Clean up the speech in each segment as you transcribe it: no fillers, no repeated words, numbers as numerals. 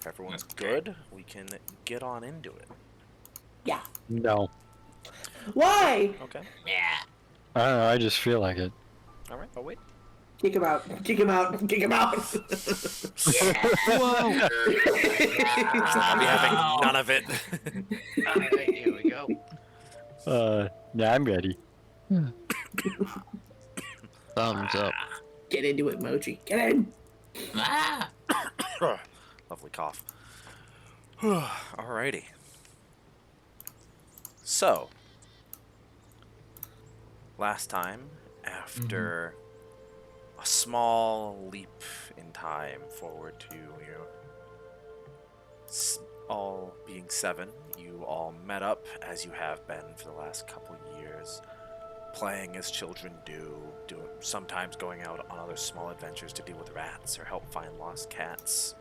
If everyone's good, we can get on into it. Yeah. No. Why? Okay. Yeah. I don't know. I just feel like it. All right. I'll wait. Kick him out. Kick him out. Kick him out. Whoa! I'll be having none of it. Alright, here we go. Yeah, I'm ready. Thumbs up. Get into it, Mochi. Get in. Ah! Lovely cough. Alrighty. So, last time, after a small leap in time forward to all being 7, you all met up as you have been for the last couple years, playing as children do, sometimes going out on other small adventures to deal with rats or help find lost cats.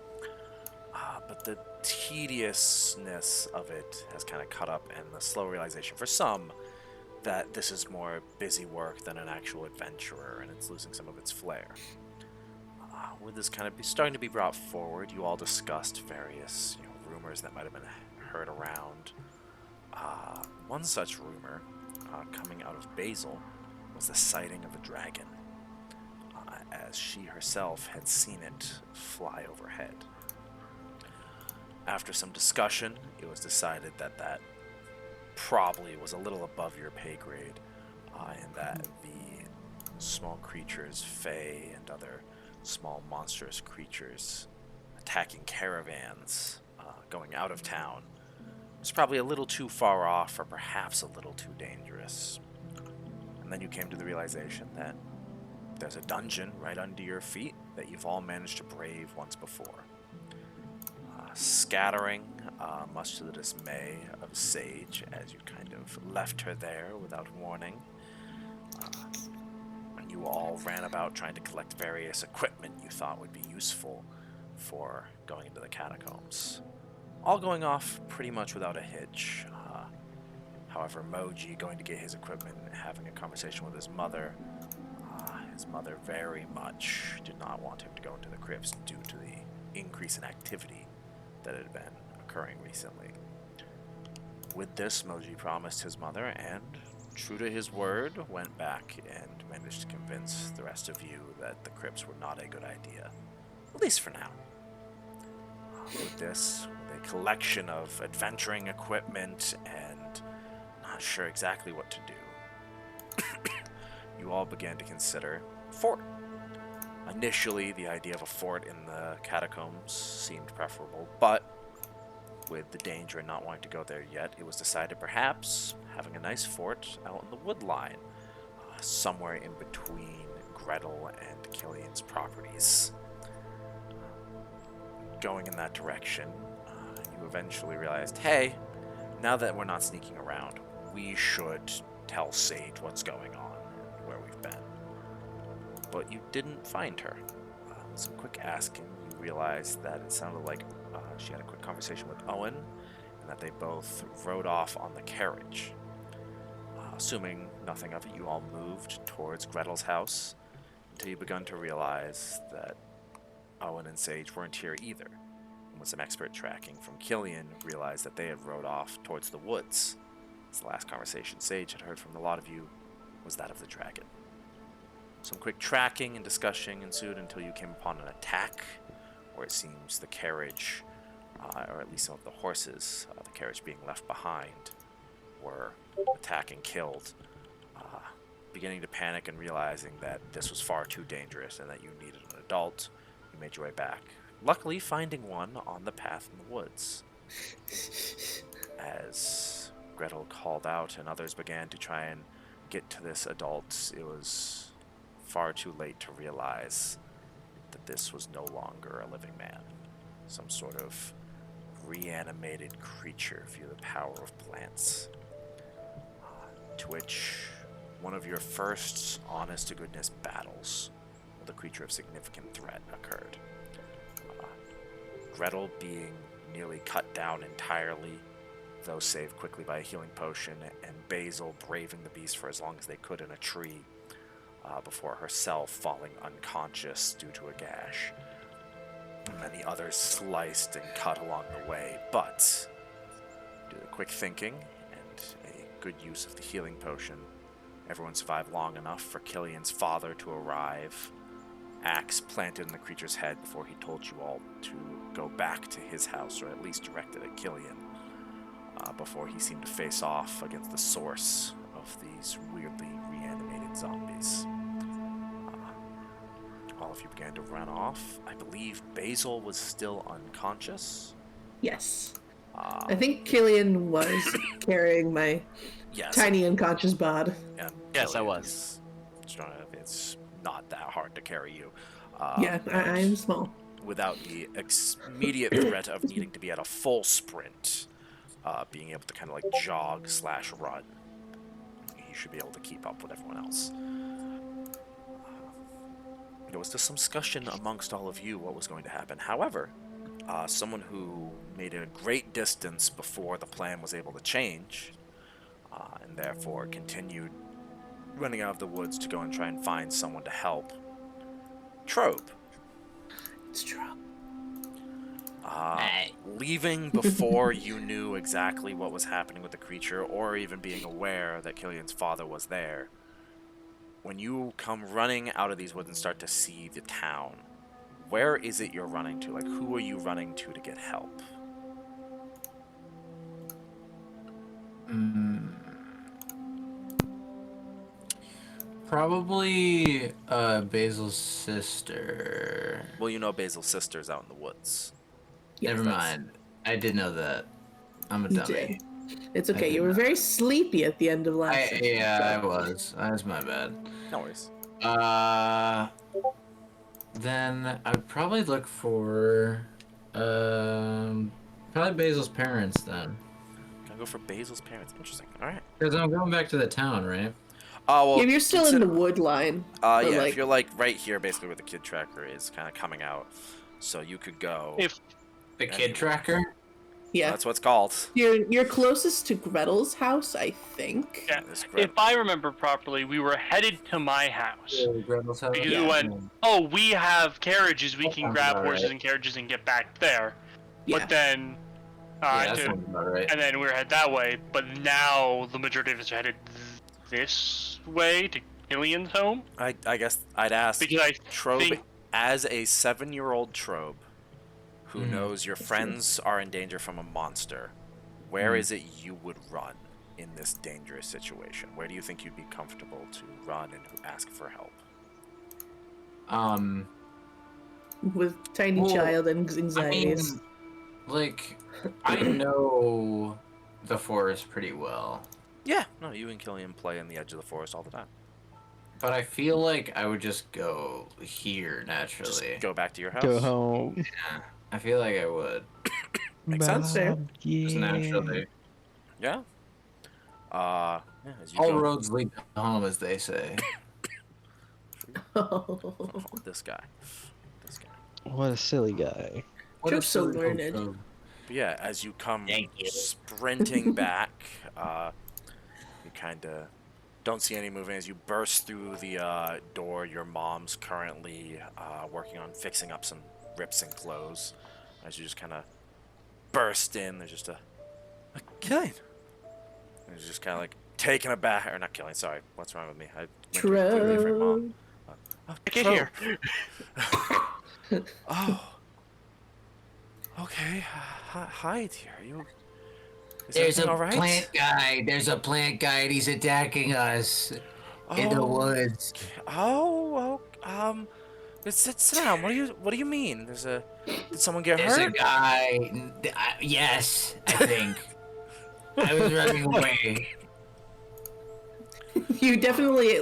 But the tediousness of it has kind of caught up, and the slow realization for some that this is more busy work than an actual adventurer, and it's losing some of its flair. With this kind of starting to be brought forward, you all discussed various rumors that might have been heard around. One such rumor coming out of Basil was the sighting of a dragon, as she herself had seen it fly overhead. After some discussion, it was decided that that probably was a little above your pay grade, and that the small creatures, fae, and other small monstrous creatures attacking caravans going out of town was probably a little too far off, or perhaps a little too dangerous. And then you came to the realization that there's a dungeon right under your feet that you've all managed to brave once before. Scattering, much to the dismay of Sage, as you kind of left her there without warning. And you all ran about trying to collect various equipment you thought would be useful for going into the catacombs. All going off pretty much without a hitch. However, Moji going to get his equipment and having a conversation with his mother very much did not want him to go into the crypts due to the increase in activity that had been occurring recently. With this, Moji promised his mother, and, true to his word, went back and managed to convince the rest of you that the crypts were not a good idea. At least for now. With this, with a collection of adventuring equipment and not sure exactly what to do, you all began to consider a fort. Initially, the idea of a fort in the catacombs seemed preferable, but with the danger and not wanting to go there yet, it was decided perhaps having a nice fort out in the wood line, somewhere in between Gretel and Killian's properties. Going in that direction, you eventually realized, hey, now that we're not sneaking around, we should tell Sage what's going on and where we've been. But you didn't find her. With some quick asking, you realized that it sounded like she had a quick conversation with Owen, and that they both rode off on the carriage. Assuming nothing of it, you all moved towards Gretel's house, until you begun to realize that Owen and Sage weren't here either. And with some expert tracking from Killian, realized that they had rode off towards the woods. As the last conversation Sage had heard from a lot of you was that of the dragon. Some quick tracking and discussion ensued until you came upon an attack, where it seems the carriage, or at least some of the horses, the carriage being left behind, were attacked and killed. Beginning to panic and realizing that this was far too dangerous and that you needed an adult, you made your way back, luckily finding one on the path in the woods. As Gretel called out and others began to try and get to this adult, it was far too late to realize that this was no longer a living man. Some sort of reanimated creature via the power of plants. To which one of your first honest-to-goodness battles with a creature of significant threat occurred. Gretel being nearly cut down entirely, though saved quickly by a healing potion, and Basil braving the beast for as long as they could in a tree, before herself falling unconscious due to a gash. Many others sliced and cut along the way, but due to quick thinking and a good use of the healing potion, everyone survived long enough for Killian's father to arrive, axe planted in the creature's head before he told you all to go back to his house, or at least directed at Killian, before he seemed to face off against the source of these weirdly reanimated zombies. All of you began to run off. I believe Basil was still unconscious. Yes. I think Killian was carrying my Yes. tiny unconscious bod. And Yes, I Killian was. is strong enough. It's not that hard to carry you. Yeah, I am small. Without the immediate threat of needing to be at a full sprint, being able to kind of like jog/run, you should be able to keep up with everyone else. There was just some discussion amongst all of you what was going to happen. However, someone who made a great distance before the plan was able to change, and therefore continued running out of the woods to go and try and find someone to help. Trobe. It's true. Leaving before you knew exactly what was happening with the creature, or even being aware that Killian's father was there, when you come running out of these woods and start to see the town, where is it you're running to? Like, who are you running to get help? Probably Basil's sister. Well, you know Basil's sister's out in the woods. Never that's- mind. I did know that. I'm a You dummy. did. It's okay. did You were not. very sleepy at the end of last session. Yeah, I was. That's my bad. No worries. Then I'd probably look for probably Basil's parents then. Gonna go for Basil's parents. Interesting. All right. Because I'm going back to the town, right? Oh, well, Yeah, you're still in the wood line. yeah, but, like- if you're like right here, basically where the kid tracker is, kind of coming out, so you could go. If The kid tracker? Yeah. That's what it's called. You're closest to Gretel's house, I think. Yeah. This grip. If I remember properly, we were headed to my house. Gretel's house? Because Yeah. we went, oh, we have carriages, we That can sounds grab about horses right. and carriages and get back there. Yeah. But then, Yeah, that sounds about right. and then we were headed that way. But now the majority of us are headed this way to Killian's home. I guess I'd ask Because I Trobe, think as a 7-year-old Trobe, who Mhm. knows your friends are in danger from a monster, where is it you would run in this dangerous situation? Where do you think you'd be comfortable to run and ask for help? With tiny Well, child and I mean, anxieties. like, I know the forest pretty well, Yeah, no, you and Killian play in the edge of the forest all the time. but I feel like I would just go here Just naturally. go back to your house. Go home. I feel like I would. Makes sense. Fair. Just naturally. Yeah. Yeah, as you All go. roads lead home, as they say. Oh, this guy. This guy. What a silly guy. What You're a so silly learned. Trobe. But yeah, as you come Thank you. sprinting back, you kind of don't see any movement as you burst through the door. Your mom's currently working on fixing up some rips in clothes. As you just kind of burst in, there's just a Killian. And it's just kind of like taken aback, or not Killian. Sorry, what's wrong with me? I went to a completely different mom. Trobe. get here. Oh. Okay. Hi, dear. You. Is There's everything a all right? plant guy. There's a plant guy, and he's attacking us in the woods. Oh, sit down. What do you mean? Did someone get There's a hurt? guy. Yes, I think. I was running away. You definitely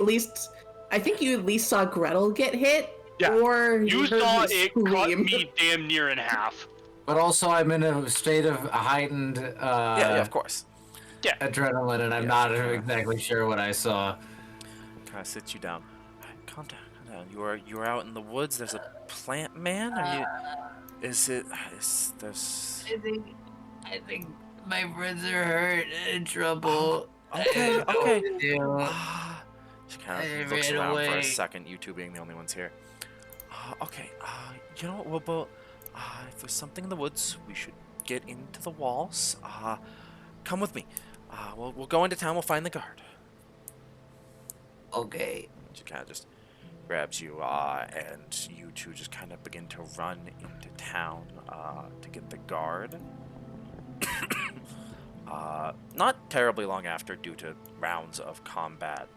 I think you at least saw Gretel get hit. Yeah. Or You heard saw me it cut scream. me damn near in half. But also, I'm in a state of heightened Yeah, of course. adrenaline, and I'm Yeah, not sure. exactly sure what I saw. Kind of sits you down. Calm down, calm down. You are out in the woods. There's a plant man. Are you? Is there's? I think my friends are hurt and in trouble. Okay, I don't know okay. what to do. She kind I of looks ran around for a away. second. You two being the only ones here. Okay. You know what? If there's something in the woods, we should get into the walls. Come with me. We'll go into town. We'll find the guard. Okay. She kind of just grabs you, and you two just kind of begin to run into town to get the guard. Not terribly long after, due to rounds of combat,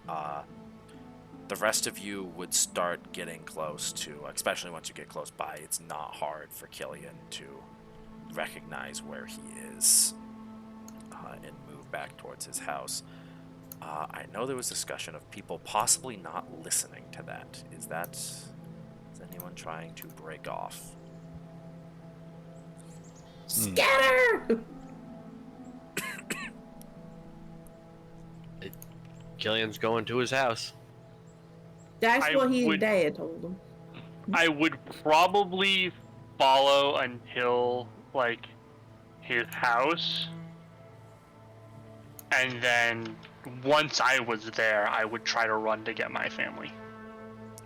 the rest of you would start getting close to, especially once you get close by, it's not hard for Killian to recognize where he is and move back towards his house. I know there was discussion of people possibly not listening to that. Is anyone trying to break off? Scatter! Killian's going to his house. That's I what his would- dad told him. I would probably follow until, like, his house. And then, once I was there, I would try to run to get my family.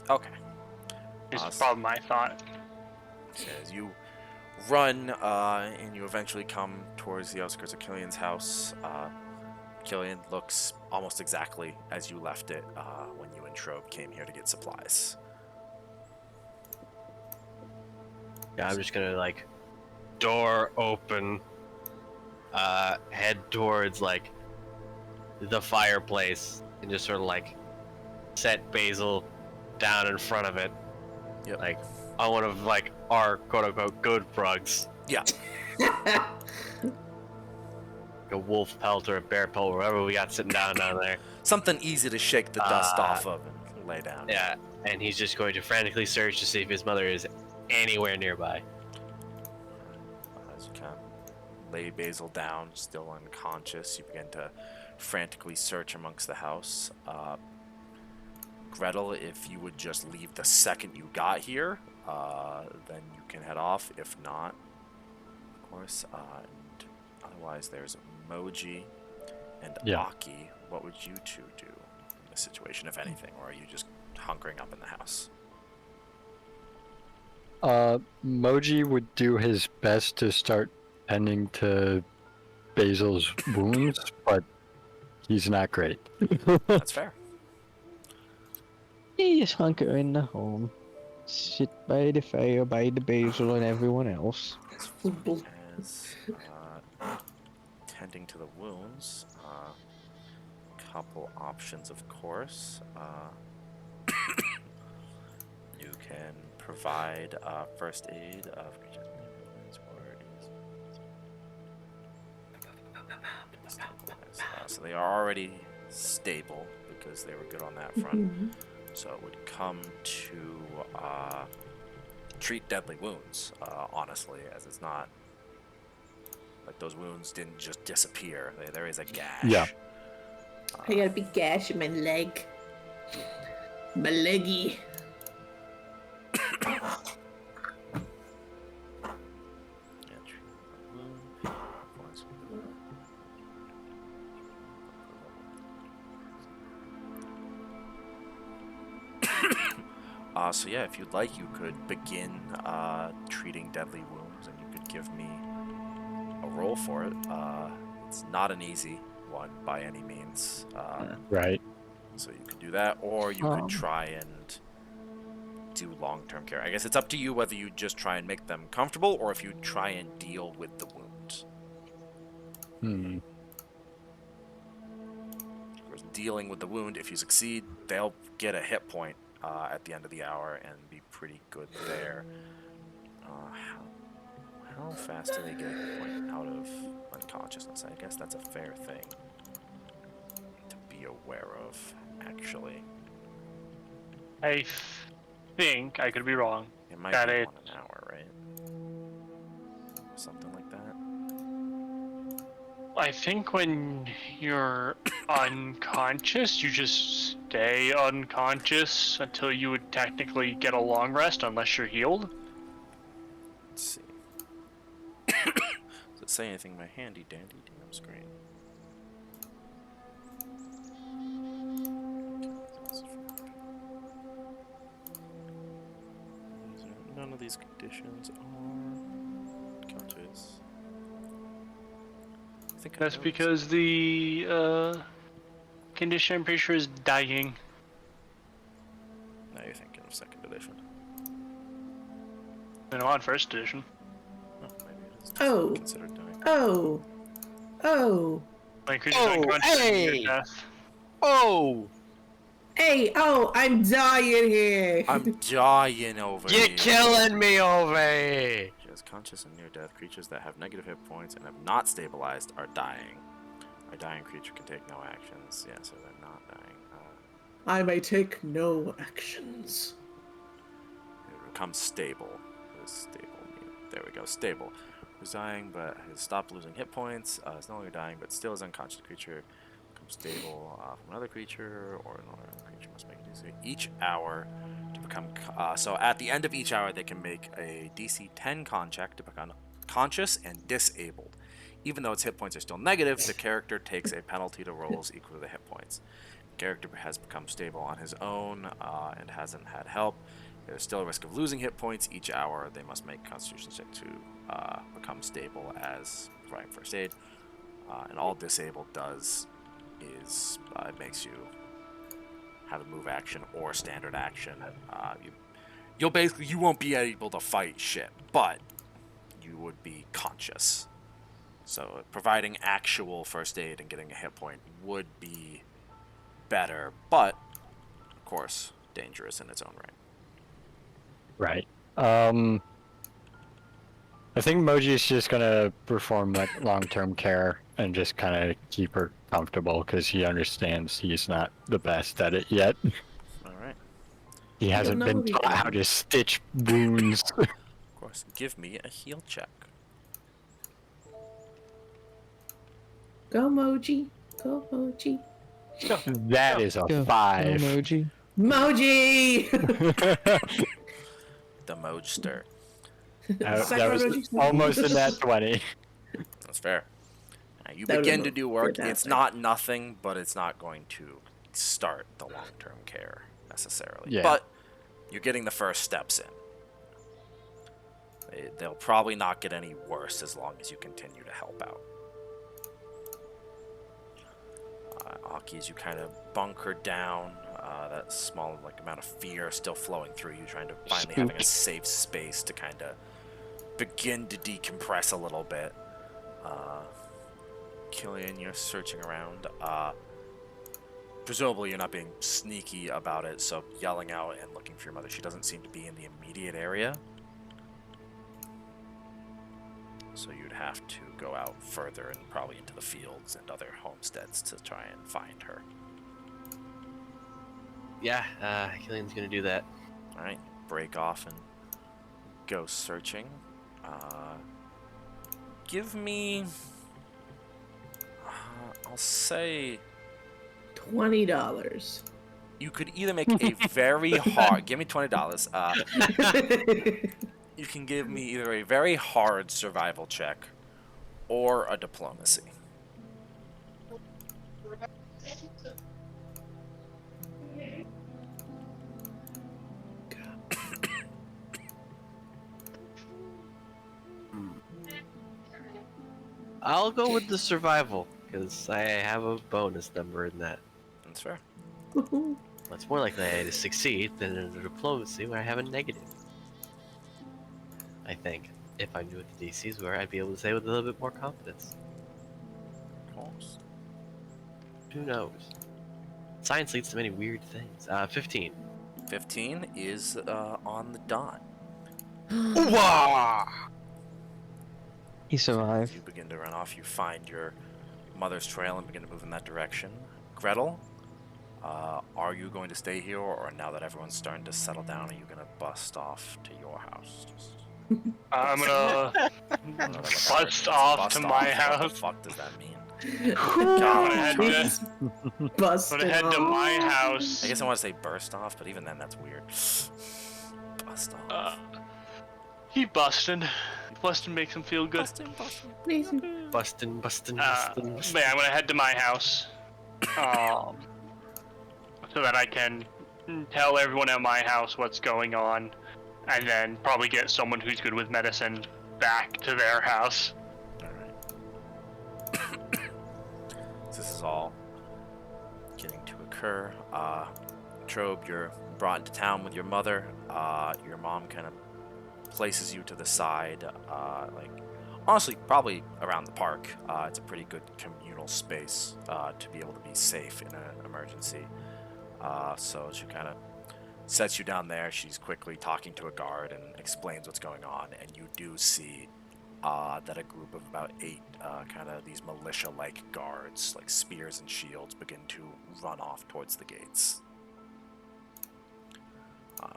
Okay. Is Awesome. probably my thought. As you run, and you eventually come towards the outskirts of Killian's house, Killian looks almost exactly as you left it when you and Trobe came here to get supplies. Yeah, I'm just gonna like door open, head towards like the fireplace and just sort of like set Basil down in front of it. Yep. Like on one of like our quote unquote good rugs. Yeah. A wolf pelt or a bear pelt, whatever we got sitting down there. Something easy to shake the dust off of and lay down. Yeah, and he's just going to frantically search to see if his mother is anywhere nearby. As you kind of lay Basil down, still unconscious, you begin to frantically search amongst the house. Gretel, if you would just leave the second you got here, then you can head off. If not, of course, and otherwise there's Moji and Aki. What would you two do in this situation, if anything, or are you just hunkering up in the house? Moji would do his best to start tending to Basil's wounds, but he's not great. That's fair. You just hunker in the home. Sit by the fire, by the Basil and everyone else. As tending to the wounds, couple options, of course. You can provide first aid of so they are already stable because they were good on that front. So it would come to treat deadly wounds, honestly, as it's not like those wounds didn't just disappear. There is a gash. Yeah. I got a big gash in my leg. My leggy. So yeah, if you'd like, you could begin treating deadly wounds, and you could give me a roll for it. It's not an easy one by any means. Right. So you could do that, or you could try and do long-term care. I guess it's up to you whether you just try and make them comfortable, or if you try and deal with the wound. Of course, dealing with the wound, if you succeed, they'll get a hit point at the end of the hour and be pretty good there. How fast do they get a hit point out of unconsciousness? I guess that's a fair thing to be aware of, actually. I think, I could be wrong, It might That be it- 1 an hour, right? Something like that. I think when you're unconscious, you just stay unconscious until you would technically get a long rest, unless you're healed. Let's see. Does it say anything in my handy dandy damn screen? None of these conditions are think I That's know because the condition I'm pretty sure is dying. this. Now you're thinking of second edition. And I'm on first edition. Oh, maybe it is Oh. considered dying. Oh. Oh. Like creatures Oh, unconscious near hey! death. Oh! Hey, oh, I'm dying here. I'm dying over You're here. killing me over here! Just conscious and near-death creatures that have negative hit points and have not stabilized are dying. A dying creature can take no actions. Yeah, so they're not dying. I may take no actions. It becomes stable. What does stable mean? There we go. Stable. Who's dying but has stopped losing hit points. Is no longer dying but still is unconscious creature. Becomes stable from another creature or another creature must make a DC each hour to become. So at the end of each hour, they can make a DC 10 con check to become conscious and disabled. Even though its hit points are still negative, the character takes a penalty to rolls equal to the hit points. The character has become stable on his own and hasn't had help. There's still a risk of losing hit points each hour. They must make a Constitution check to become stable as providing first aid. And all disabled does is it makes you have a move action or standard action. You won't be able to fight shit, but you would be conscious. So providing actual first aid and getting a hit point would be better, but of course dangerous in its own right. Right. I think Moji's just gonna perform like long-term care and just kind of keep her comfortable because he understands he's not the best at it yet. All right. He hasn't know been he taught how to stitch wounds. Of course. Give me a heal check. Go, Moji. Go, Moji. That is a Go, 5. Emoji. Moji! The Mojster. That was almost a nat 20. That's fair. You That begin would've to do been work. fantastic. It's not nothing, but it's not going to start the long-term care necessarily. Yeah. But you're getting the first steps in. They'll probably not get any worse as long as you continue to help out. Aki, as you kind of bunker down, that small amount of fear still flowing through you, trying to finally having a safe space to kind of begin to decompress a little bit. Killian, you're searching around. Presumably you're not being sneaky about it, so yelling out and looking for your mother. She doesn't seem to be in the immediate area. So you'd have to go out further and probably into the fields and other homesteads to try and find her. Yeah, Killian's gonna do that. Alright, break off and go searching. Give me... I'll say... $20. You could either make a very hard... Give me $20. You can give me either a very hard survival check or a diplomacy. I'll go with the survival, because I have a bonus number in that. That's fair. Well, it's more likely I to succeed than in the diplomacy where I have a negative. I think. If I knew what the DCs were, I'd be able to say with a little bit more confidence. Of course. Who knows? Science leads to many weird things. 15. 15 is on the dot. He survived. You begin to run off. You find your mother's trail and begin to move in that direction. Gretel, are you going to stay here, or now that everyone's starting to settle down, are you going to bust off to your house? I'm gonna bust off to my What the house. fuck does that mean? I'm gonna head Busted to off. my house. I guess I want to say burst off, but even then that's weird. Bust off. He busted. Busting makes him feel good. Bustin'. Bustin'. Yeah, I'm gonna head to my house, so that I can tell everyone at my house what's going on, and then probably get someone who's good with medicine back to their house. Alright. is all getting to occur. Trobe, you're brought into town with your mother. Your mom kind of places you to the side, like honestly, probably around the park. It's a pretty good communal space to be able to be safe in an emergency. So she kind of sets you down there. She's quickly talking to a guard and explains what's going on, and you do see that a group of about 8 kind of these militia-like guards, like spears and shields, begin to run off towards the gates.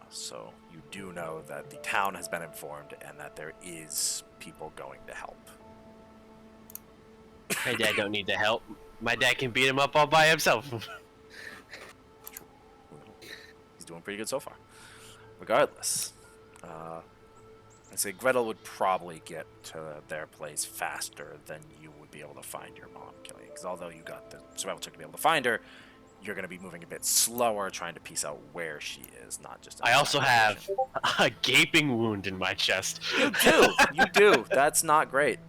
So you do know that the town has been informed and that there is people going to help. My dad don't need the help. My dad can beat him up all by himself. He's doing pretty good so far. Regardless, I'd say Gretel would probably get to their place faster than you would be able to find your mom, Killian. Because although you got the survival check to be able to find her, you're going to be moving a bit slower, trying to piece out where she is, not just. I also have a gaping wound in my chest. You do. You do. That's not great.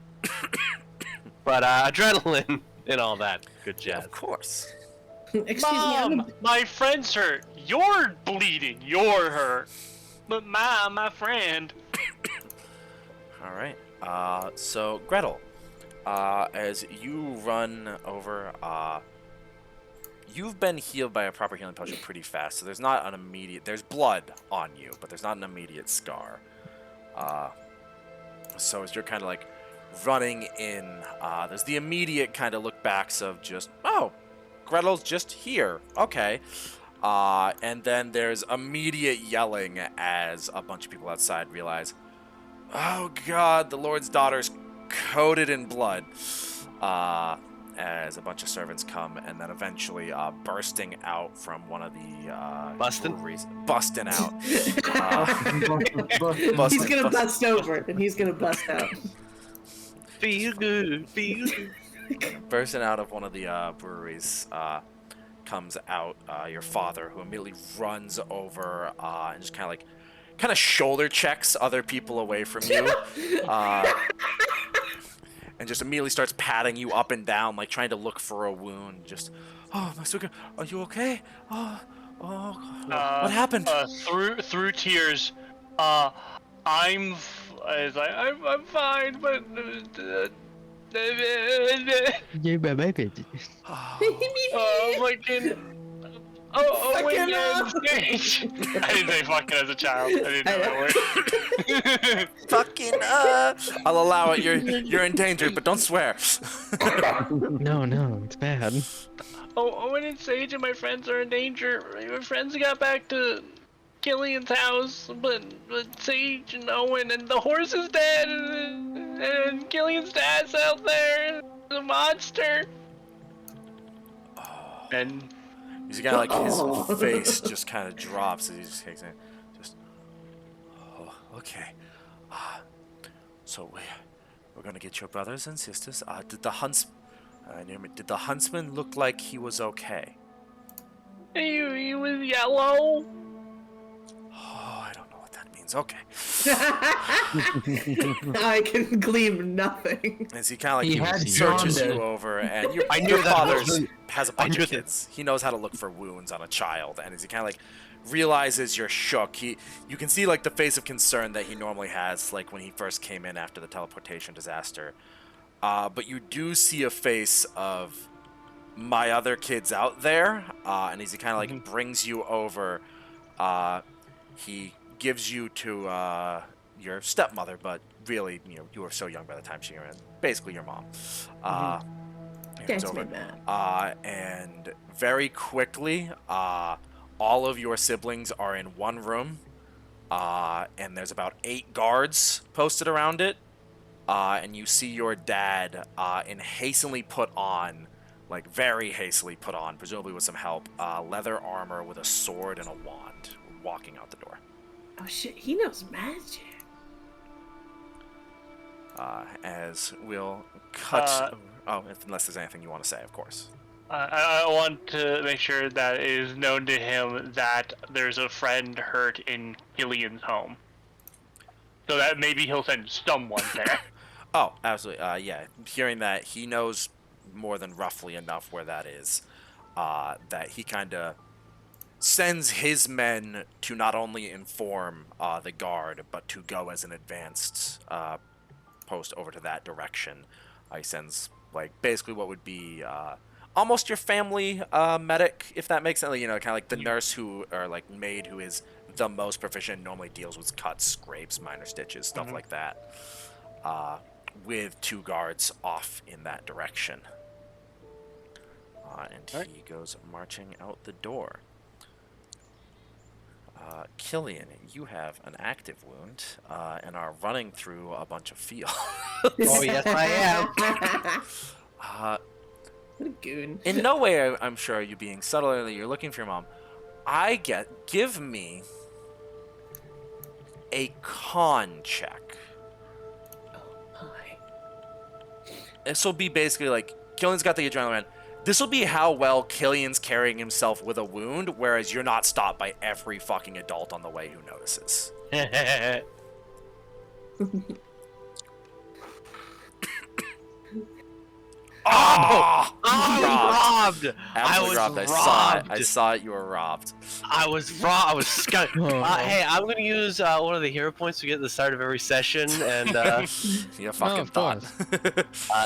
But adrenaline and all that. Good Yeah, job. of course. Excuse Mom, me, my friend's hurt. You're bleeding. You're hurt. But my friend. All right. So Gretel, as you run over, you've been healed by a proper healing potion pretty fast. So there's not an immediate. There's blood on you, but there's not an immediate scar. So as you're kind of like running in, there's the immediate kind of look backs of just, oh, Gretel's just here. Okay. And then there's immediate yelling as a bunch of people outside realize, oh god, the Lord's daughter's coated in blood. As a bunch of servants come, and then eventually bursting out from one of the breweries. Busting out. He's gonna bust over, and he's gonna bust out. Feel good, feel good. Bursting out of one of the breweries comes out your father, who immediately runs over and just kind of shoulder checks other people away from you, and just immediately starts patting you up and down, like trying to look for a wound. Just, oh, my sugar, are you okay? Oh, what happened? Through tears, I'm fine, but. Fucking Sage. I didn't say fucking as a child. I didn't know that word. Fucking I'll allow it. You're endangered, but don't swear. No, it's bad. Owen and Sage and my friends are in danger. My friends got back to Killian's house, but Sage and Owen and the horse is dead, and Killian's dad's out there, and the monster. And he's kind of like his face just kind of drops as he just takes it. Just, oh, okay. So we're gonna get your brothers and sisters. Did the huntsman look like he was okay? he was yellow. Oh, I don't know what that means. Okay. I can glean nothing. As he kind of He like had searches jaundice. you over, and your knew that father was- has a I bunch knew of that- kids. He knows how to look for wounds on a child, and as he kind of like realizes you're shook, you can see like the face of concern that he normally has, like when he first came in after the teleportation disaster. But you do see a face of my other kids out there, and as he kind of like brings you over, he gives you to your stepmother, but really, you were so young by the time she was basically your mom. He comes That's over, my bad. and very quickly, all of your siblings are in one room, and there's about 8 guards posted around it, and you see your dad in hastily put on, like very hastily put on, presumably with some help, leather armor with a sword and a wand, walking out the door. Oh shit, he knows magic. As we'll cut. Unless there's anything you want to say, of course. I want to make sure that it is known to him that there's a friend hurt in Killian's home. So that maybe he'll send someone there. Oh, absolutely. Yeah, hearing that, he knows more than roughly enough where that is, that he kind of sends his men to not only inform the guard, but to go as an advanced post over to that direction. He sends, like, basically what would be almost your family medic, if that makes sense. You know, kind of like the nurse who, or like maid who is the most proficient, normally deals with cuts, scrapes, minor stitches, stuff like that, with 2 guards off in that direction. And he goes marching out the door. Killian, you have an active wound and are running through a bunch of fields. Oh, yes, I am. What a goon. In no way, I'm sure, are you being subtle or that you're looking for your mom. Give me a con check. Oh my. This will be basically like, Killian's got the adrenaline. This will be how well Killian's carrying himself with a wound, whereas you're not stopped by every fucking adult on the way who notices. Oh! Robbed! Absolutely robbed. I saw it. I saw it. You were robbed. I was robbed. I was scared. Hey, I'm gonna use one of the hero points we get at the start of every session, and You fucking of thought.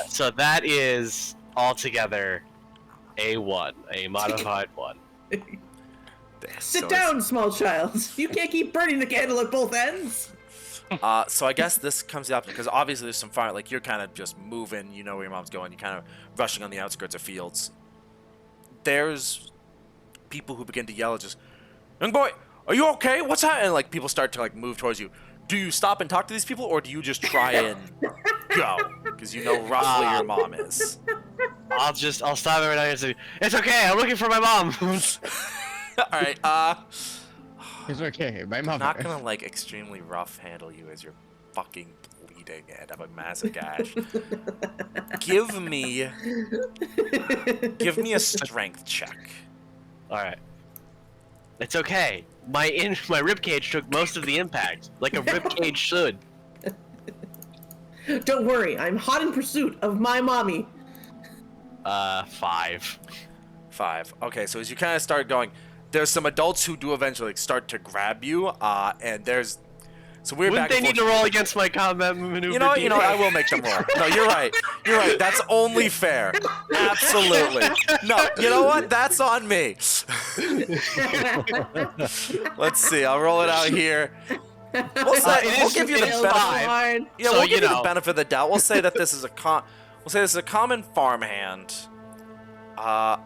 so that is altogether a 1, a modified 1. Sit down, small child. You can't keep burning the candle at both ends. So I guess this comes up because obviously there's some fire. Like, you're kind of just moving. You know where your mom's going. You're kind of rushing on the outskirts of fields. There's people who begin to yell, just, "Young boy, are you okay? What's happening?" And, like, people start to, like, move towards you. Do you stop and talk to these people, or do you just try and go? Because you know roughly your mom is. I'll stop every now and say, "It's okay. I'm looking for my mom." All right. It's okay. My I'm mother. not gonna, like, extremely rough handle you as you're fucking bleeding and have a massive gash. Give me a strength check. All right. It's okay. My ribcage took most of the impact, like a ribcage should. Don't worry, I'm hot in pursuit of my mommy. 5. 5. Okay, so as you kind of start going, there's some adults who do eventually start to grab you, and there's some weird Wouldn't back they and need forth. to roll against my combat maneuver? You know, I will make them roll. No, you're right. You're right. That's only fair. Absolutely. No, you know what? That's on me. Let's see. I'll roll it out here. We'll give you the benefit. Yeah, So, we'll give you the know. benefit of the doubt. We'll say that this is a common farmhand. I'll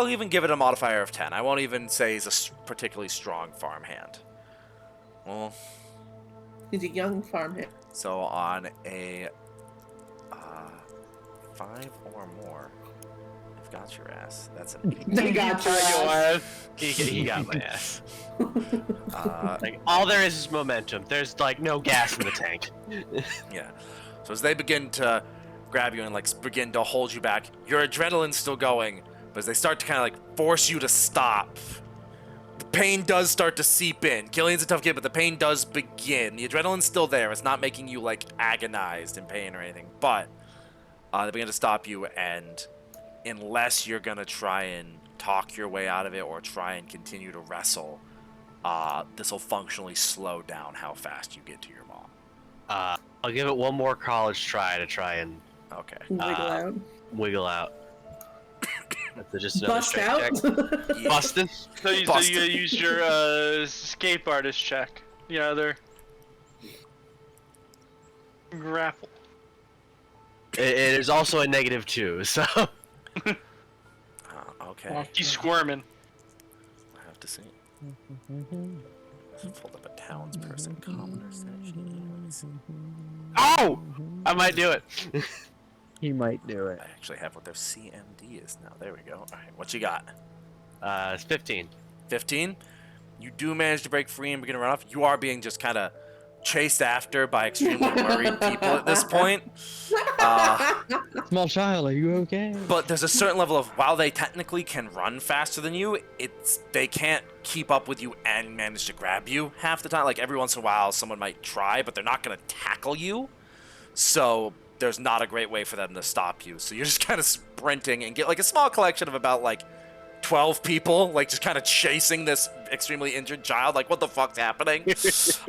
even give it a modifier of 10. I won't even say he's a particularly strong farmhand. Well, He's a young farmhand. so on a 5 or more, I've got your ass. That's an 8. They got your ass. He got my ass. Like, all there is momentum. There's like no gas in the tank. Yeah. So as they begin to grab you and like begin to hold you back, your adrenaline's still going, but as they start to kind of like force you to stop, the pain does start to seep in. Killian's a tough kid, but the pain does begin. The adrenaline's still there. It's not making you like agonized in pain or anything, but they begin to stop you, and unless you're gonna try and talk your way out of it or try and continue to wrestle, this will functionally slow down how fast you get to your mom. I'll give it one more college try to try and Okay. Wiggle out. wiggle out. That's just another Bust strength out. check. Bustin'. So you Busted. gotta use your escape artist check. The other grapple. It is also a -2, so. Okay. He's squirming. I have to see. Pulled up a townsperson commoner section. Oh! I might do it. He might do it. I actually have what their CMD is now. There we go. All right, what you got? It's 15. 15. You do manage to break free and begin to run off. You are being just kind of chased after by extremely worried people at this point. Small child, are you okay? But there's a certain level of, while they technically can run faster than you, they can't keep up with you and manage to grab you half the time. Like, every once in a while, someone might try, but they're not going to tackle you. So there's not a great way for them to stop you. So you're just kind of sprinting and get like a small collection of about like 12 people, like just kind of chasing this extremely injured child. Like, what the fuck's happening?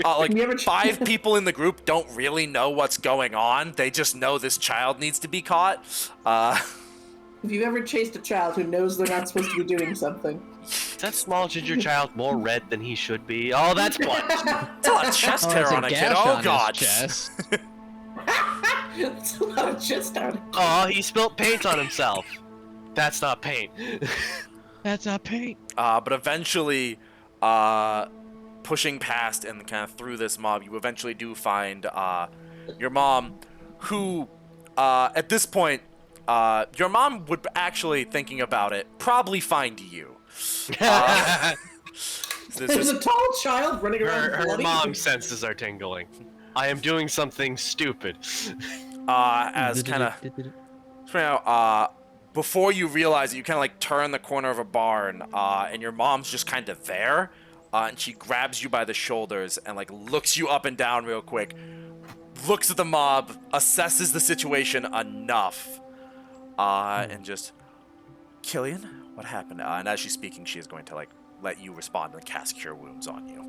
Like, You ever 5 people in the group don't really know what's going on. They just know this child needs to be caught. If you've ever chased a child who knows they're not supposed to be doing something. Is that small ginger child more red than he should be? Oh, that's blood. It's a lot of chest hair it's on a a kid. gash Oh on his god. chest. It's a lot of chest out. Oh, he spilt paint on himself. That's not paint. That's not paint. But eventually, pushing past and kind of through this mob, you eventually do find your mom, who, at this point, your mom would actually, thinking about it, probably find you. There's a tall child running around. Her bloody. mom's senses are tingling. I am doing something stupid. As kind of, before you realize it, you kind of like turn the corner of a barn, and your mom's just kind of there, and she grabs you by the shoulders and like looks you up and down real quick, looks at the mob, assesses the situation enough, and just, Killian, what happened? And as she's speaking, she is going to like let you respond and cast Cure Wounds on you.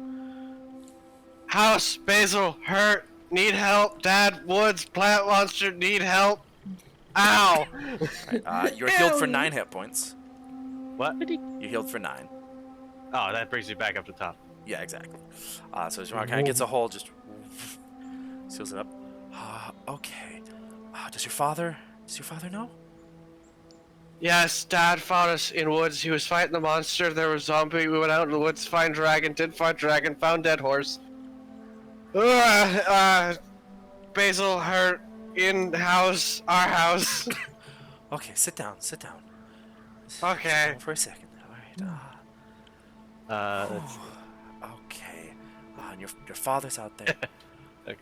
House, Basil, hurt, need help. Dad, Woods, plant monster, need help. Ow! You're healed for 9 hit points. What? You're healed for 9. Oh, that brings me back up to top. Yeah, exactly. So Jamar kind of gets a hold, just seals it up. Okay. Does your father know? Yes, Dad found us in woods. He was fighting the monster. There was zombie. We went out in the woods, find dragon, did find dragon, found dead horse. Basil hurt in house, our house. Okay, sit down. Okay. For a second. All right. Okay. And your father's out there. Okay.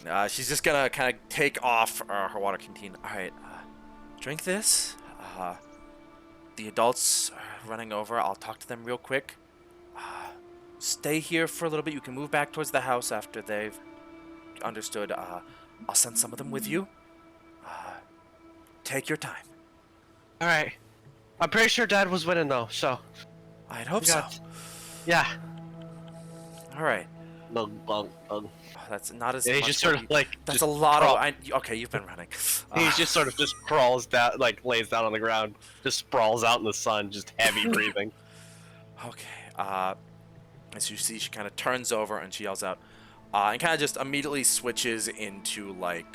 All right, she's just gonna kind of take off her water canteen. All right. Drink this. The adults are running over. I'll talk to them real quick. Stay here for a little bit. You can move back towards the house after they've understood. I'll send some of them with you. Take your time. All right. I'm pretty sure Dad was winning though, so. I'd hope so. Yeah. All right. Bug. That's not as And he much just sort what of like. That's just a lot crawl- of. Okay, you've been running. He just sort of just crawls down, like lays down on the ground, just sprawls out in the sun, just heavy breathing. Okay. As you see, she kind of turns over and she yells out, and kind of just immediately switches into like.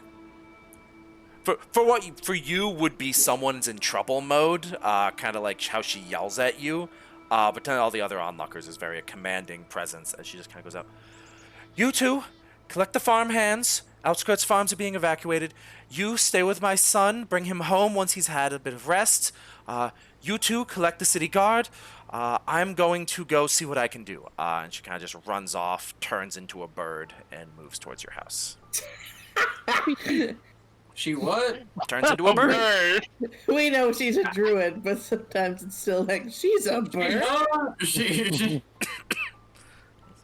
For you would be someone's in trouble mode, kind of like how she yells at you, but to all the other onlookers is very a commanding presence as she just kind of goes out. You two, collect the farm hands. Outskirts farms are being evacuated. You stay with my son. Bring him home once he's had a bit of rest. You two, collect the city guard. I'm going to go see what I can do. And she kind of just runs off, turns into a bird, and moves towards your house. She what? Turns into a bird. We know she's a druid, but sometimes it's still like, she's a bird. She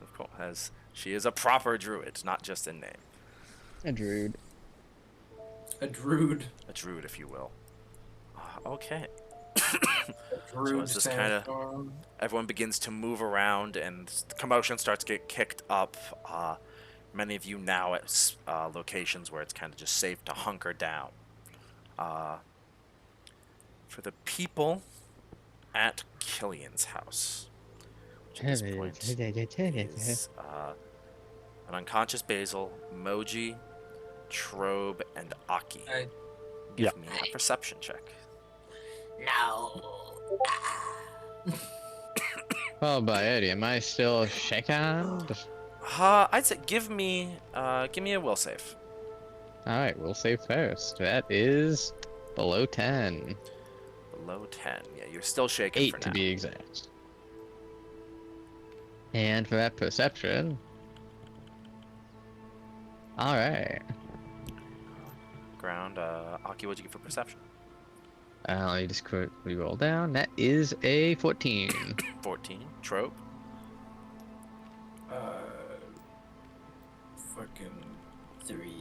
Of course, as she is a proper druid, not just in name. A druid. a druid. A druid, if you will. Okay. Druid it's just kinda- sandstorm. Everyone begins to move around, and commotion starts to get kicked up. Many of you now at locations where it's kind of just safe to hunker down. For the people at Killian's house, which at this point is an unconscious Basil, Moji, Trobe, and Aki. Give me a perception check. No. Oh, by Eddie, am I still shaken? I'd say give me a will save. Alright, we'll save first. That is below 10. Below 10. Yeah, you're still shaking 8 for to now. be exact. And for that perception. Alright. Ground. Aki, what'd you get for perception? Let me just quickly roll down. That is a 14. 14. Trope. Fucking 3.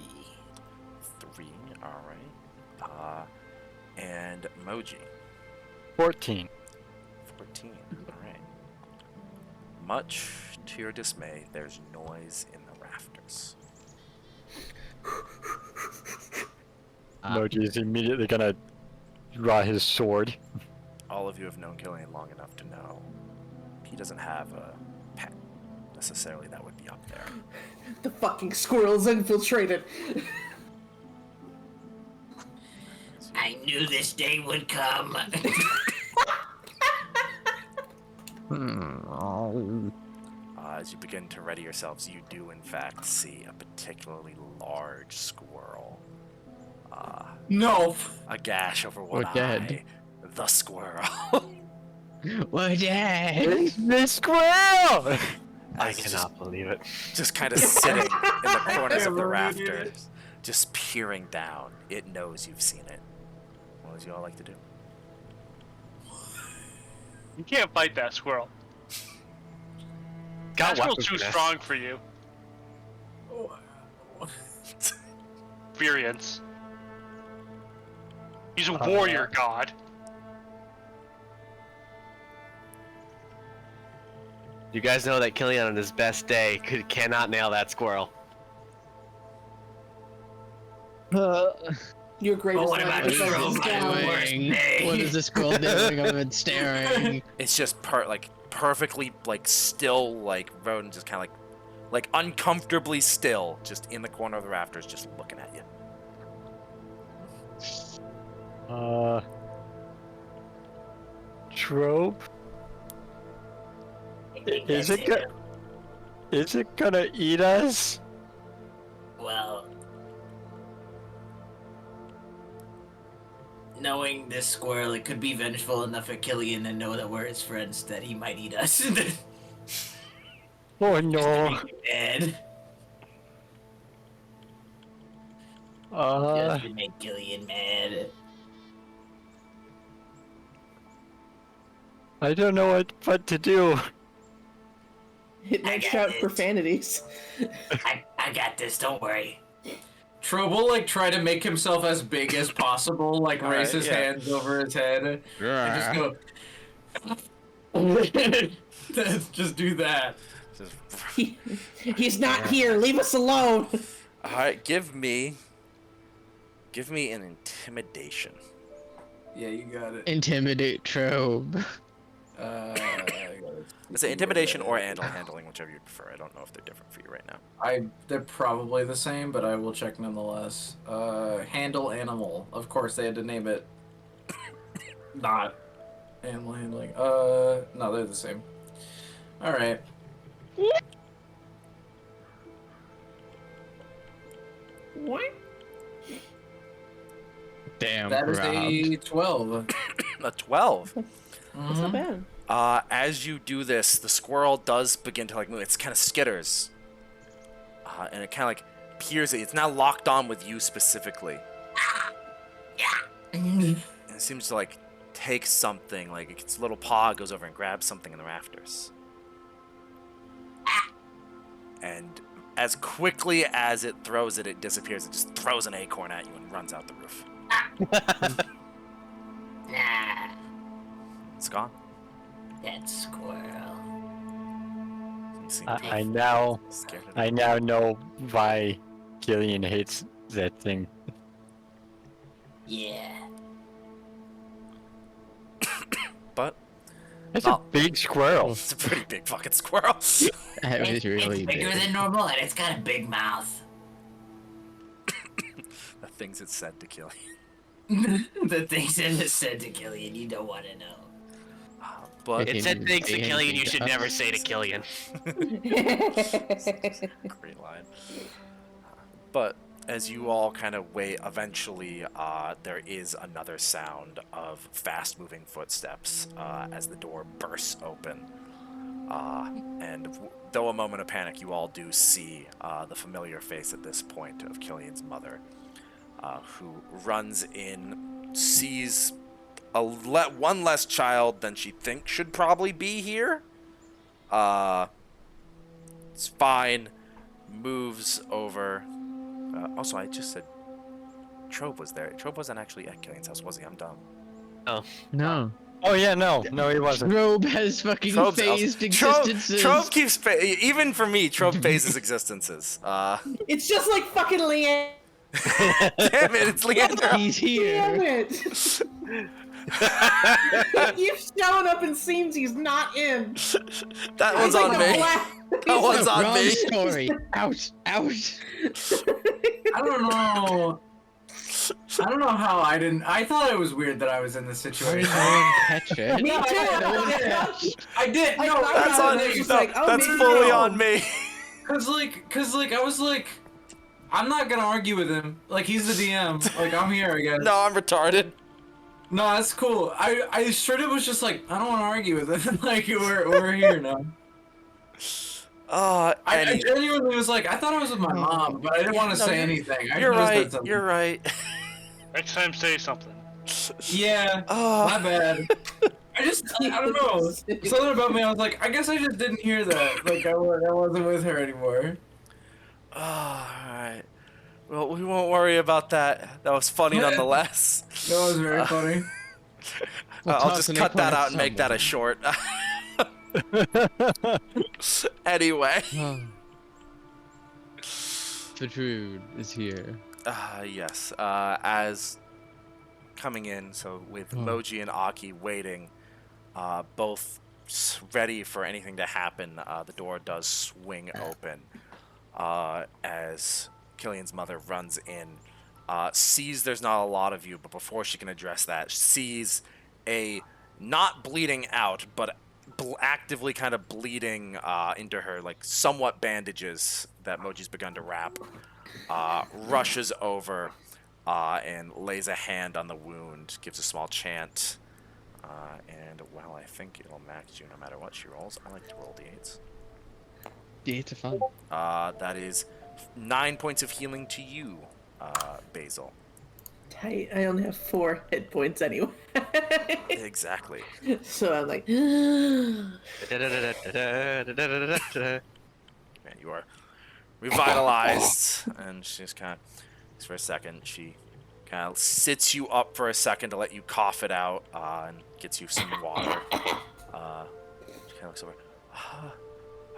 3. All right. And Moji. 14. 14. All right. Much to your dismay, there's noise in the rafters. Moji is immediately gonna draw his sword. All of you have known Killian long enough to know he doesn't have a pet necessarily that would be up there. The fucking squirrel's infiltrated. I knew this day would come. As you begin to ready yourselves, you do in fact see a particularly large squirrel. No. A gash over one We're eye. dead. The squirrel. We're dead. The squirrel! I As it's cannot believe it. just kind of sitting in the corners of the rafters, just peering down. It knows you've seen it. What would you all like to do? You can't fight that squirrel. Got That squirrel's weapons too for this. strong for you. Experience. He's a warrior god. You guys know that Killian on his best day cannot nail that squirrel. Your greatest what about life is Trobe? always down. What is the squirrel doing? I've been staring. It's just perfectly still, Roden just kind of like uncomfortably still, just in the corner of the rafters, just looking at you. Trobe? Is it gonna eat us? Well, knowing this squirrel, it could be vengeful enough at Killian and know that we're his friends that he might eat us. Oh no. Dead. Just to make Killian mad. I don't know what to do. It might got shout it. profanities. I got this, don't worry. Trobe will try to make himself as big as possible, raise Alright, his yeah. hands over his head, and just go. Just do that. Just- He's not here. Leave us alone. all right, give me an intimidation. Yeah, you got it. Intimidate Trobe. Is it intimidation or handling, whichever you prefer? I don't know if they're different for you right now. They're probably the same, but I will check nonetheless. Handle animal. Of course, they had to name it. Not animal handling. No, they're the same. All right. What? Damn, That is Rob. a 12. A 12. That's not bad. As you do this, the squirrel does begin to move. It's kind of skitters, and it kind of peers at you. It's now locked on with you specifically. And it seems to take something. Its little paw goes over and grabs something in the rafters. And as quickly as it throws it, it disappears. It just throws an acorn at you and runs out the roof. Nah, It's gone. that squirrel. You seem to I have now scared it. I now know why Killian hates that thing. Yeah. But It's Oh. a big squirrel. it's a pretty big fucking squirrel. That was really it's bigger big. than normal and it's got a big mouth. The things it said to kill you. The things it said to Killian, you don't want to know. But It It said things to It Killian you should does. never say to Killian. great line. But as you all kind of wait, eventually there is another sound of fast-moving footsteps as the door bursts open. And though a moment of panic, you all do see the familiar face at this point of Killian's mother, who runs in, sees one less child than she thinks should probably be here. It's fine. Moves over. Also, I just said Trobe was there. Trobe wasn't actually at Killian's house, was he? I'm dumb. No. Oh yeah, no, he wasn't. Trobe has fucking Trobe's phased Trobe, existences. Trobe keeps even for me. Trobe phases existences. It's just like fucking Leanne. Damn it, it's Leander. He's Damn here. it. You've shown up in scenes he's not in. That one's He's like on the me. black- That one's on Wrong me. story. Out. Out. I don't know. I don't know how I didn't. I thought it was weird that I was in this How did situation. no one catch it? Me too. I did. I No, thought That's about on it, me. it's just No, like, oh, that's maybe fully no. on me. cause I was like, I'm not gonna argue with him. Like he's the DM. Like I'm here, I guess. No, I'm retarded. No, that's cool. I straight up was just like, I don't want to argue with him. Like we're here now. I genuinely was like, I thought I was with my mom, but I didn't want to No, say you're- anything. I You're could've said right. something. You're right. Next time, say something. Yeah, Oh, my bad. I don't know. Something about me, I was like, I guess I just didn't hear that. Like I wasn't with her anymore. alright. Well, we won't worry about that. That was funny nonetheless. That was very funny. We'll I'll toss just an cut that acorn out at and make that a short. Anyway. The Druid is here. Yes. As coming in, so with Moji and Aki waiting, both ready for anything to happen, the door does swing open as Killian's mother runs in, sees there's not a lot of you, but before she can address that, sees a not bleeding out, but actively kind of bleeding into her, like somewhat bandages that Moji's begun to wrap, rushes over and lays a hand on the wound, gives a small chant, and well, I think it'll max you no matter what she rolls. I like to roll d8s. D8's fun. That is 9 points of healing to you, Basil. Tight. I only have 4 hit points anyway. Exactly. So I'm like, Man, you are revitalized, and she just kind of, for a second, she kind of sits you up for a second to let you cough it out, and gets you some water. She kind of looks over.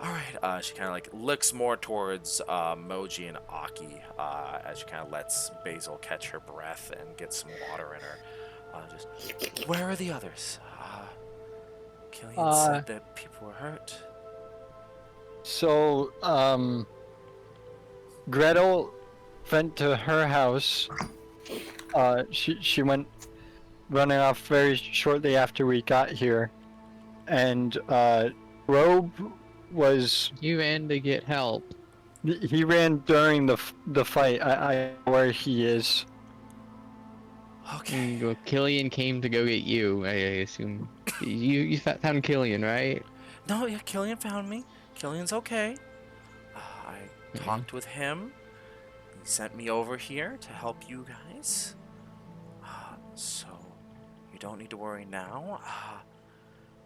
All right. She kind of like looks more towards Moji and Aki as she kind of lets Basil catch her breath and get some water in her. Just, where are the others? Killian said that people were hurt. So, Gretel went to her house. She went running off very shortly after we got here, and Trobe was. You ran to get help. He ran during the fight. I know where he is. Okay. Well, Killian came to go get you. I assume you found Killian, right? No, yeah, Killian found me. Killian's okay. I talked with him. He sent me over here to help you guys. So, you don't need to worry now.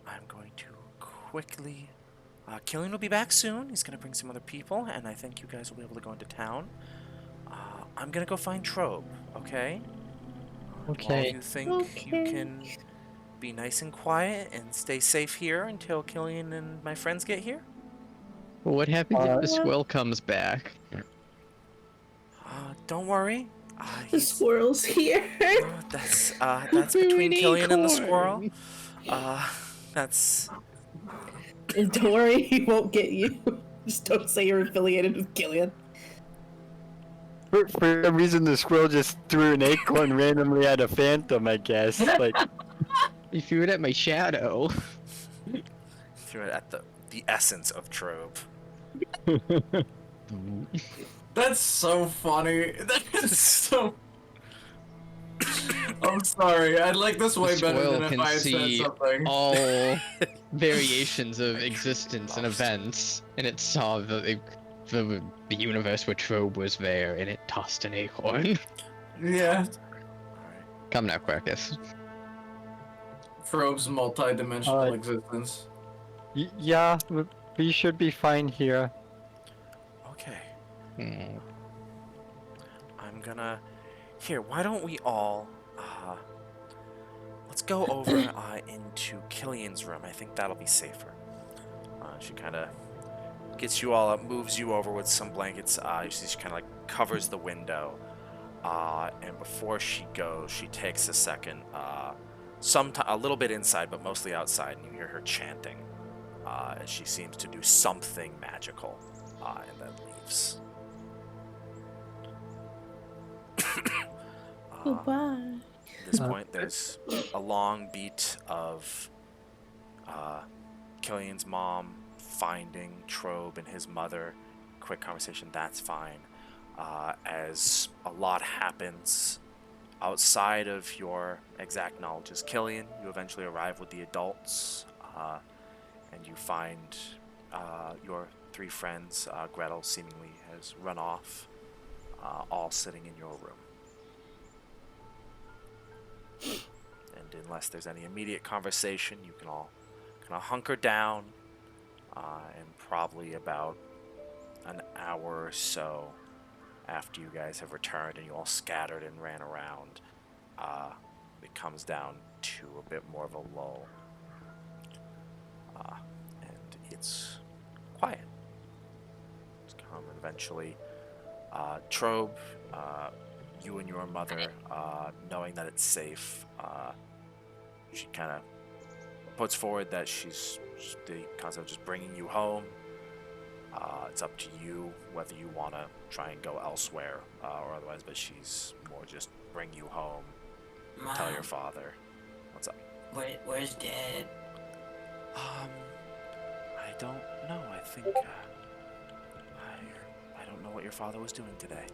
I'm going to quickly... Killian will be back soon. He's going to bring some other people, and I think you guys will be able to go into town. I'm going to go find Trobe, okay? Okay. You think you can be nice and quiet and stay safe here until Killian and my friends get here? Well, what happens if the squirrel comes back? Don't worry. the He's, squirrel's here. that's We between need Killian and the corn. squirrel. That's And don't worry, he won't get you. Just don't say you're affiliated with Killian. For some reason, the squirrel just threw an acorn randomly at a phantom. I guess. Like. You threw it at my shadow. threw it at the essence of Trobe. That's so funny. That is so. I'm sorry. I like this way The better squirrel than if can I had said see something. all variations of existence and events, and it saw the universe where Trobe was there, and it tossed an acorn. Yeah. Come now, Quercus. Trobe's multi-dimensional Uh, existence. Yeah, we should be fine here. Okay. Hmm. I'm gonna Here, why don't we all, let's go over into Killian's room. I think that'll be safer. She kind of gets you all up, moves you over with some blankets. You see she kind of like covers the window. And before she goes, she takes a second, a little bit inside, but mostly outside, and you hear her chanting. As she seems to do something magical, and then leaves. Goodbye. At this point, there's a long beat of Killian's mom finding Trobe and his mother. Quick conversation, that's fine. As a lot happens outside of your exact knowledge as Killian, you eventually arrive with the adults, and you find your three friends. Gretel seemingly has run off, all sitting in your room. And unless there's any immediate conversation, you can all kind of hunker down, and probably about an hour or so after you guys have returned and you all scattered and ran around, it comes down to a bit more of a lull. And it's quiet. It's come eventually. Trobe, you and your mother, knowing that it's safe, she kind of puts forward that she's the concept of just bringing you home. It's up to you whether you want to try and go elsewhere or otherwise, but she's more just bring you home, tell your father. What's up? Where's Dad? I don't know. I think, I don't know what your father was doing today.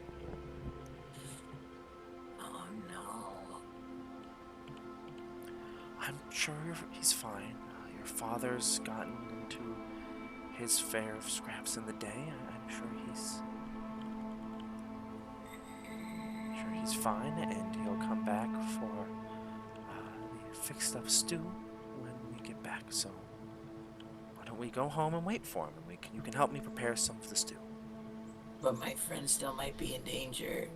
Oh no. I'm sure he's fine. Your father's gotten into his fare of scraps in the day. I'm sure he's fine, and he'll come back for the fixed up stew when we get back. So why don't we go home and wait for him, and you can help me prepare some of the stew. But my friend still might be in danger.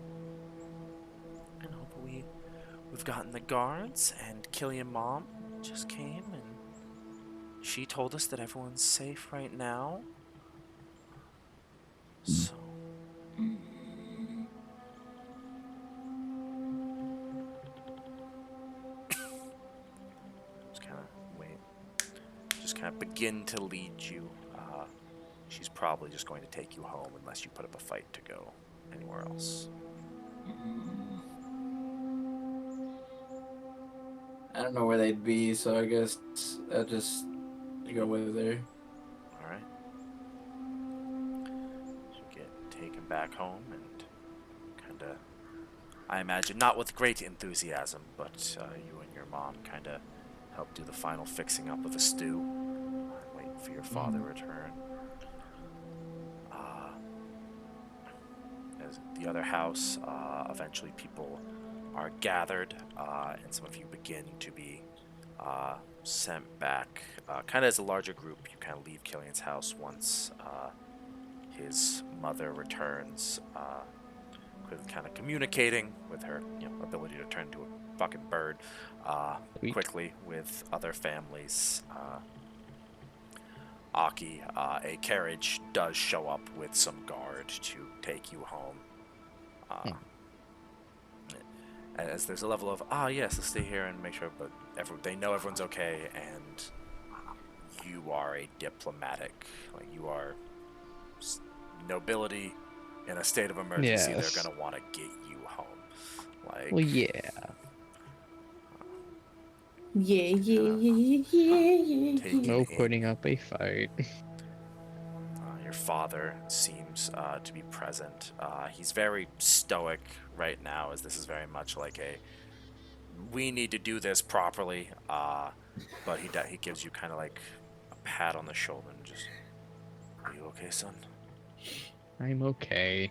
I know, but we've gotten the guards, and Killian Mom just came, and she told us that everyone's safe right now. So just kind of begin to lead you. She's probably just going to take you home unless you put up a fight to go anywhere else. I don't know where they'd be, so I guess I'll just go with her. Alright. You get taken back home and kind of, I imagine, not with great enthusiasm, but you and your mom kind of help do the final fixing up of the stew. Waiting for your father to return. As the other house, eventually people are gathered, and some of you begin to be sent back. Kind of as a larger group, you kind of leave Killian's house once his mother returns, with kind of communicating with her ability to turn into a fucking bird quickly with other families. Aki, a carriage does show up with some guard to take you home. As there's a level of, yes, let's stay here and make sure, but they know everyone's okay, and you are a diplomatic, like you are nobility in a state of emergency. Yes. They're gonna want to get you home. Like, Well, yeah. taking No in- putting up a fight. Your father seems to be present. He's very stoic right now, as this is very much like we need to do this properly. But he gives you kind of like a pat on the shoulder and just, are you okay, son? I'm okay.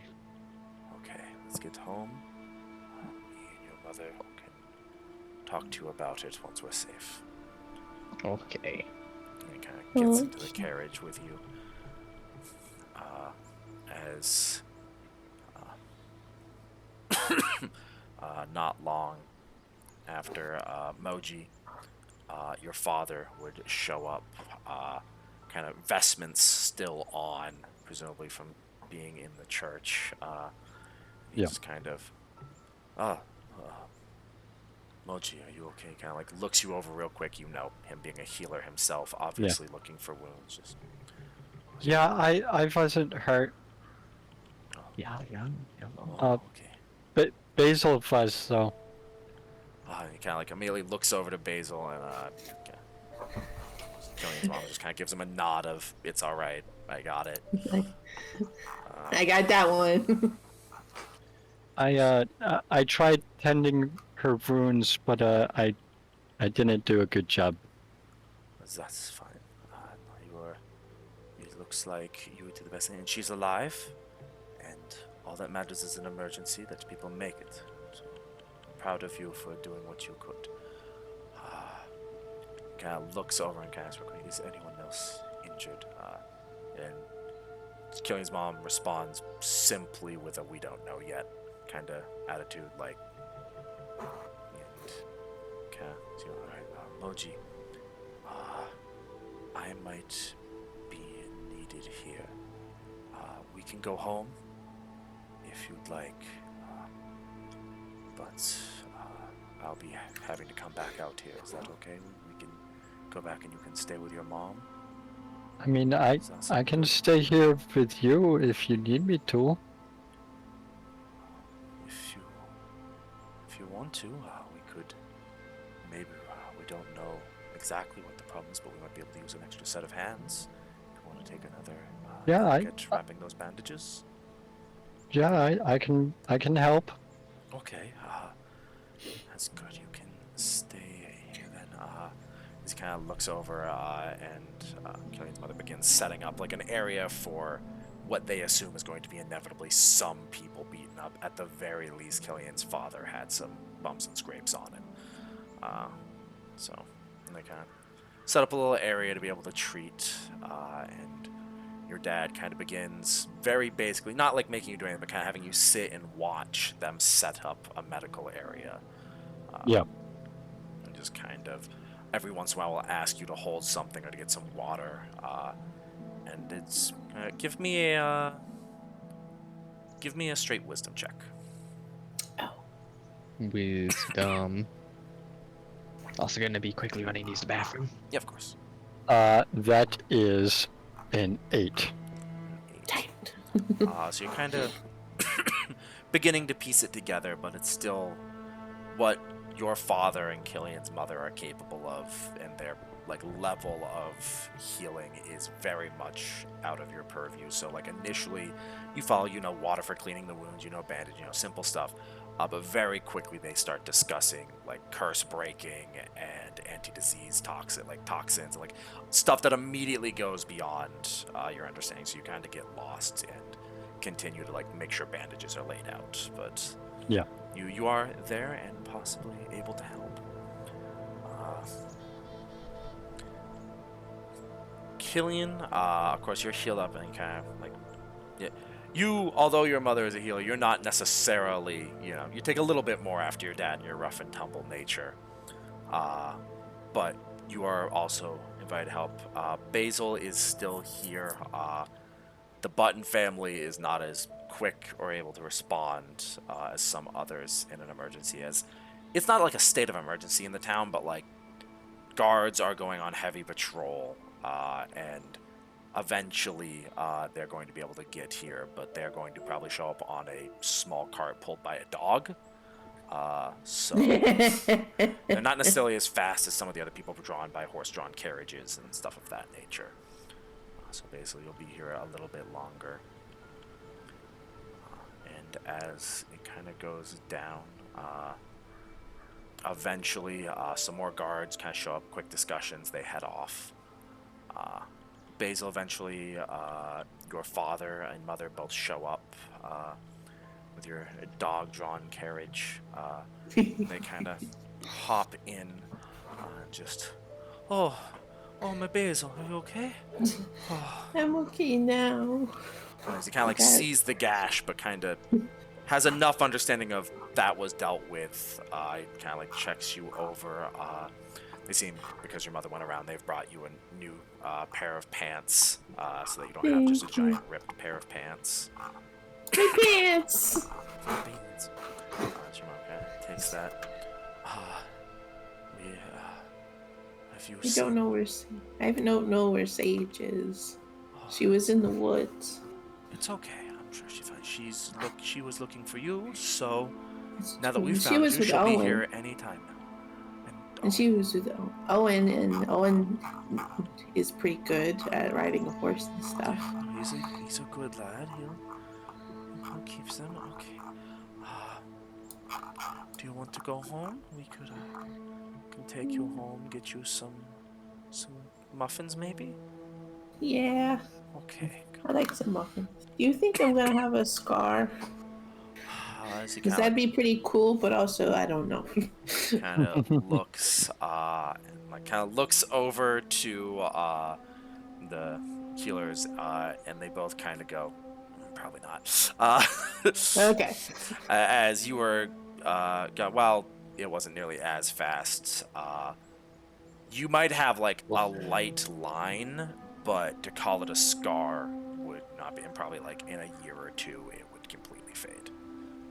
Okay, let's get home. Me and your mother can talk to you about it once we're safe. Okay. And he kind of gets into the carriage with you. As not long after Moji, your father would show up, kind of vestments still on, presumably from being in the church. He Yeah. just kind of, uh, Moji, are you okay? Kind of like looks you over real quick. You know, him being a healer himself, obviously looking for wounds. Just Yeah, I wasn't hurt. Yeah. okay. But Basil was, so. He kind of like immediately looks over to Basil and Killian's mom just kind of gives him a nod of, it's all right, I got it. I got that one. I tried tending her wounds, but I didn't do a good job. That's fine. It looks like you did the best thing, and she's alive, and all that matters is an emergency that people make it. So, I'm proud of you for doing what you could. Kind of looks over and kind of asks, is anyone else injured? And Killian's mom responds simply with a "we don't know yet" kind of attitude, like, and kind of, all right, Moji, I might be needed here. We can go home if you'd like, but I'll be having to come back out here. Is that okay? We can go back and you can stay with your mom. I mean, I can stay here with you if you need me to. If you want to, we could. Maybe we don't know exactly what the problem is, but we might be able to use an extra set of hands. If you want to take another look at wrapping those bandages. Yeah, I can help. Okay, that's good. You can stay here then. He kind of looks over, and Killian's mother begins setting up like an area for what they assume is going to be inevitably some people beaten up. At the very least, Killian's father had some bumps and scrapes on him. So they kind of set up a little area to be able to treat, and your dad kind of begins very basically, not like making you do anything, but kind of having you sit and watch them set up a medical area. Yeah. And just kind of, every once in a while will ask you to hold something or to get some water. And it's, give me a straight wisdom check. Wisdom. Also gonna be quickly when he needs the bathroom. Yeah, of course. That is an 8. So you're kind of beginning to piece it together, but it's still what your father and Killian's mother are capable of, and their like level of healing is very much out of your purview. So like initially you follow, water for cleaning the wounds, bandage, simple stuff. But very quickly they start discussing like curse breaking and anti-disease toxins, like stuff that immediately goes beyond your understanding. So you kind of get lost and continue to like make sure bandages are laid out. But yeah, you are there and possibly able to help. Killian, of course, you're healed up and kind of like, yeah. You, although your mother is a healer, you're not necessarily, you take a little bit more after your dad and your rough and tumble nature. But you are also invited to help. Basil is still here. The Button family is not as quick or able to respond as some others in an emergency, as it's not like a state of emergency in the town, but like guards are going on heavy patrol, and eventually, they're going to be able to get here, but they're going to probably show up on a small cart pulled by a dog. So they're not necessarily as fast as some of the other people drawn by horse-drawn carriages and stuff of that nature. So basically, you'll be here a little bit longer. And as it kind of goes down, eventually, some more guards kind of show up, quick discussions, they head off. Basil, eventually, your father and mother both show up with your dog-drawn carriage. They kind of hop in and just, oh, my Basil, are you okay? I'm okay now. He kind of like sees the gash, but kind of has enough understanding of that was dealt with. It kind of like checks you over. They seem, because your mother went around, they've brought you a new pair of pants, so that you don't have just a giant ripped pair of pants. My pants! Beans. Your mom kind of takes that. Have you I don't know where. I don't know where Sage is. She was in the woods. It's okay. I'm sure she's fine. She was looking for you, so now that She we've found was you, with she'll be Owen. here anytime now. And she was with Owen, and Owen is pretty good at riding a horse and stuff. He's a good lad. He'll keep them. Okay. Do you want to go home? We can take you home. Get you some muffins, maybe. Yeah, Okay. I like some muffins. Do you think I'm gonna have a scar? Because that'd be pretty cool, but also I don't know. Kind of looks over to the healers, and they both kind of go, probably not. Okay. As you were, well, it wasn't nearly as fast. You might have like a light line, but to call it a scar would not be, and probably like in a year or two it would completely fade.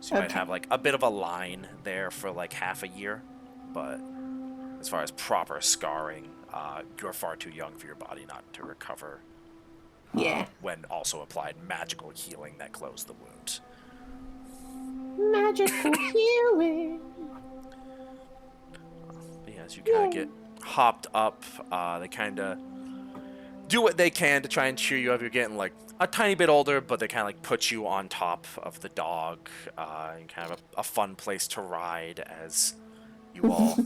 So you might have like a bit of a line there for like half a year, but as far as proper scarring, you're far too young for your body not to recover. Yeah. When also applied magical healing that closed the wound. Magical healing. But yeah, as you kind of get hopped up, they kind of do what they can to try and cheer you up. You're getting like a tiny bit older, but they kind of like put you on top of the dog, and kind of a fun place to ride as you all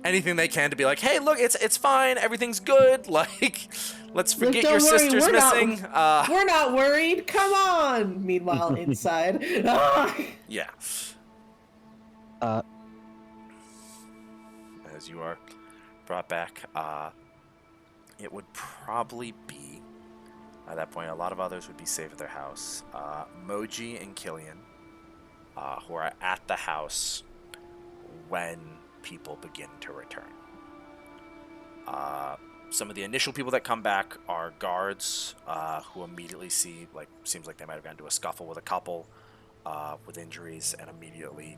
anything they can to be like, hey, look, it's fine, everything's good. Like, let's forget your sister's missing. We're not worried. Come on. Meanwhile, inside. Yeah. As you are brought back, it would probably be, at that point, a lot of others would be safe at their house. Moji and Killian, who are at the house when people begin to return. Some of the initial people that come back are guards, who immediately see, like, seems like they might have gotten into a scuffle with a couple with injuries, and immediately,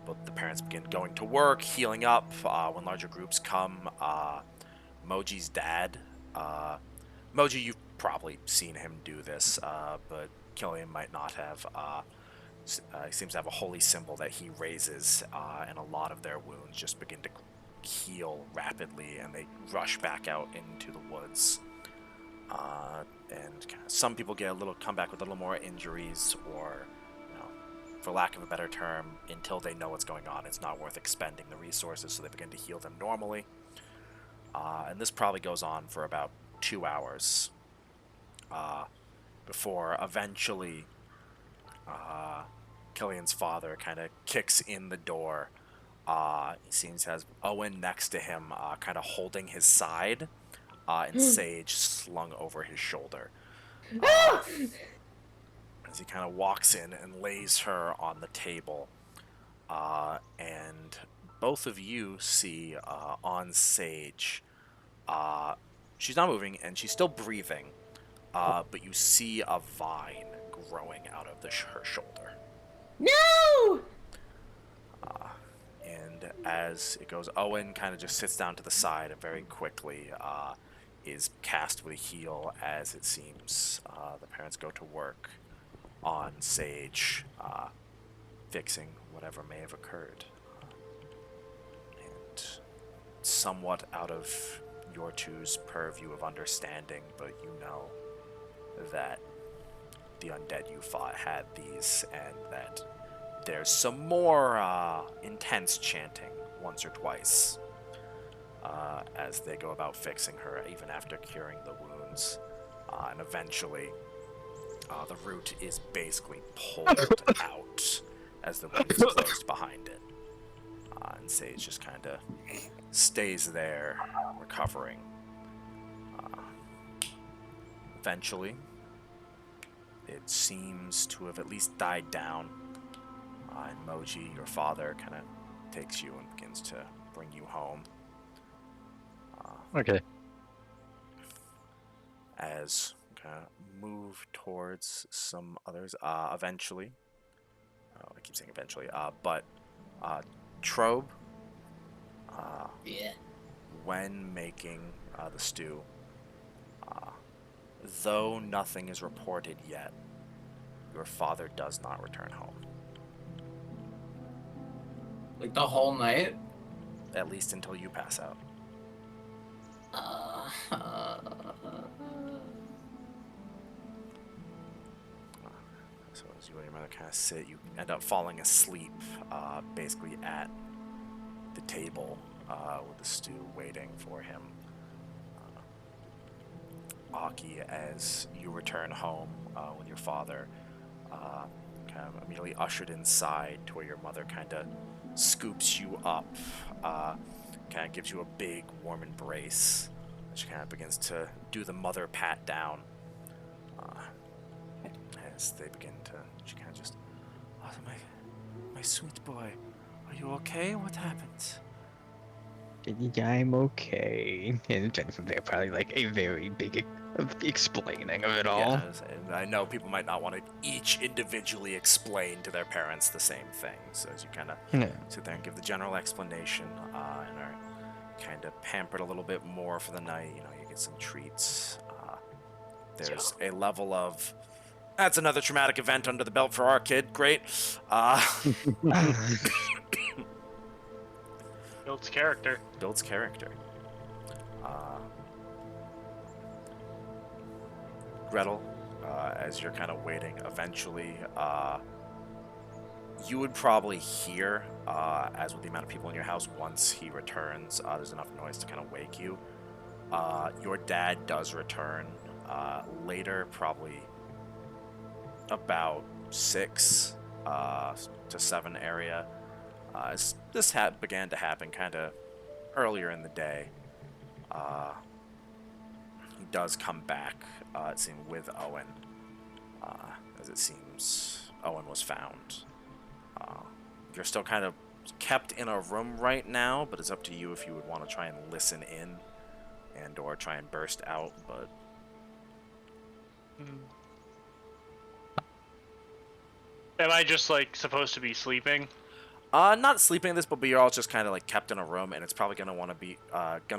both the parents begin going to work, healing up. When larger groups come, Moji's dad, Moji, you've probably seen him do this, but Killian might not have. He seems to have a holy symbol that he raises, and a lot of their wounds just begin to heal rapidly, and they rush back out into the woods. And some people come back with a little more injuries, or, for lack of a better term, until they know what's going on, it's not worth expending the resources, so they begin to heal them normally. And this probably goes on for about 2 hours, before eventually Killian's father kind of kicks in the door. He seems to have Owen next to him, kind of holding his side, and Sage slung over his shoulder. As he kind of walks in and lays her on the table. And both of you see on Sage, she's not moving and she's still breathing, but you see a vine growing out of her shoulder. No! And as it goes, Owen kind of just sits down to the side and very quickly is cast with a heal, as it seems the parents go to work on Sage, fixing whatever may have occurred. And somewhat out of your two's purview of understanding, but you know that the undead you fought had these, and that there's some more intense chanting once or twice as they go about fixing her, even after curing the wounds. And eventually, the root is basically pulled out as the wound is closed behind it. And Sage just kind of stays there, recovering. Eventually, it seems to have at least died down. And Moji, your father, kind of takes you and begins to bring you home. Okay. As kind of move towards some others, eventually. I keep saying eventually, but Trobe, Yeah. when making the stew, though nothing is reported yet, your father does not return home. Like the whole night? At least until you pass out. So as you and your mother kind of sit, you end up falling asleep, basically at the table with the stew waiting for him. Aki, as you return home with your father, kind of immediately ushered inside to where your mother kind of scoops you up, kind of gives you a big warm embrace. She kind of begins to do the mother pat down. As they begin to, she kind of just, oh, my sweet boy, are you okay? What happened? I'm okay. And then from there, probably like a very big explaining of it all. Yeah, and I know people might not want to each individually explain to their parents the same thing, so as you kind of sit there and give the general explanation, and are kind of pampered a little bit more for the night. You know, you get some treats. There's a level of, that's another traumatic event under the belt for our kid. Great. Builds character. Builds character. Gretel, as you're kind of waiting, eventually, you would probably hear, as with the amount of people in your house, once he returns, there's enough noise to kind of wake you. Your dad does return later, probably about 6 to 7 area. As this began to happen kind of earlier in the day. He does come back, it seems, with Owen, as it seems Owen was found. You're still kind of kept in a room right now, but it's up to you if you would want to try and listen in and or try and burst out, but... Am I just, like, supposed to be sleeping? Not sleeping in this, but you're all just kind of like kept in a room, and it's probably gonna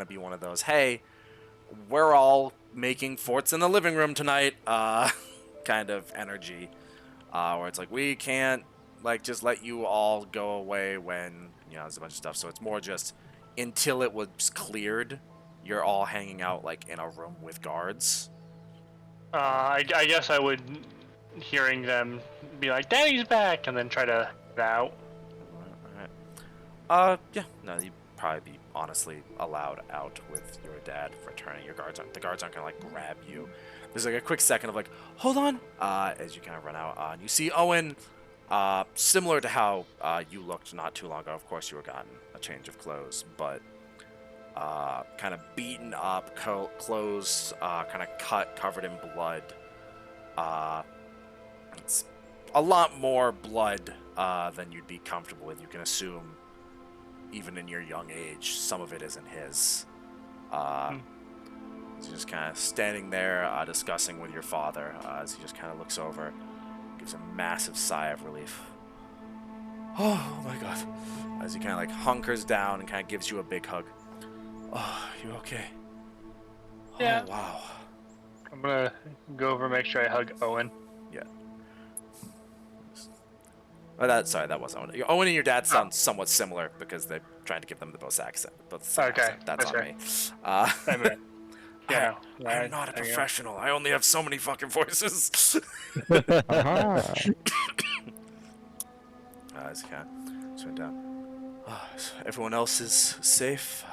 be one of those, hey, we're all making forts in the living room tonight, kind of energy, where it's like we can't like just let you all go away when there's a bunch of stuff. So it's more just until it was cleared, you're all hanging out like in a room with guards. I guess I would, hearing them be like, "Daddy's back," and then try to get out. Yeah, no, you'd probably be honestly allowed out with your dad returning. The guards aren't gonna like grab you. There's like a quick second of like, hold on, as you kind of run out. And you see Owen, similar to how you looked not too long ago. Of course, you were gotten a change of clothes, but kind of beaten up, clothes kind of cut, covered in blood. It's a lot more blood than you'd be comfortable with. You can assume, even in your young age, some of it isn't his. He's just kind of standing there discussing with your father as he just kind of looks over, gives a massive sigh of relief. Oh my god. As he kind of like hunkers down and kind of gives you a big hug. Oh, you okay? Yeah. Oh, wow. I'm gonna go over and make sure I hug Owen. Yeah. Oh, that was Owen. Owen and your dad sound somewhat similar because they're trying to give them the both accent. Both the same accent. That's on me. I'm not a professional. I only have so many fucking voices. As he kind of went down. Everyone else is safe.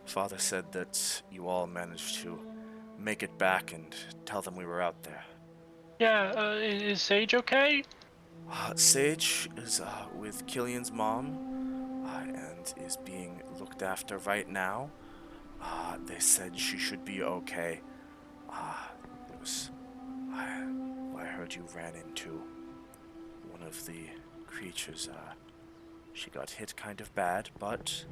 Father said that you all managed to make it back and tell them we were out there. Yeah, is Sage okay? Sage is with Killian's mom and is being looked after right now. They said she should be okay. I heard you ran into one of the creatures. She got hit kind of bad, but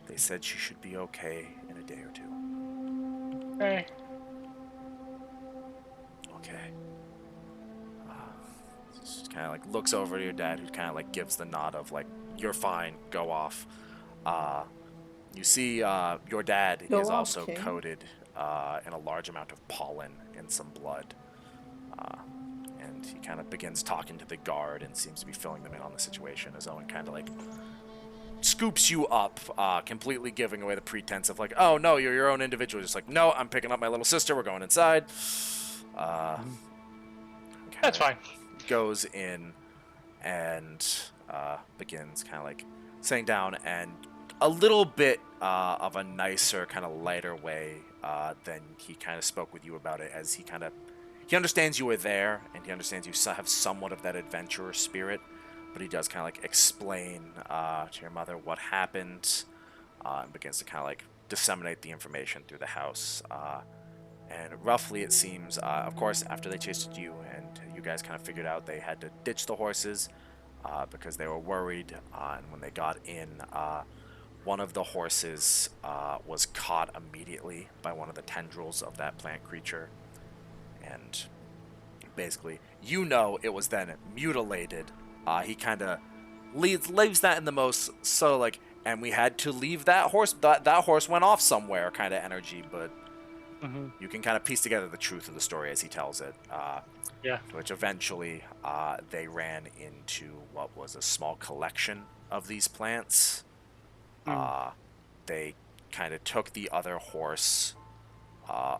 they said she should be okay in a day or two. Hey. Okay. Just kind of like looks over to your dad, who kind of like gives the nod of like, "You're fine. Go off." You see, your dad Go is off, also King. coated in a large amount of pollen and some blood. And he kind of begins talking to the guard and seems to be filling them in on the situation as Owen kind of like scoops you up, completely giving away the pretense of like, "Oh no, you're your own individual." Just like, "No, I'm picking up my little sister. We're going inside." That's fine. Goes in and begins kind of like sitting down, and a little bit of a nicer, kind of lighter way than he kind of spoke with you about it, as he understands you were there, and he understands you have somewhat of that adventurer spirit, but he does kind of like explain to your mother what happened, and begins to kind of like disseminate the information through the house. And roughly it seems, of course, after they chased you and you guys kind of figured out they had to ditch the horses because they were worried, and when they got in, one of the horses was caught immediately by one of the tendrils of that plant creature. And basically, it was then mutilated. He kind of leaves that in the most and we had to leave that horse. That horse went off somewhere kind of energy, but you can kind of piece together the truth of the story as he tells it. Yeah. Which eventually they ran into what was a small collection of these plants. They kind of took the other horse.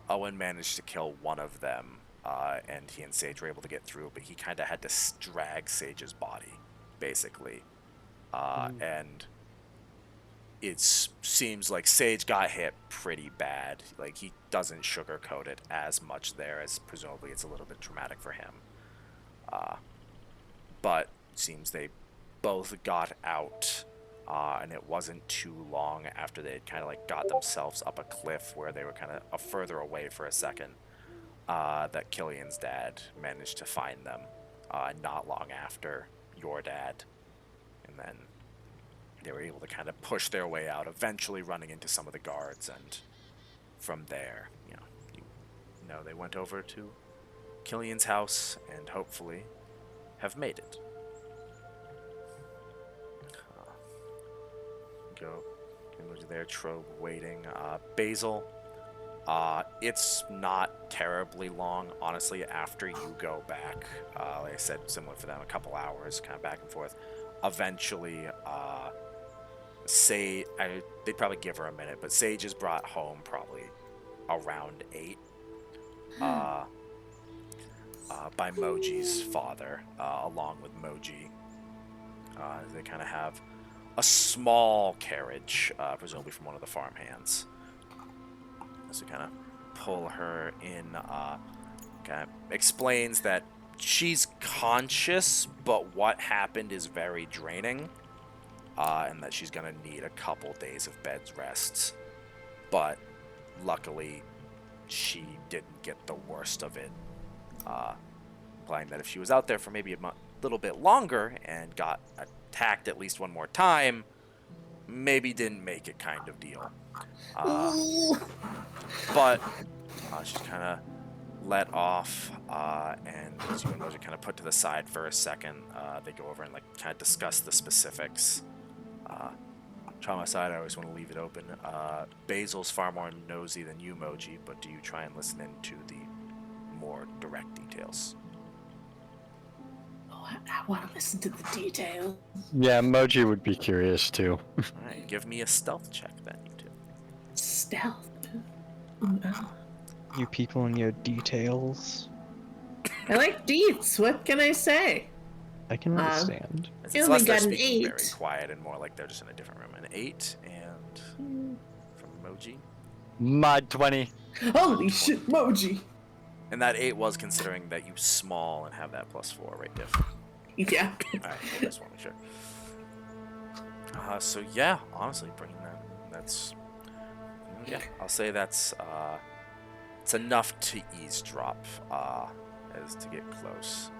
Owen managed to kill one of them, and he and Sage were able to get through, but he kind of had to drag Sage's body, basically. And it seems like Sage got hit pretty bad. Like, he doesn't sugarcoat it as much there, as presumably it's a little bit traumatic for him. But it seems they both got out, and it wasn't too long after they had kind of like got themselves up a cliff where they were kind of further away for a second, that Killian's dad managed to find them, not long after your dad. And then they were able to kind of push their way out, eventually running into some of the guards, and from there, they went over to Killian's house and hopefully have made it. Go to their Trobe waiting. Basil, it's not terribly long, honestly, after you go back. Like I said, similar for them, a couple hours, kind of back and forth. Eventually, they'd probably give her a minute, but Sage is brought home probably around 8 by Moji's father, along with Moji. They kind of have a small carriage, presumably from one of the farmhands. So kind of pull her in, kind of explains that she's conscious, but what happened is very draining. And that she's going to need a couple days of bed rests. But luckily, she didn't get the worst of it. Implying that if she was out there for maybe a little bit longer and got attacked at least one more time, maybe didn't make it kind of deal. But she's kind of let off, and as you and Moji kind of put to the side for a second, they go over and like kind of discuss the specifics. Trauma aside, I always want to leave it open. Basil's far more nosy than you, Moji, but do you try and listen in to the more direct details? Oh, I want to listen to the details. Yeah, Moji would be curious too. Alright, give me a stealth check then, you two. Stealth. Oh, no. You people and your details. I like deets. What can I say? I can understand. It's You less only they're got an speaking 8. very quiet and more like they're just in a different room. An 8, and from Moji. Mod 20. Holy shit, Moji. And that 8 was considering that you small and have that +4, right, Diff? Yeah. Alright, I just want to make sure. So yeah, honestly, bringing that's... Yeah, I'll say that's, it's enough to eavesdrop, as to get close.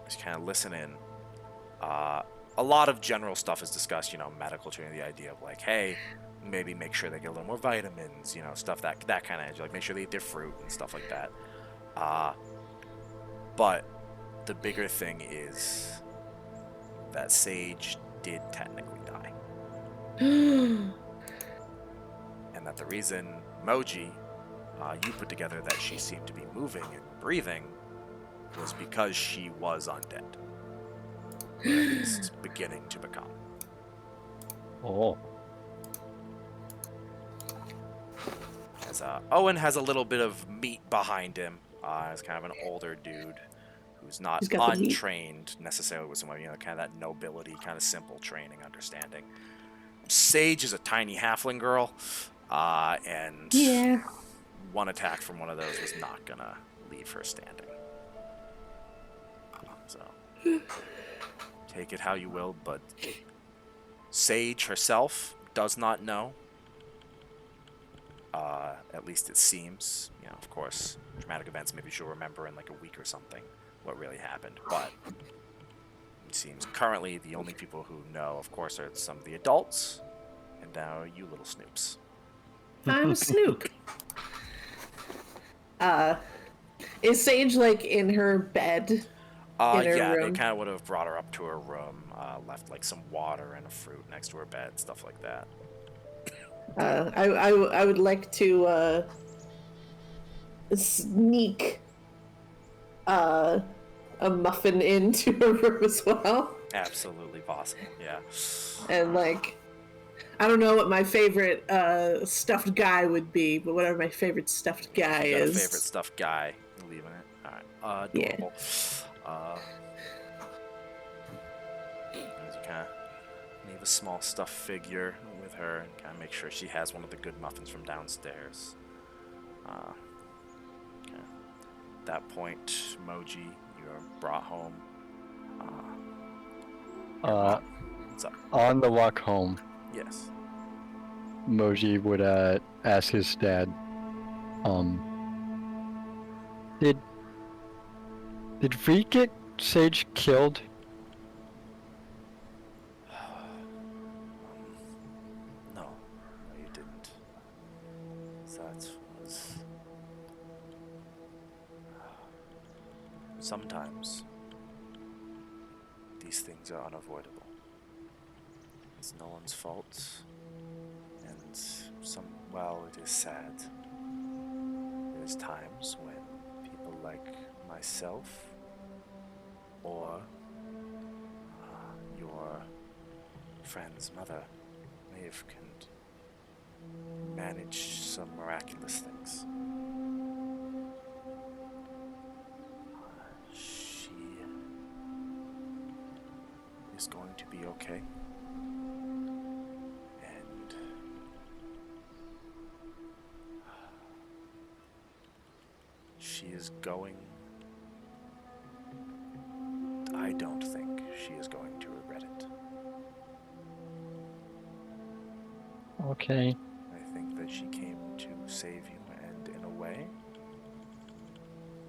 Just kind of listen in. A lot of general stuff is discussed, medical training, the idea of like, hey, maybe make sure they get a little more vitamins, stuff that kind of, like make sure they eat their fruit and stuff like that. But the bigger thing is that Sage did technically die. And that the reason Moji, you put together that she seemed to be moving and breathing was because she was undead. Or at least beginning to become. Oh. As Owen has a little bit of meat behind him, as kind of an older dude who's not He's got the meat. untrained necessarily with some, kind of that nobility, kind of simple training, understanding. Sage is a tiny halfling girl, and Yeah. one attack from one of those was not gonna leave her standing. So, take it how you will, but Sage herself does not know. At least it seems. Of course, dramatic events, maybe she'll remember in like a week or something what really happened, but it seems currently the only people who know, of course, are some of the adults, and now you little snoops. I'm a Snoop. Is Sage like in her bed? In her Yeah, room? they kind of would have brought her up to her room, left like some water and a fruit next to her bed, stuff like that. I would like to sneak a muffin into her room as well. Absolutely possible, yeah. And like, I don't know what my favorite stuffed guy would be, but whatever my favorite stuffed guy You got is. a favorite stuffed guy. You're leaving it. All right. Yeah. Adorable. As you kind of leave a small stuffed figure with her and kind of make sure she has one of the good muffins from downstairs. Okay. At that point, Moji, you are brought home. What's up? On the walk home, Yes. Moji would ask his dad, did we get Sage killed? No, you didn't. That was... Sometimes these things are unavoidable. It's no one's fault, and well, it is sad. There's times when people like myself or your friend's mother may have managed some miraculous things. She is going to be okay. And she is going... I don't think she is going to regret it. Okay. I think that she came to save you, and in a way,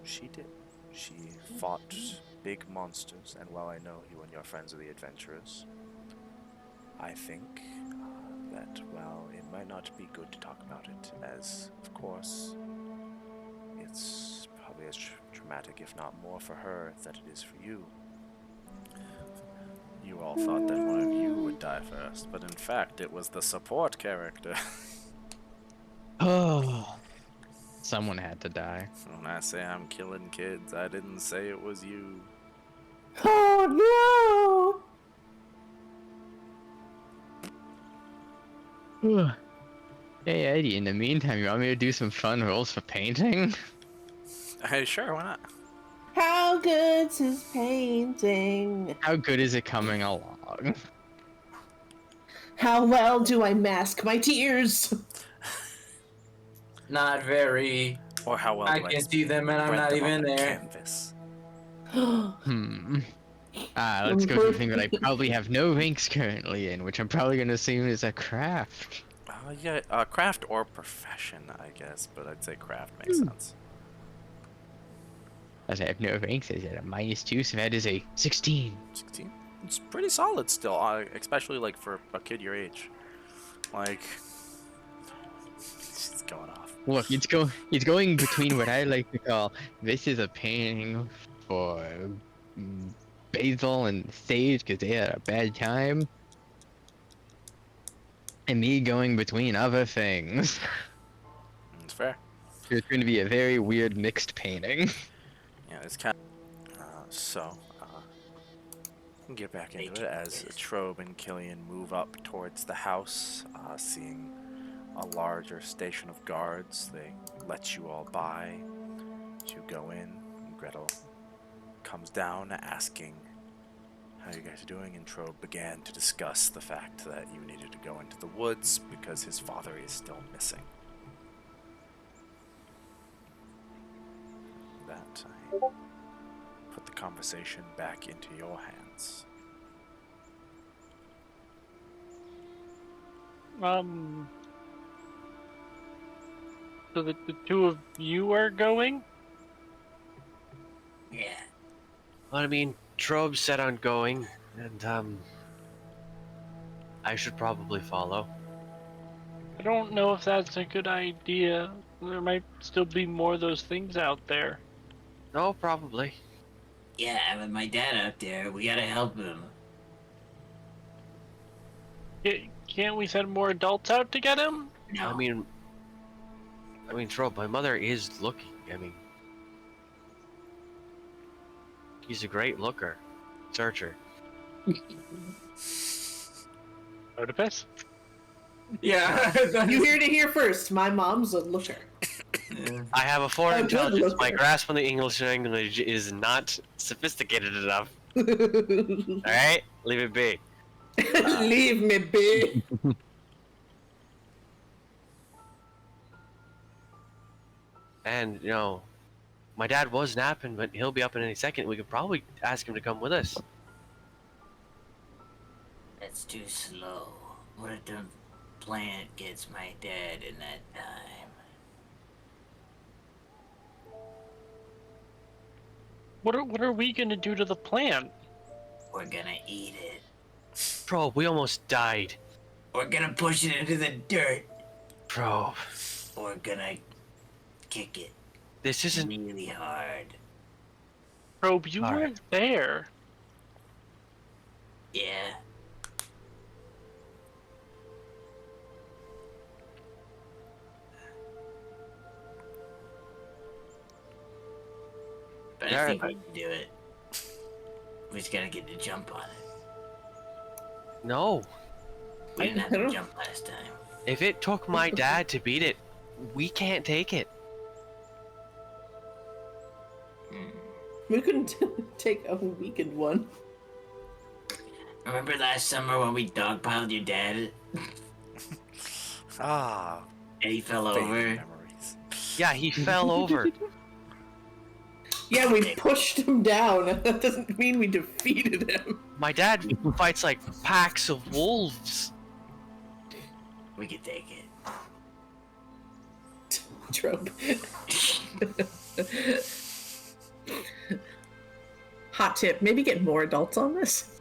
she did. She fought big monsters, and while I know you and your friends are the adventurers, I think that, well, it might not be good to talk about it, as, of course, it's probably as traumatic, if not more, for her than it is for you. You all thought that one of you would die first, but in fact, it was the support character. Oh, someone had to die. When I say I'm killing kids, I didn't say it was you. Oh Hey Eddie, in the meantime, you want me to do some fun rolls for painting? Hey, sure, why not? no! How good's his painting? How good is it coming along? How well do I mask my tears? Not very. Or how well I do can see them and I'm spread not them on even the there. Canvas? Let's go to the thing that I probably have no ranks currently in, which I'm probably going to assume is a craft. Yeah, craft or profession, I guess, but I'd say craft makes sense. As I have no ranks, is at a -2, so that is a 16. 16. It's pretty solid still, especially like for a kid your age. Like, it's going off. Look, it's going between what I like to call this is a painting for Basil and Sage because they had a bad time, and me going between other things. It's fair. It's going to be a very weird mixed painting. Yeah, it's kind of... we can get back into it as Trobe and Killian move up towards the house, seeing a larger station of guards. They let you all by. You go in, and Gretel comes down asking how you guys are doing, and Trobe began to discuss the fact that you needed to go into the woods because his father is still missing. That I put the conversation back into your hands. So the two of you are going? Yeah. Well, I mean, Trobe set on going, and I should probably follow. I don't know if that's a good idea. There might still be more of those things out there. No, probably. Yeah, with my dad out there, we gotta help him. Can't we send more adults out to get him? No. I mean, Trobe, my mother is looking. I mean, he's a great looker, searcher. Oedipus? Yeah. You heard it here first. My mom's a looker. I have a 4 A good intelligence. My looker. grasp on the English language is not sophisticated enough. Alright? Leave it be. Leave me be. And, you know, my dad was napping, but he'll be up in any second. We could probably ask him to come with us. That's too slow. What if the plant gets my dad in that time? What are we gonna do to the plant? We're gonna eat it. Bro, we almost died. We're gonna push it into the dirt. Bro, We're gonna kick it this isn't... really hard. Probe, you All right. weren't there. Yeah. But I think we can do it. We just gotta get the jump on it. No. We didn't have I to don't- jump last time. If it took my dad to beat it, we can't take it. We couldn't take a weakened one. Remember last summer when we dogpiled your dad Ah, and he fell fading over? memories. Yeah, he fell over. Yeah, we pushed him down. That doesn't mean we defeated him. My dad fights like packs of wolves. We could take it. Trope. Hot tip, maybe get more adults on this.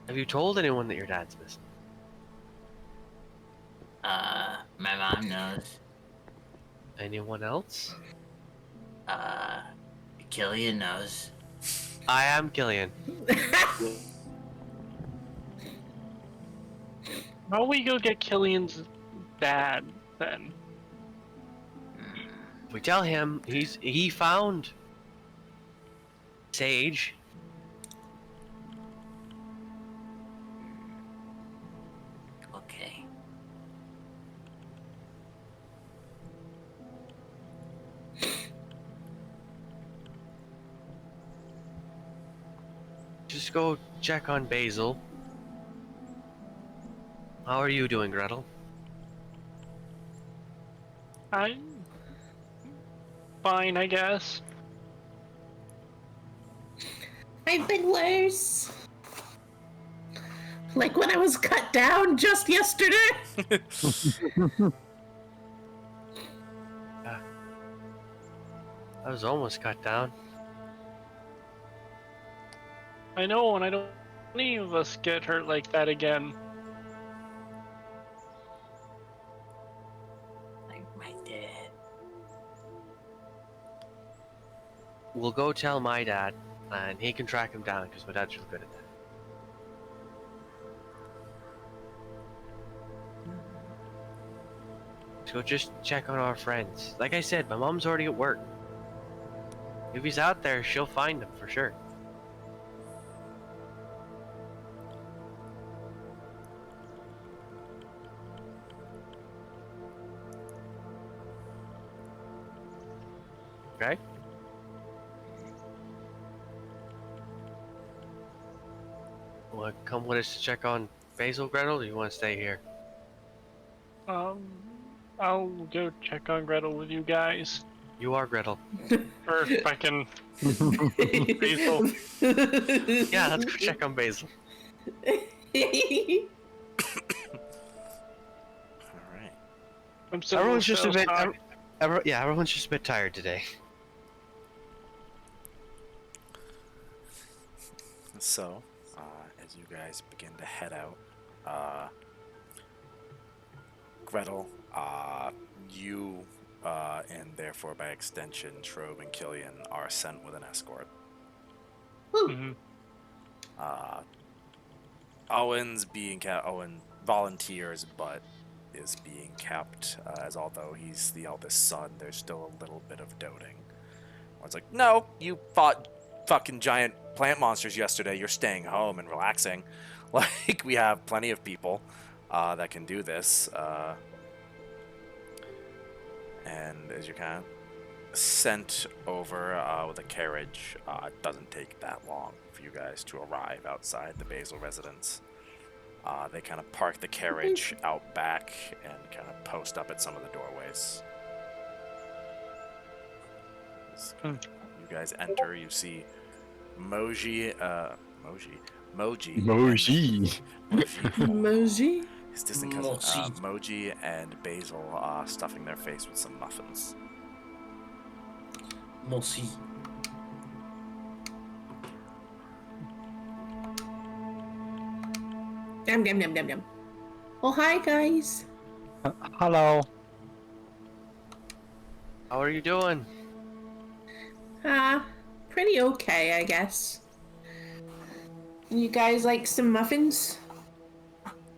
Have you told anyone that your dad's missing? My mom knows. Anyone else? Killian knows. I am Killian. Why don't we go get Killian's dad then? If we tell him he found Sage. Okay. Just go check on Basil. How are you doing, Gretel? I'm fine, I guess. I've been worse. Like when I was cut down just yesterday. I was almost cut down. I know, and I don't want any of us get hurt like that again. Like my dad. We'll go tell my dad, and he can track him down because my dad's really good at that. Let's go just check on our friends. Like I said, my mom's already at work. If he's out there, she'll find him for sure. Okay? Want to come with us to check on Basil, Gretel, or you want to stay here? I'll go check on Gretel with you guys. You are Gretel. Or if I can. Basil. Yeah, let's go check on Basil. All right. I'm so Everyone's just a bit. tired. Everyone's just a bit tired today. So, as you guys begin to head out, Gretel, you, and therefore by extension, Trobe and Killian are sent with an escort. Mhm. Owen volunteers, but is being kept, as although he's the eldest son, there's still a little bit of doting. One's like, no, you fought fucking giant plant monsters yesterday, you're staying home and relaxing. Like, we have plenty of people that can do this. And as you're kind of sent over with a carriage, it doesn't take that long for you guys to arrive outside the Basil residence. They kind of park the carriage out back and kind of post up at some of the doorways. You guys enter, you see Moji. Emoji? His distant cousin, Moji and Basil stuffing their face with some muffins. Mochi. Yum, yum, yum, yum, yum. Oh, hi, guys. Hello. How are you doing? Pretty okay, I guess. You guys like some muffins?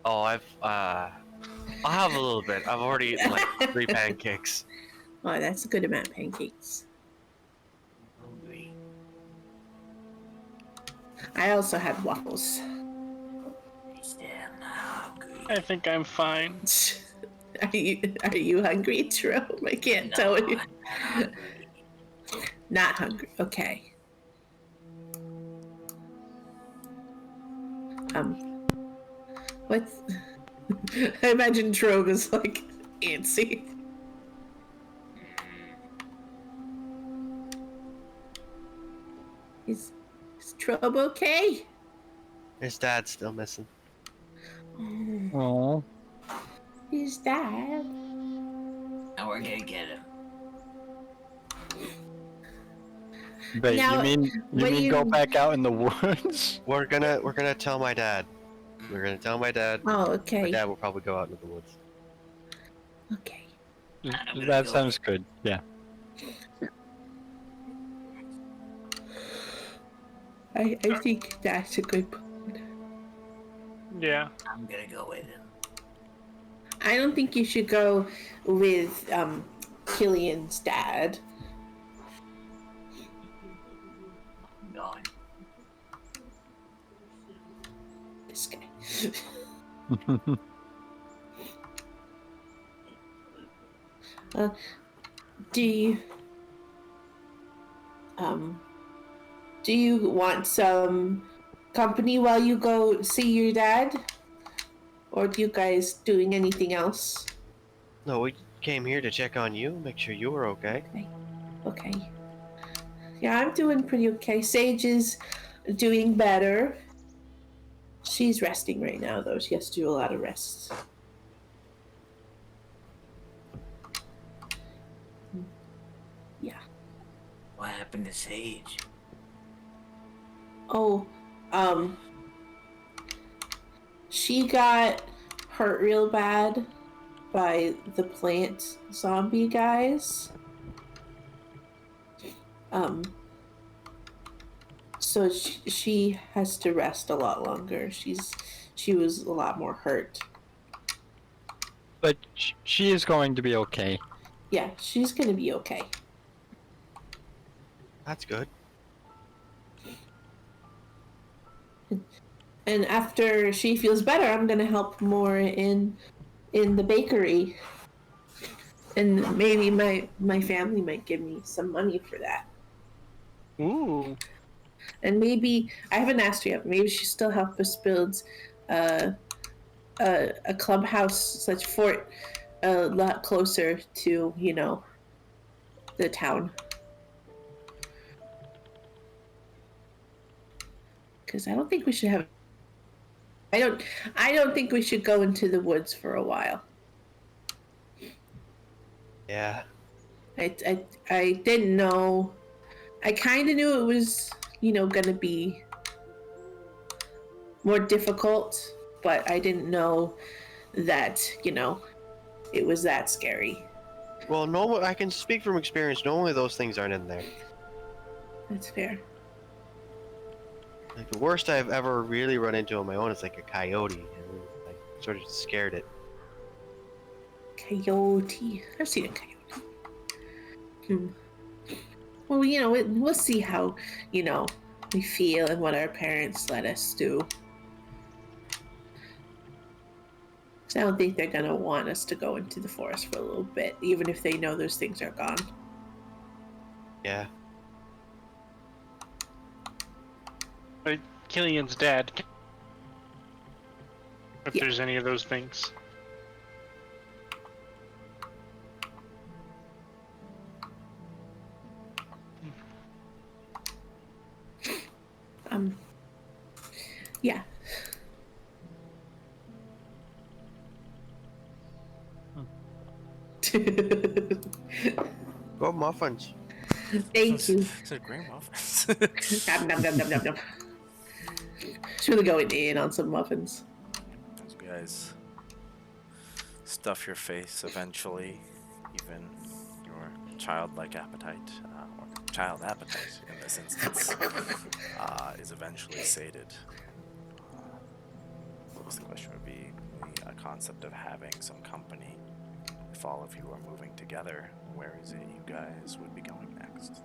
Oh, I'll have a little bit. I've already eaten like 3 pancakes. Oh, that's a good amount of pancakes. I also had waffles. I think I'm fine. Are you hungry, Trobe? I can't tell you. Not hungry. Okay. What's... I imagine Trobe is like antsy. Is Trobe okay? His dad's still missing. Oh. His dad. Now we're gonna get him. But Now, you mean go back out in the woods? We're gonna tell my dad. We're gonna tell my dad. Oh, My okay. dad will probably go out into the woods. Okay. That sounds good. Yeah. I think that's a good plan. Yeah. I'm gonna go with him. I don't think you should go with Killian's dad. I'm going. This guy. Do you want some company while you go see your dad? Or do you guys doing anything else? No, we came here to check on you, make sure you were okay. Okay. Yeah, I'm doing pretty okay. Sage is doing better. She's resting right now, though. She has to do a lot of rest. Yeah. What happened to Sage? Oh, she got hurt real bad by the plant zombie guys. So she has to rest a lot longer. She was a lot more hurt. But she is going to be okay. Yeah, she's gonna be okay. That's good. And after she feels better, I'm gonna help more in the bakery. And maybe my family might give me some money for that. Ooh. And maybe I haven't asked her yet. Maybe she still help us build a clubhouse such fort a lot closer to the town. Because I don't think we should have. I don't think we should go into the woods for a while. Yeah. I didn't know. I kind of knew it was gonna be more difficult, but I didn't know that it was that scary. Well, no, I can speak from experience. Normally those things aren't in there. That's fair. Like the worst I've ever really run into on my own is like a coyote. And I sort of scared it. Coyote. I've seen a coyote. Well, we'll see how we feel and what our parents let us do. 'Cause I don't think they're gonna want us to go into the forest for a little bit, even if they know those things are gone. Yeah. But Killian's dead. If Yeah. there's any of those things. Yeah. Go muffins. Thank you. Is it green muffins? Nom, nom, nom, nom, nom, nom. Just really going in on some muffins. As you guys stuff your face eventually, even your childlike appetite, or child appetite in this instance, is eventually sated. The question would be a concept of having some company. If all of you are moving together, where is it you guys would be going next?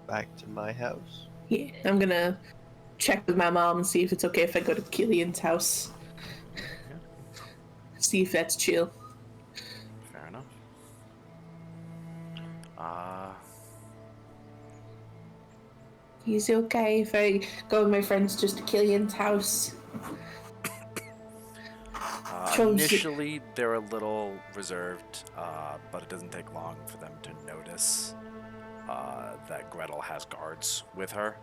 Back to my house. Yeah, I'm gonna check with my mom and see if it's okay if I go to Killian's house. See if that's chill. Fair enough. He's okay if I go with my friends just to Killian's house. Initially, they're a little reserved, but it doesn't take long for them to notice that Gretel has guards with her.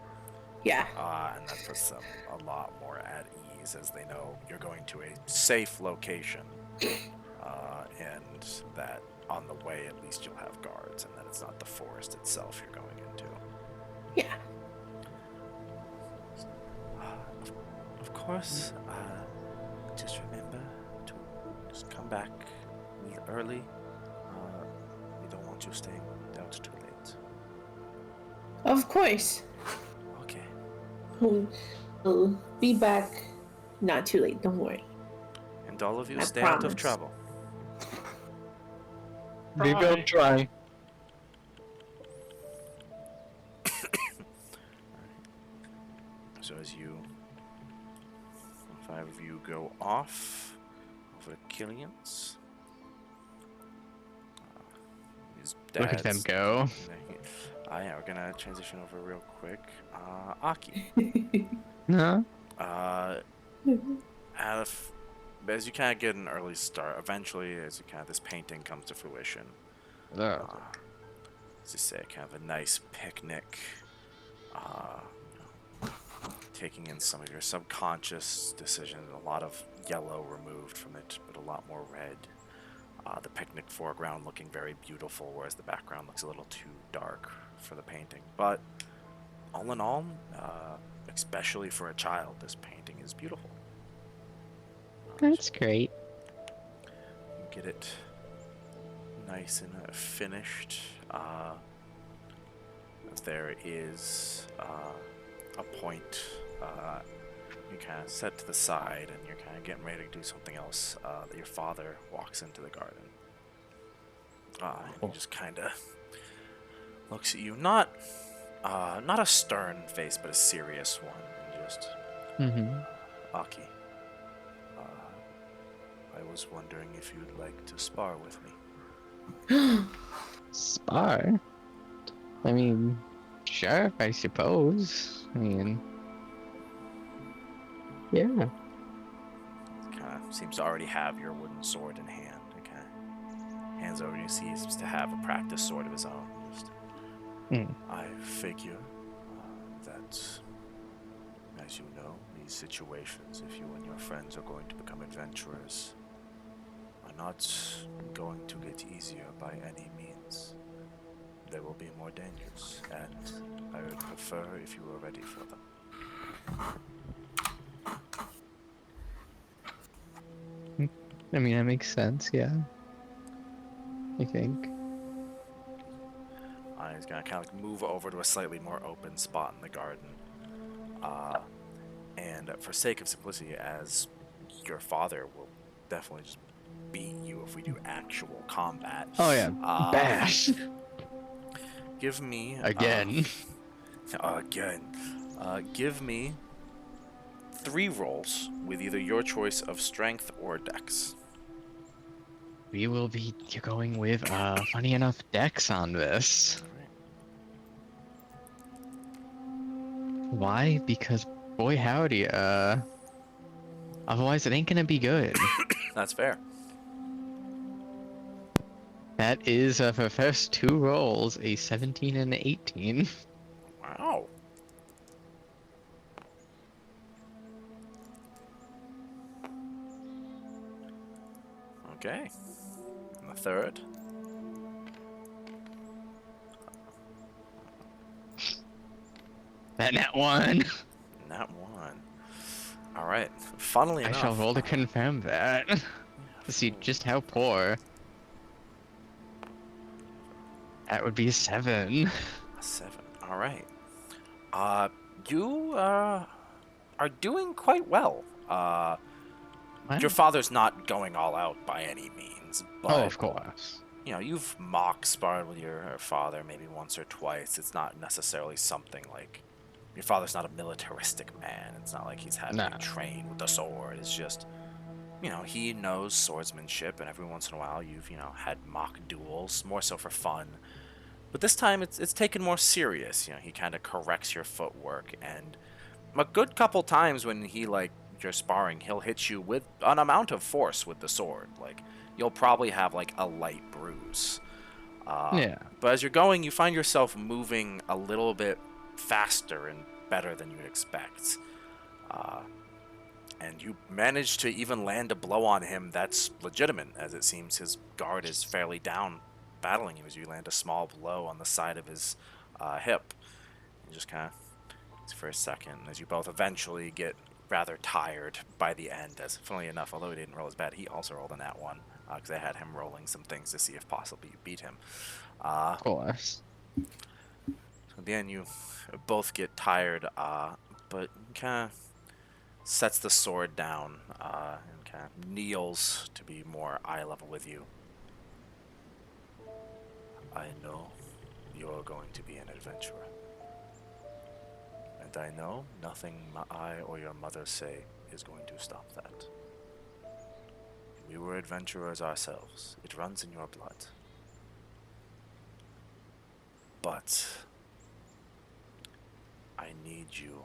Yeah. And that puts them a lot more at ease as they know you're going to a safe location, and that on the way at least you'll have guards, and that it's not the forest itself you're going into. Yeah. Of course, just remember to just come back early. We don't want you staying out too late. Of course. Okay. We'll be back not too late, don't worry. And all of you I stay out of promise. trouble. We will try. So as you, 5 of you go off over to Killian's. His Look at them dad's- go. Yeah, we're gonna transition over real quick. Aki. No. As you kind of get an early start, eventually, as you kind of this painting comes to fruition. As you say, kind of a nice picnic. Taking in some of your subconscious decisions, a lot of yellow removed from it, but a lot more red. The picnic foreground looking very beautiful, whereas the background looks a little too dark for the painting. But all in all, especially for a child, this painting is beautiful. That's great. Get it nice and finished. There is a point you kind of set to the side, and you're kind of getting ready to do something else. That your father walks into the garden. And he just kind of looks at you, not a stern face, but a serious one, and just, Aki, I was wondering if you'd like to spar with me. Spar? I mean, sure, I suppose. I mean, yeah. Kind of seems to already have your wooden sword in hand. It kind of hands over, and you see he seems to have a practice sword of his own. Just, I figure that, as you know, these situations, if you and your friends are going to become adventurers, are not going to get easier by any means. There will be more dangers, and I would prefer if you were ready for them. I mean, that makes sense, yeah. I think. He's gonna kind of like move over to a slightly more open spot in the garden. And for sake of simplicity, as your father will definitely just beat you if we do actual combat. Oh yeah, bash. Give me Again. Give me 3 rolls with either your choice of strength or dex. We will be going with, funny enough, Dex on this. Why? Because, boy howdy, otherwise it ain't gonna be good. That's fair. That is, for first 2 rolls, a 17 and an 18. Wow. Okay. And the third. That 1. Nat 1. Alright. Funnily I enough. shall roll to confirm that. To see just how poor. That would be a 7. A 7. Alright. You are doing quite well. Your father's not going all out by any means, but Oh, of course. you know, you've mock sparred with your father maybe once or twice. It's not necessarily something like your father's not a militaristic man. It's not like he's had to be trained with the sword. It's just, you know, he knows swordsmanship, and every once in a while you've, you know, had mock duels, more so for fun. But this time it's taken more serious. You know, he kind of corrects your footwork, and a good couple times when he, like, you're sparring, he'll hit you with an amount of force with the sword. Like, you'll probably have, like, a light bruise. Yeah. But as you're going, you find yourself moving a little bit faster and better than you'd expect. And you manage to even land a blow on him that's legitimate, as it seems his guard is fairly down battling you as you land a small blow on the side of his hip. And just kind of, for a second, as you both eventually get rather tired by the end, as funnily enough, although he didn't roll as bad, he also rolled a nat 1, because I had him rolling some things to see if possibly you beat him. Of course. So at the end, you both get tired, but kind of sets the sword down and kind of kneels to be more eye level with you. I know you're going to be an adventurer. And I know nothing I or your mother say is going to stop that. We were adventurers ourselves. It runs in your blood. But I need you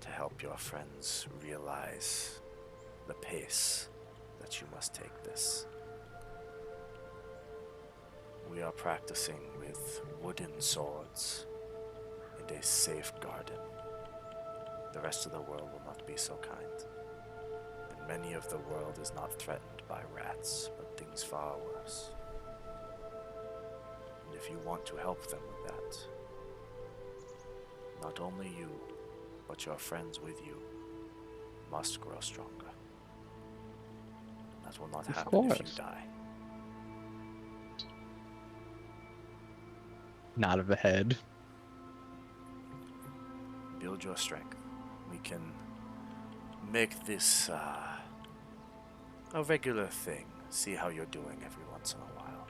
to help your friends realize the pace that you must take this. We are practicing with wooden swords in a safe garden. The rest of the world will not be so kind. And many of the world is not threatened by rats, but things far worse. And if you want to help them with that, not only you, but your friends with you must grow stronger. That will not happen if you die. Nod of the head. Build your strength. We can make this a regular thing. See how you're doing every once in a while.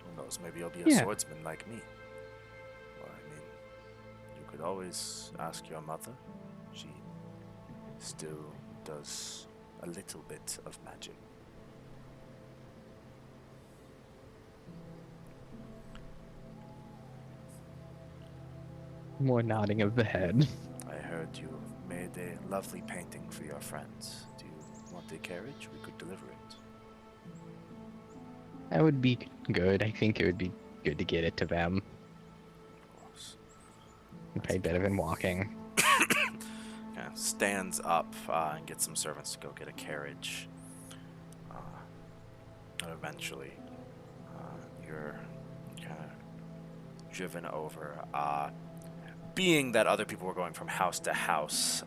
Who knows, maybe you'll be a swordsman like me. Or, I mean, you could always ask your mother. She still does a little bit of magic. More nodding of the head. I heard you made a lovely painting for your friends. Do you want a carriage? We could deliver it. That would be good. I think it would be good to get it to them. Of course. Probably better than walking. Kind of stands up and gets some servants to go get a carriage. And eventually, you're kind of driven over. Being that other people were going from house to house,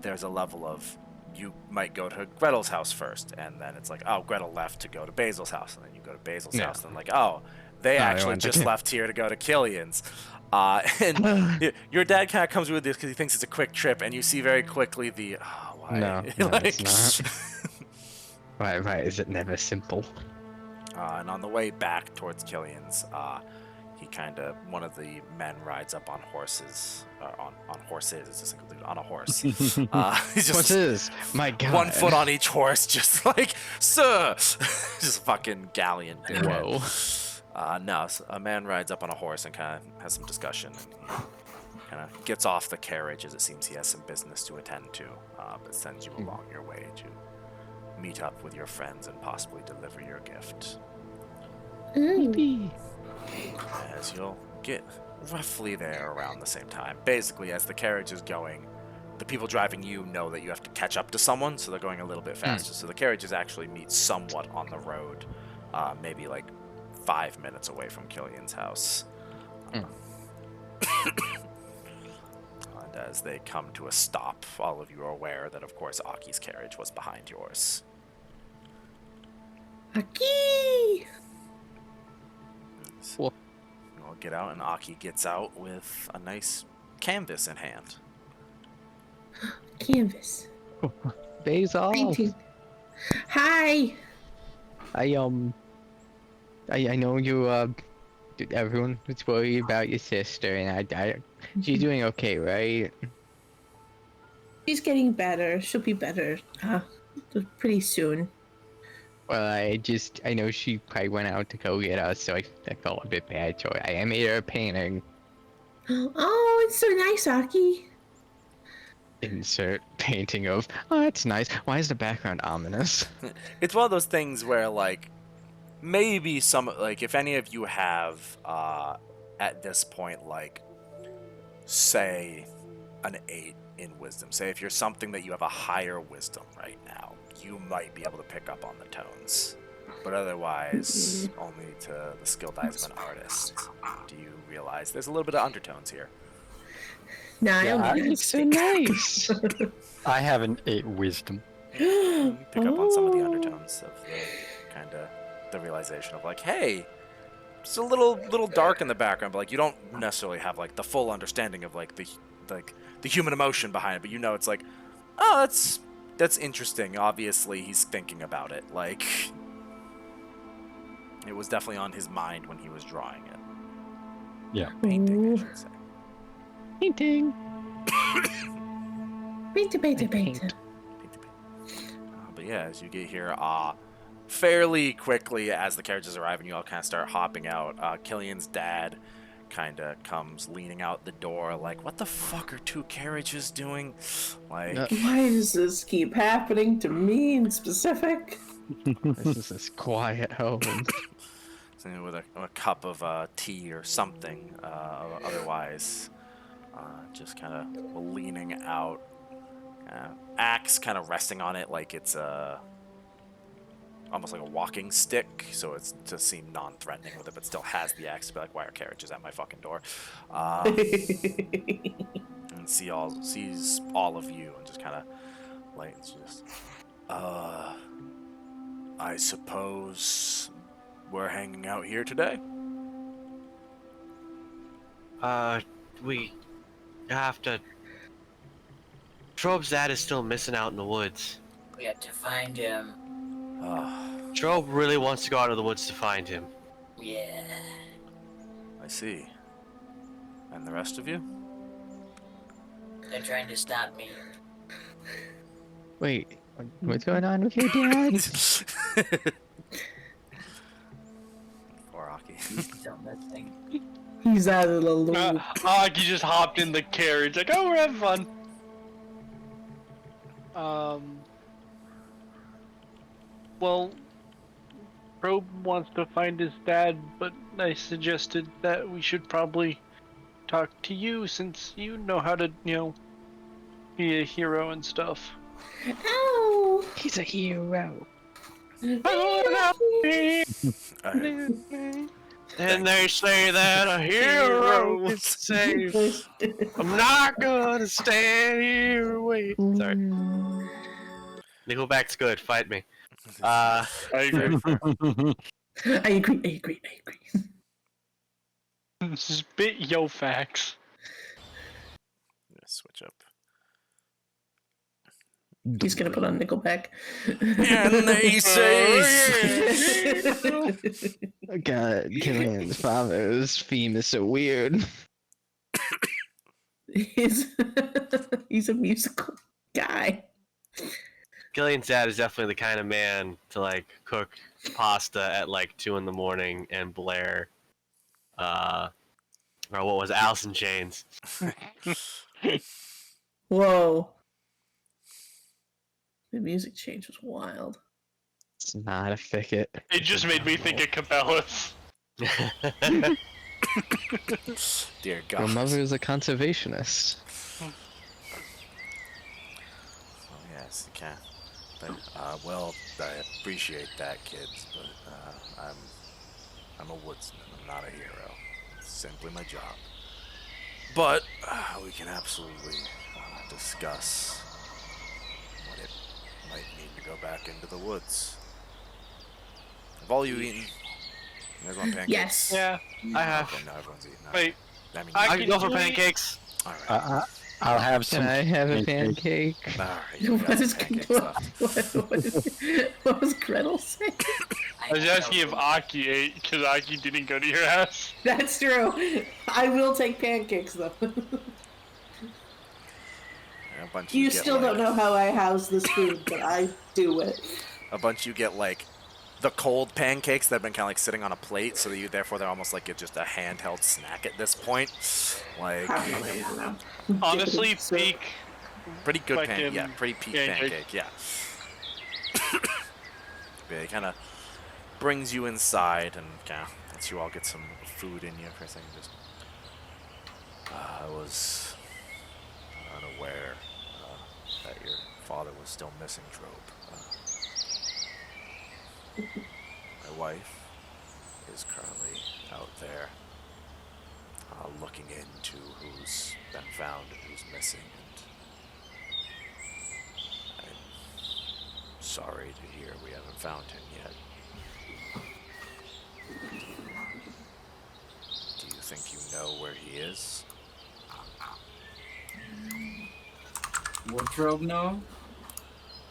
there's a level of you might go to Gretel's house first, and then it's like, oh, Gretel left to go to Basil's house, and then you go to Basil's house, and like, oh, they actually just left here to go to Killian's. And your dad kind of comes with this because he thinks it's a quick trip, and you see very quickly the, why? No, it's not. Why is it never simple? And on the way back towards Killian's, one of the men rides up on horses, on horses, it's just included, on a horse. He's just Horses! My God. 1 foot on each horse, just like, sir! Just fucking gallant. Whoa. No, so a man rides up on a horse and kind of has some discussion, and he kind of gets off the carriage as it seems he has some business to attend to, but sends you along your way to meet up with your friends and possibly deliver your gift. As you'll get roughly there around the same time. Basically, as the carriage is going, the people driving you know that you have to catch up to someone, so they're going a little bit faster. So the carriages actually meet somewhat on the road, maybe like 5 minutes away from Killian's house. And as they come to a stop, all of you are aware that, of course, Aki's carriage was behind yours. Aki! Cool. You'll get out, and Aki gets out with a nice canvas in hand. Canvas. Basil. Painting. Hi! I know you, everyone was worried about your sister, and she's doing okay, right? She's getting better. She'll be better pretty soon. Well, I know she probably went out to go get us, so I felt a bit bad, so I made her a painting. Oh, it's so nice, Aki. Insert painting of, oh, that's nice. Why is the background ominous? It's one of those things where, like, maybe if any of you have, at this point, like, say, an 8 in wisdom. Say if you're something that you have a higher wisdom right now, you might be able to pick up on the tones. But otherwise, only to the skilled eyes of an artist do you realize there's a little bit of undertones here. No, I Yeah, don't it's so nice. I have an 8 wisdom. You pick up on some of the undertones of the kind of the realization of like, hey, it's a little dark in the background, but like you don't necessarily have like the full understanding of like the human emotion behind it, but you know it's like, oh, that's interesting. Obviously, he's thinking about it. Like, it was definitely on his mind when he was drawing it. Yeah. Painting, I should say. Painting. Paint. But yeah, as you get here, fairly quickly as the carriages arrive and you all kind of start hopping out, Killian's dad kind of comes leaning out the door like, what the fuck are 2 carriages doing? Like, Why does this keep happening to me in specific? This is this quiet home. with a cup of tea or something, otherwise just kind of leaning out, Axe kind of resting on it like it's almost like a walking stick, so it's to seem non-threatening with it, but still has the axe to be like, why are carriages at my fucking door? And sees all of you and just kind of like, it's just, I suppose we're hanging out here today? We have to... Trobe's dad is still missing out in the woods. We have to find him. Trobe really wants to go out of the woods to find him. Yeah. I see. And the rest of you? They're trying to stop me. Wait, what's going on with your dad? Poor Aki. He's still missing. He's out of the loop. Aki just hopped in the carriage, like, oh, we're having fun. Well, Trobe wants to find his dad, but I suggested that we should probably talk to you since you know how to, be a hero and stuff. Ow! He's a hero. And they say that a hero is safe. I'm not gonna stand here and wait. Sorry. Nickelback's good. Fight me. I agree. I agree. Spit yo facts. Switch up. He's gonna put on Nickelback. And they say... God, Killian's father's theme is so weird. He's a musical guy. Gillian's dad is definitely the kind of man to like cook pasta at like 2 in the morning and blare, or what was it, Alice in Chains. Whoa. The music change was wild. It's not a thicket. It just made me think of Cabela's. Dear Your God. mother is a conservationist. Oh, yes, you can. But, well, I appreciate that, kids, but I'm a woodsman. I'm not a hero. It's simply my job. But we can absolutely discuss what it might mean to go back into the woods. Have all you eaten? You guys want pancakes? Yes. Yeah, I have. Okay, no, everyone's eaten. Wait, I mean, I I can go for do eat- pancakes. all right. I'll have some. Can I have a pancakes. pancake? All right, you got some pancakes left. What was Gretel saying? I was asking if Aki ate, because Aki didn't go to your house. That's true. I will take pancakes though. Yeah, a bunch You get, still like, don't know how I house this food, but I do it. A bunch you get like the cold pancakes that have been kind of like sitting on a plate, so that you therefore they're almost like just a handheld snack at this point. Like Honestly, peak. pretty good fucking yeah, pretty peak pancake. pancake, yeah. But it kind of brings you inside and kind of lets you all get some food in you for a second. Just I was unaware that your father was still missing, Trobe. My wife is currently out there looking into who's been found and who's missing, and I'm sorry to hear we haven't found him yet. Do you think you know where he is? Will Trobe know?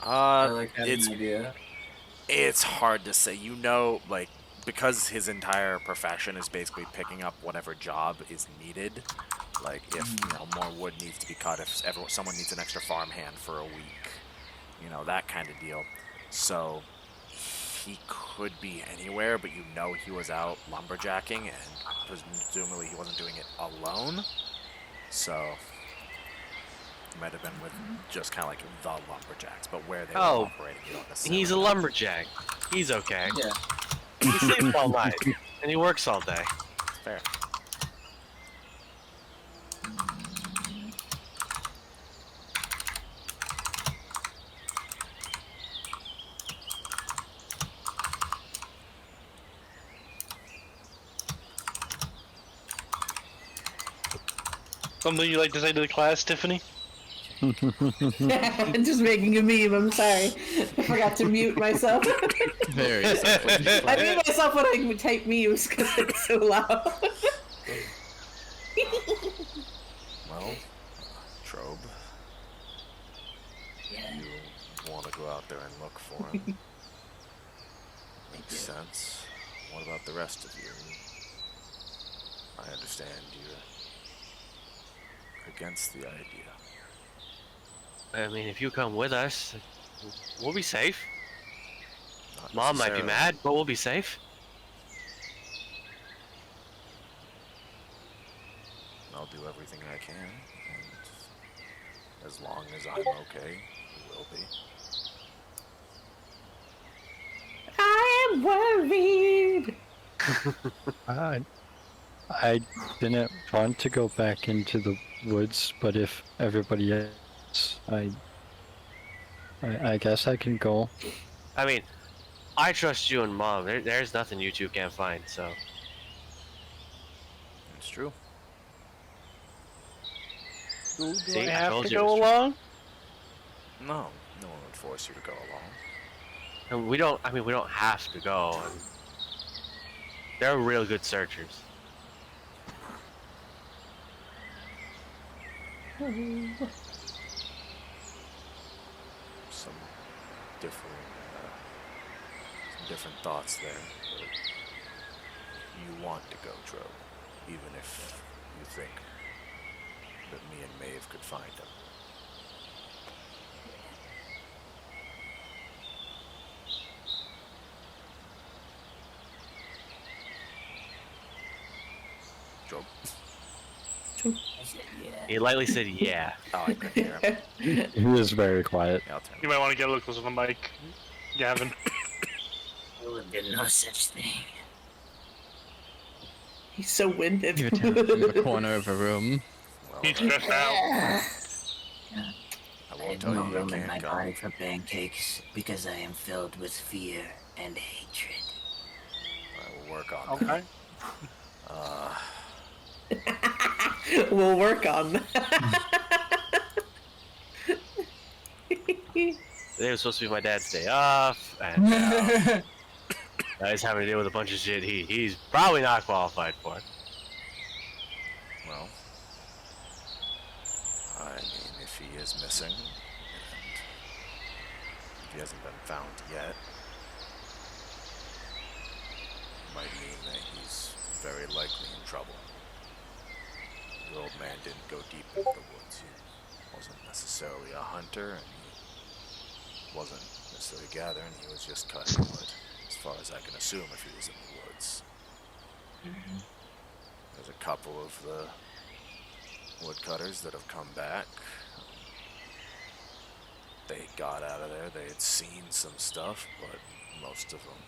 I like have it's an idea. It's hard to say. You know, like, because his entire profession is basically picking up whatever job is needed. Like, if, more wood needs to be cut, if someone needs an extra farmhand for a week, that kind of deal. So, he could be anywhere, but he was out lumberjacking, and presumably he wasn't doing it alone. So, he might have been with just kind of like the lumberjacks, but where they were operating, you don't necessarily He's a know. lumberjack. He's okay. Yeah. He sleeps all night, and he works all day. Fair. Something you like to say to the class, Tiffany? Just making a meme. I'm sorry. I forgot to mute myself. Very simply. I mute myself when I type memes because it's so loud. Well, Trobe, Yeah. you want to go out there and look for him? Makes sense. What about the rest of you? I understand you're against the idea. I mean, if you come with us, we'll be safe. Not Mom might be necessarily. mad, but we'll be safe. I'll do everything I can, and as long as I'm okay, we will be. I am worried. I didn't want to go back into the woods, but if everybody else, I guess I can go. I mean, I trust you and Mom. There's nothing you two can't find, so. It's true. Do See, I I have told to you it go was true. along? No one would force you to go along. And we don't have to go. And they're real good searchers. Some different, different thoughts there, but you want to go, Trobe, even if you think that me and Maeve could find him. Trobe? I said, yeah. He lightly said, "Yeah." Oh, I couldn't hear him. He was very quiet. Yeah, I'll turn You might want to get a little closer to the mic, Gavin. I would do no such thing. He's so winded. You turn from the corner of a room. Well, He's stressed out. I I won't have tell no you you room in my can't body come. for pancakes because I am filled with fear and hatred. I will work on that. Okay. We'll work on that. Today was supposed to be my dad's day off, and now he's having to deal with a bunch of shit he's probably not qualified for. Well, I mean, if he is missing, and if he hasn't been found yet, might mean that he's very likely in trouble. The old man didn't go deep into the woods. He wasn't necessarily a hunter, and he wasn't necessarily gathering. He was just cutting wood, as far as I can assume if he was in the woods. There's a couple of the woodcutters that have come back. They got out of there. They had seen some stuff, but most of them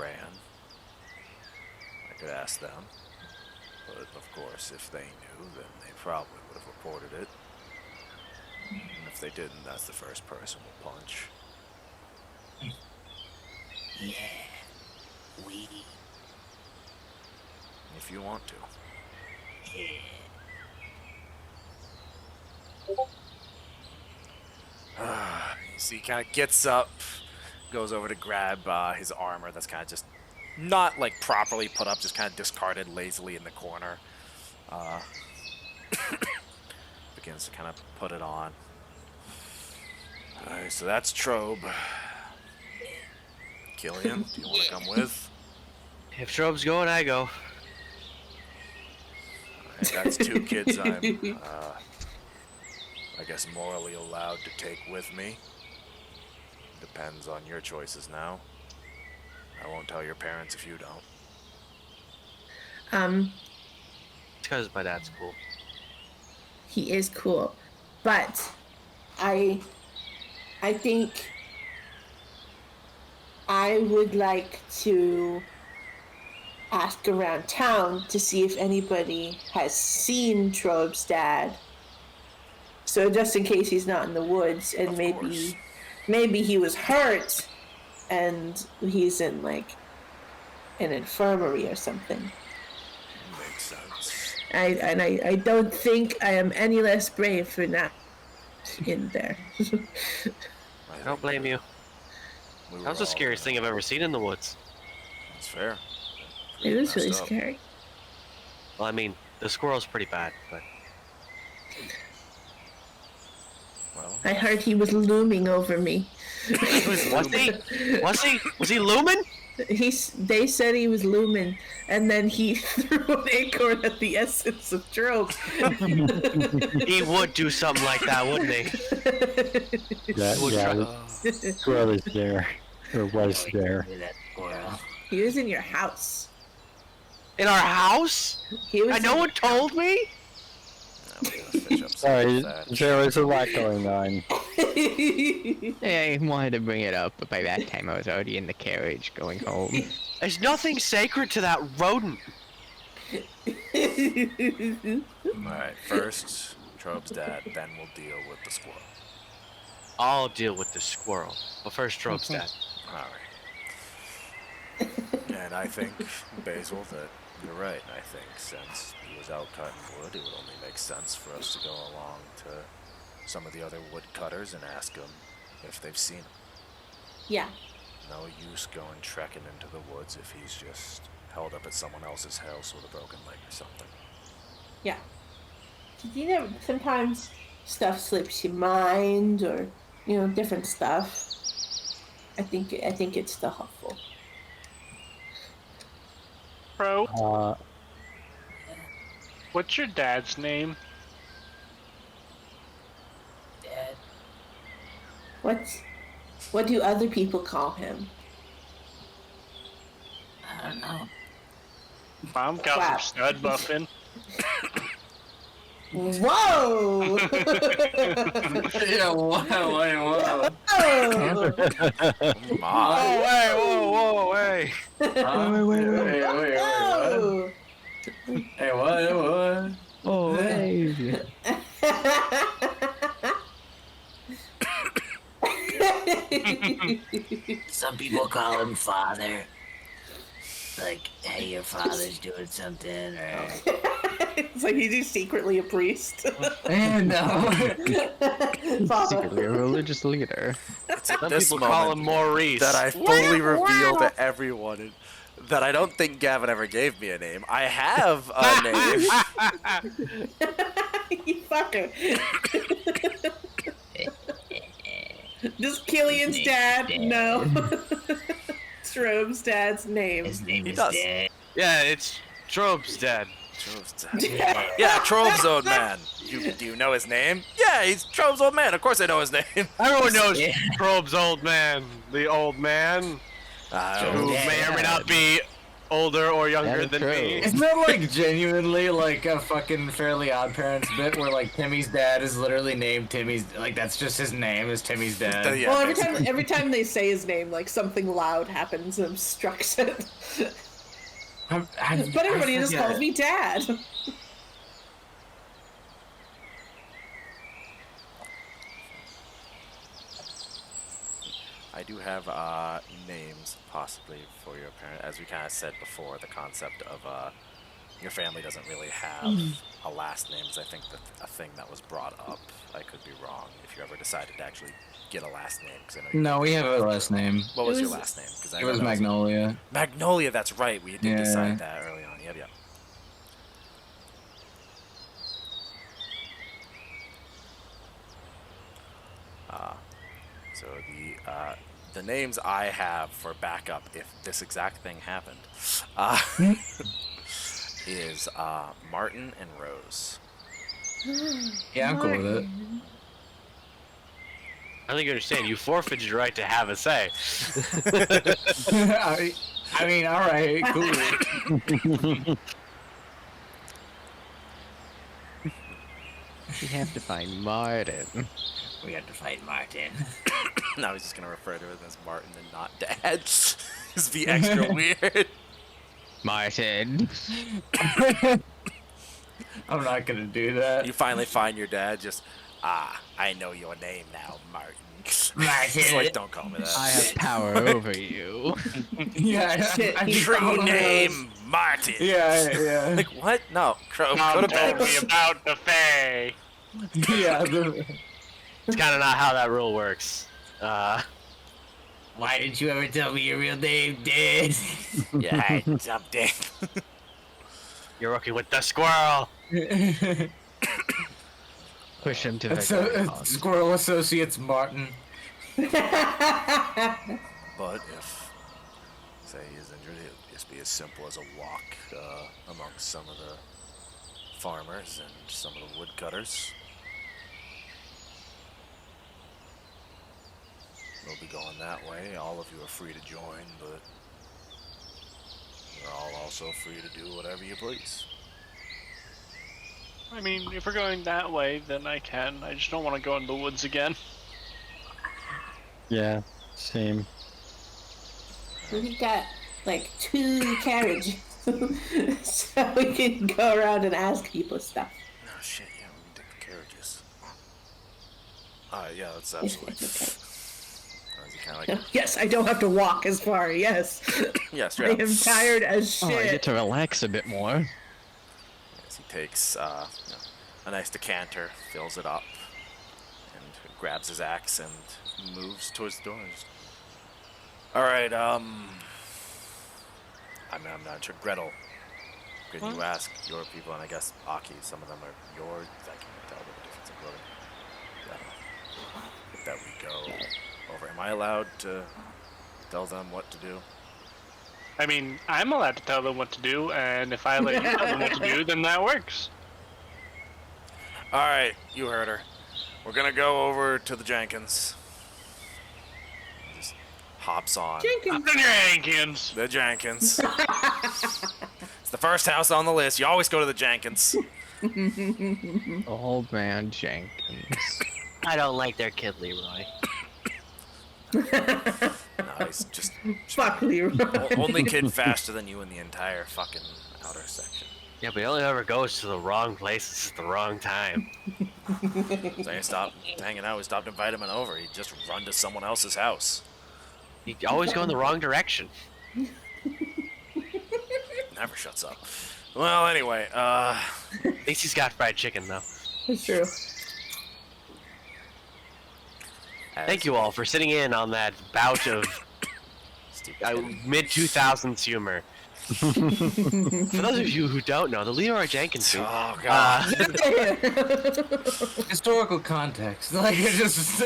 ran. I could ask them. But of course, if they knew, then they probably would have reported it. And if they didn't, that's the first person we'll punch. Yeah. We. If you want to. Yeah. You see, he kind of gets up, goes over to grab his armor that's kind of just not like properly put up, just kind of discarded lazily in the corner. Begins to kind of put it on. Alright, so that's Trobe. Killian, do you want to come with? If Trobe's going, I go. Alright, that's two kids I'm, I guess, morally allowed to take with me. Depends on your choices now. I won't tell your parents if you don't. It's because my dad's cool. He is cool, but I think I would like to ask around town to see if anybody has seen Trobe's dad. So just in case he's not in the woods, and Of course. maybe he was hurt, and he's in like an infirmary or something. Makes sense. I don't think I am any less brave for now in there. I don't blame you. That was the scariest thing I've ever seen in the woods. That's fair. It was really Messed up. scary. Well, I mean, the squirrel's pretty bad, but Well, I heard he was looming over me. was he? Was he? Was he looming? They said he was looming, and then he threw an acorn at the essence of Trobe. He would do something like that, wouldn't he? Whoever's there, or was there. That squirrel. He was in your house. In our house? He was. And no one told me? no, we gotta fish up some Sorry, of that. there was a lot going on. I wanted to bring it up, but by that time I was already in the carriage going home. There's nothing sacred to that rodent. Alright, first, Trobe's dad, then we'll deal with the squirrel. I'll deal with the squirrel. But first, Trobe's dad. Alright. And I think, Basil, that you're right. I think since he was out cutting wood, it would only make sense for us to go along to some of the other woodcutters and ask them if they've seen him. Yeah. No use going trekking into the woods if he's just held up at someone else's house with a broken leg or something. Yeah. You know, sometimes stuff slips your mind, or different stuff. I think it's still helpful. Bro, Uh, what's your dad's name? Dad. What do other people call him? I don't know. Mom got Wow. her stud buffing. Whoa! Yeah, whoa, wait, whoa. Oh! My. Oh, hey, whoa, hey. Wait, Oh! what? Hey, what? Oh, hey. Some people call him father. Like, hey, your father's doing something, or It's like he's secretly a priest. No. Father. Secretly a religious leader. It's at Some this people call moment him Maurice. that I fully reveal to everyone that I don't think Gavin ever gave me a name. I have a name. You fucker. Does Killian's dad know Trobe's dad's name? his name He is does. Dad. Yeah, it's Trobe's dad. Trobe's dad. Yeah, Trobe's old man. Do you know his name? Yeah, he's Trobe's old man. Of course I know his name. Everyone knows Yeah. Trobe's old man. The old man who Yeah. may or may not be older or younger That's than true. me. Isn't that like genuinely like a fucking Fairly Odd Parents bit where like Timmy's dad is literally named Timmy's, like that's just his name is Timmy's dad. Yeah, Well, basically. every time they say his name, like something loud happens and obstructs it. But everybody just calls me Dad. I do have names possibly for your parent. As we kind of said before, the concept of your family doesn't really have a last name is I think a thing that was brought up. I could be wrong if you ever decided to actually get a last name. 'Cause I know you No, we have a last name. What was It your was- last name? 'Cause I It know was that Magnolia. Magnolia, that's right. We did Yeah. decide that early on. Yep. So the names I have for backup, if this exact thing happened, is Martin and Rose. Yeah, I'm cool with it. I think you understand. You forfeited your right to have a say. I mean, all right, cool. We have to find Martin. We have to fight Martin. I was just gonna refer to it as Martin and not Dad. Just be extra weird. Martin. I'm not gonna do that. You finally find your dad. Just I know your name now, Martin. It's like, don't call me that. I have power over you. Yeah, Shit, I he think True all of those- name, Martin. Yeah. Like, what? No, Crow, Mom go to told bed. me about the Fae. Yeah. It's kind of not how that rule works. Why didn't you ever tell me your real name, Dad? Yeah, hey, something. You're working with the squirrel. Push him to the So, ground. Squirrel Associates Martin. But if, say, he is injured, it'll just be as simple as a walk amongst some of the farmers and some of the woodcutters. We'll be going that way. All of you are free to join, but you're all also free to do whatever you please. I mean, if we're going that way, then I can. I just don't want to go in the woods again. Yeah, same. We got like 2 carriages, so we can go around and ask people stuff. Oh shit, yeah, we can take the carriages. Yeah, that's absolutely. Kind of like, Yes, I don't have to walk as far. Yes, yes, I am tired as Oh, I shit. get to relax a bit more. Yes, he takes a nice decanter, fills it up, and grabs his axe and moves towards the door. All right, I'm not sure. Gretel, can you ask your people, and I guess Aki, some of them are yours. I can't tell the difference in clothing. Yeah. That we go over. Am I allowed to tell them what to do? I mean, I'm allowed to tell them what to do, and if I let you tell them what to do, then that works. All right, you heard her. We're gonna go over to the Jenkins. Just hops on. Jenkins. The Jenkins. The Jenkins. It's the first house on the list. You always go to the Jenkins. Old man Jenkins. I don't like their kid, Leroy. No, he's just Fuck Leroy. only kid faster than you in the entire fucking outer section. Yeah, but he only ever goes to the wrong places at the wrong time. So he stopped hanging out. We stopped inviting him over. He'd just run to someone else's house. You always go in the wrong direction. Never shuts up. Well, anyway, At least he's got fried chicken, though. That's true. Thank you all for sitting in on that bout of mid-2000s humor. For those of you who don't know, the Leroy Jenkins scene. Oh god. Historical context. Like, it's just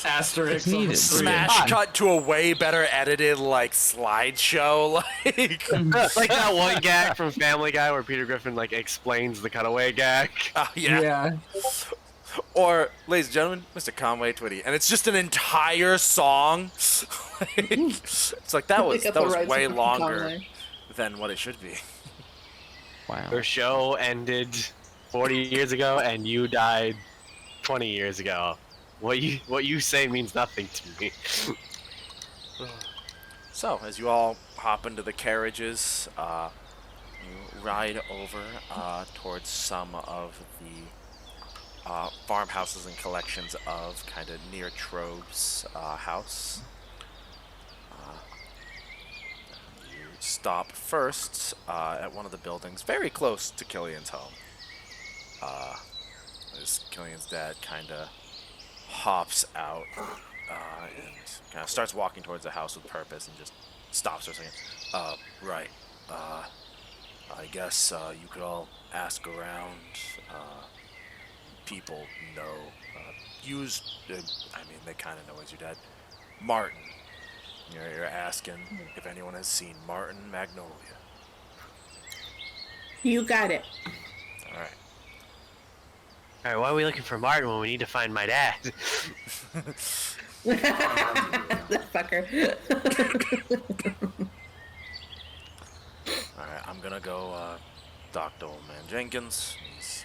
asterisk. It's on the needed. screen. Smash cut to a way better edited like slideshow. Like, like that one gag from Family Guy where Peter Griffin like explains the cutaway gag. yeah. Or, ladies and gentlemen, Mr. Conway Twitty, and it's just an entire song. It's like that was way longer than what it should be. Wow. Your show ended 40 years ago, and you died 20 years ago. What you say means nothing to me. So, as you all hop into the carriages, you ride over towards some of the farmhouses and collections of kind of near Trobe's house. You stop first at one of the buildings very close to Killian's home. As Killian's dad kind of hops out and kind of starts walking towards the house with purpose and just stops for a second. Right. I guess you could all ask around. People know. They kind of know as your dad. Martin. You're asking if anyone has seen Martin Magnolia. You got it. All right. All right, why are we looking for Martin when we need to find my dad? That fucker. All right. I'm gonna go talk to old man Jenkins. He's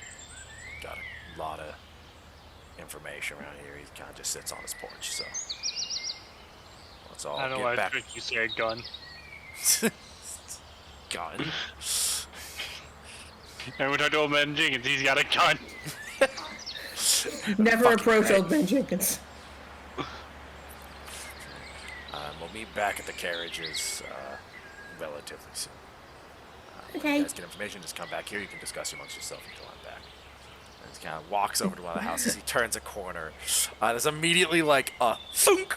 got a lot of information around here. He kind of just sits on his porch, so let's all I don't know get why I back. think you said gun. Gun. And we talked to old man Jenkins, he's got a gun. Never Fucking approach right. old man Jenkins. meet back at the carriages relatively soon. When Okay. you guys get information, just come back here. You can discuss amongst yourself until I'm back. And he kind of walks over to one of the houses. He turns a corner. There's immediately like a thunk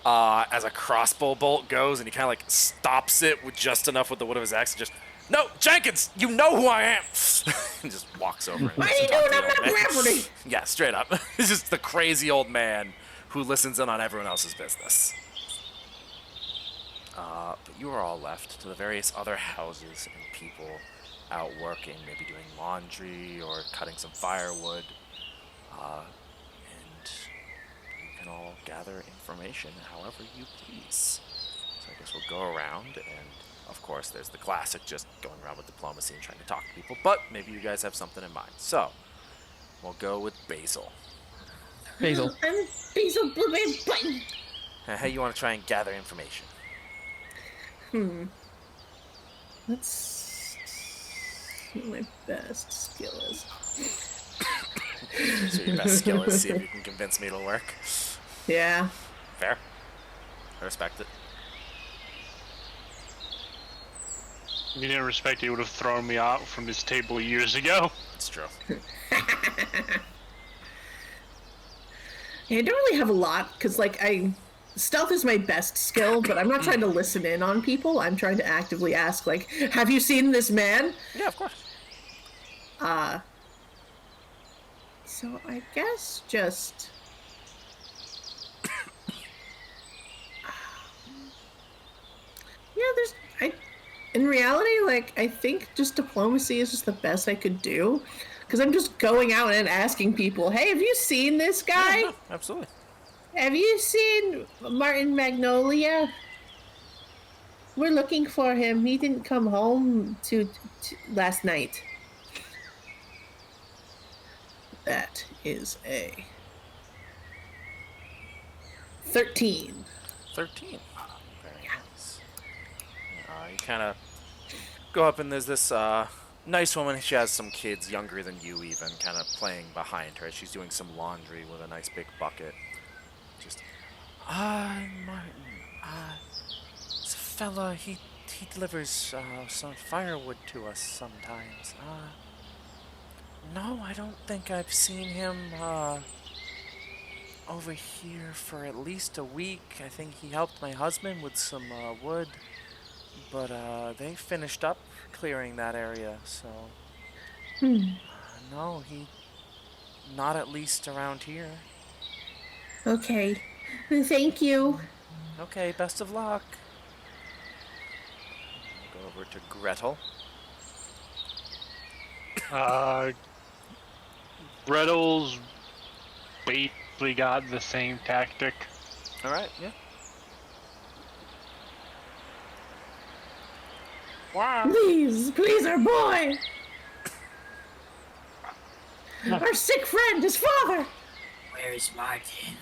as a crossbow bolt goes, and he kind of like stops it with just enough with the wood of his axe and just, no, Jenkins, you know who I am. And just walks over. And Why are you doing on my property? Yeah, straight up. He's just the crazy old man who listens in on everyone else's business. But you are all left to the various other houses and people out working, maybe doing laundry or cutting some firewood. And you can all gather information however you please. So I guess we'll go around, and of course there's the classic just going around with diplomacy and trying to talk to people, but maybe you guys have something in mind. So, we'll go with Basil. Basil. I'm Basil Blueberry Button. Hey, you want to try and gather information? Let's see what my best skill is. So your best skill is see if you can convince me it'll work. Yeah. Fair. I respect it. If you didn't respect it, he would have thrown me out from his table years ago. It's true. Yeah, I don't really have a lot, because, like, stealth is my best skill, but I'm not trying to listen in on people. I'm trying to actively ask, like, have you seen this man? Yeah, of course. So I guess just... yeah, in reality, like, I think just diplomacy is just the best I could do. Because I'm just going out and asking people, hey, have you seen this guy? Yeah, no, absolutely. Have you seen Martin Magnolia? We're looking for him. He didn't come home to last night. That is a 13. 13. Very nice. You kind of go up, and there's this nice woman. She has some kids younger than you even, kind of playing behind her. She's doing some laundry with a nice big bucket. Just, Martin, this fella, he delivers some firewood to us sometimes. No, I don't think I've seen him over here for at least a week. I think he helped my husband with some wood, but they finished up clearing that area, so no, he not at least around here. Okay. Thank you. Okay, best of luck. We'll go over to Gretel. Gretel's basically got the same tactic. All right, yeah. Wow. Please, our boy. Our sick friend, his father. Where's Martin?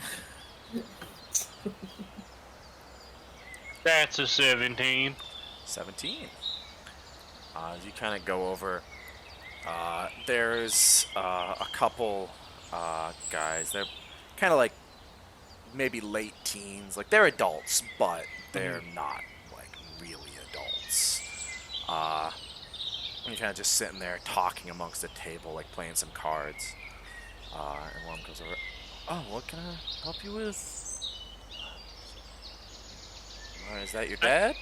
That's a 17. 17. As you kind of go over, there's a couple guys. They're kind of like maybe late teens. Like, they're adults, but they're not like really adults. And you're kind of just sitting there talking amongst the table, like playing some cards. And one goes over, oh, what can I help you with? Is that your dad?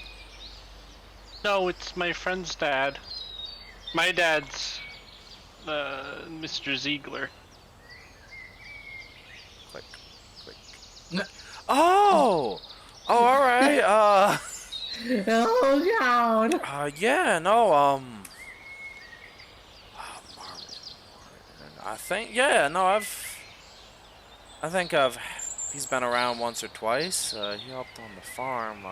No, it's my friend's dad. My dad's Mr. Ziegler. Click, click. Oh! Oh, alright, Oh, God. yeah, no, Martin, I think, yeah, no, he's been around once or twice. He helped on the farm.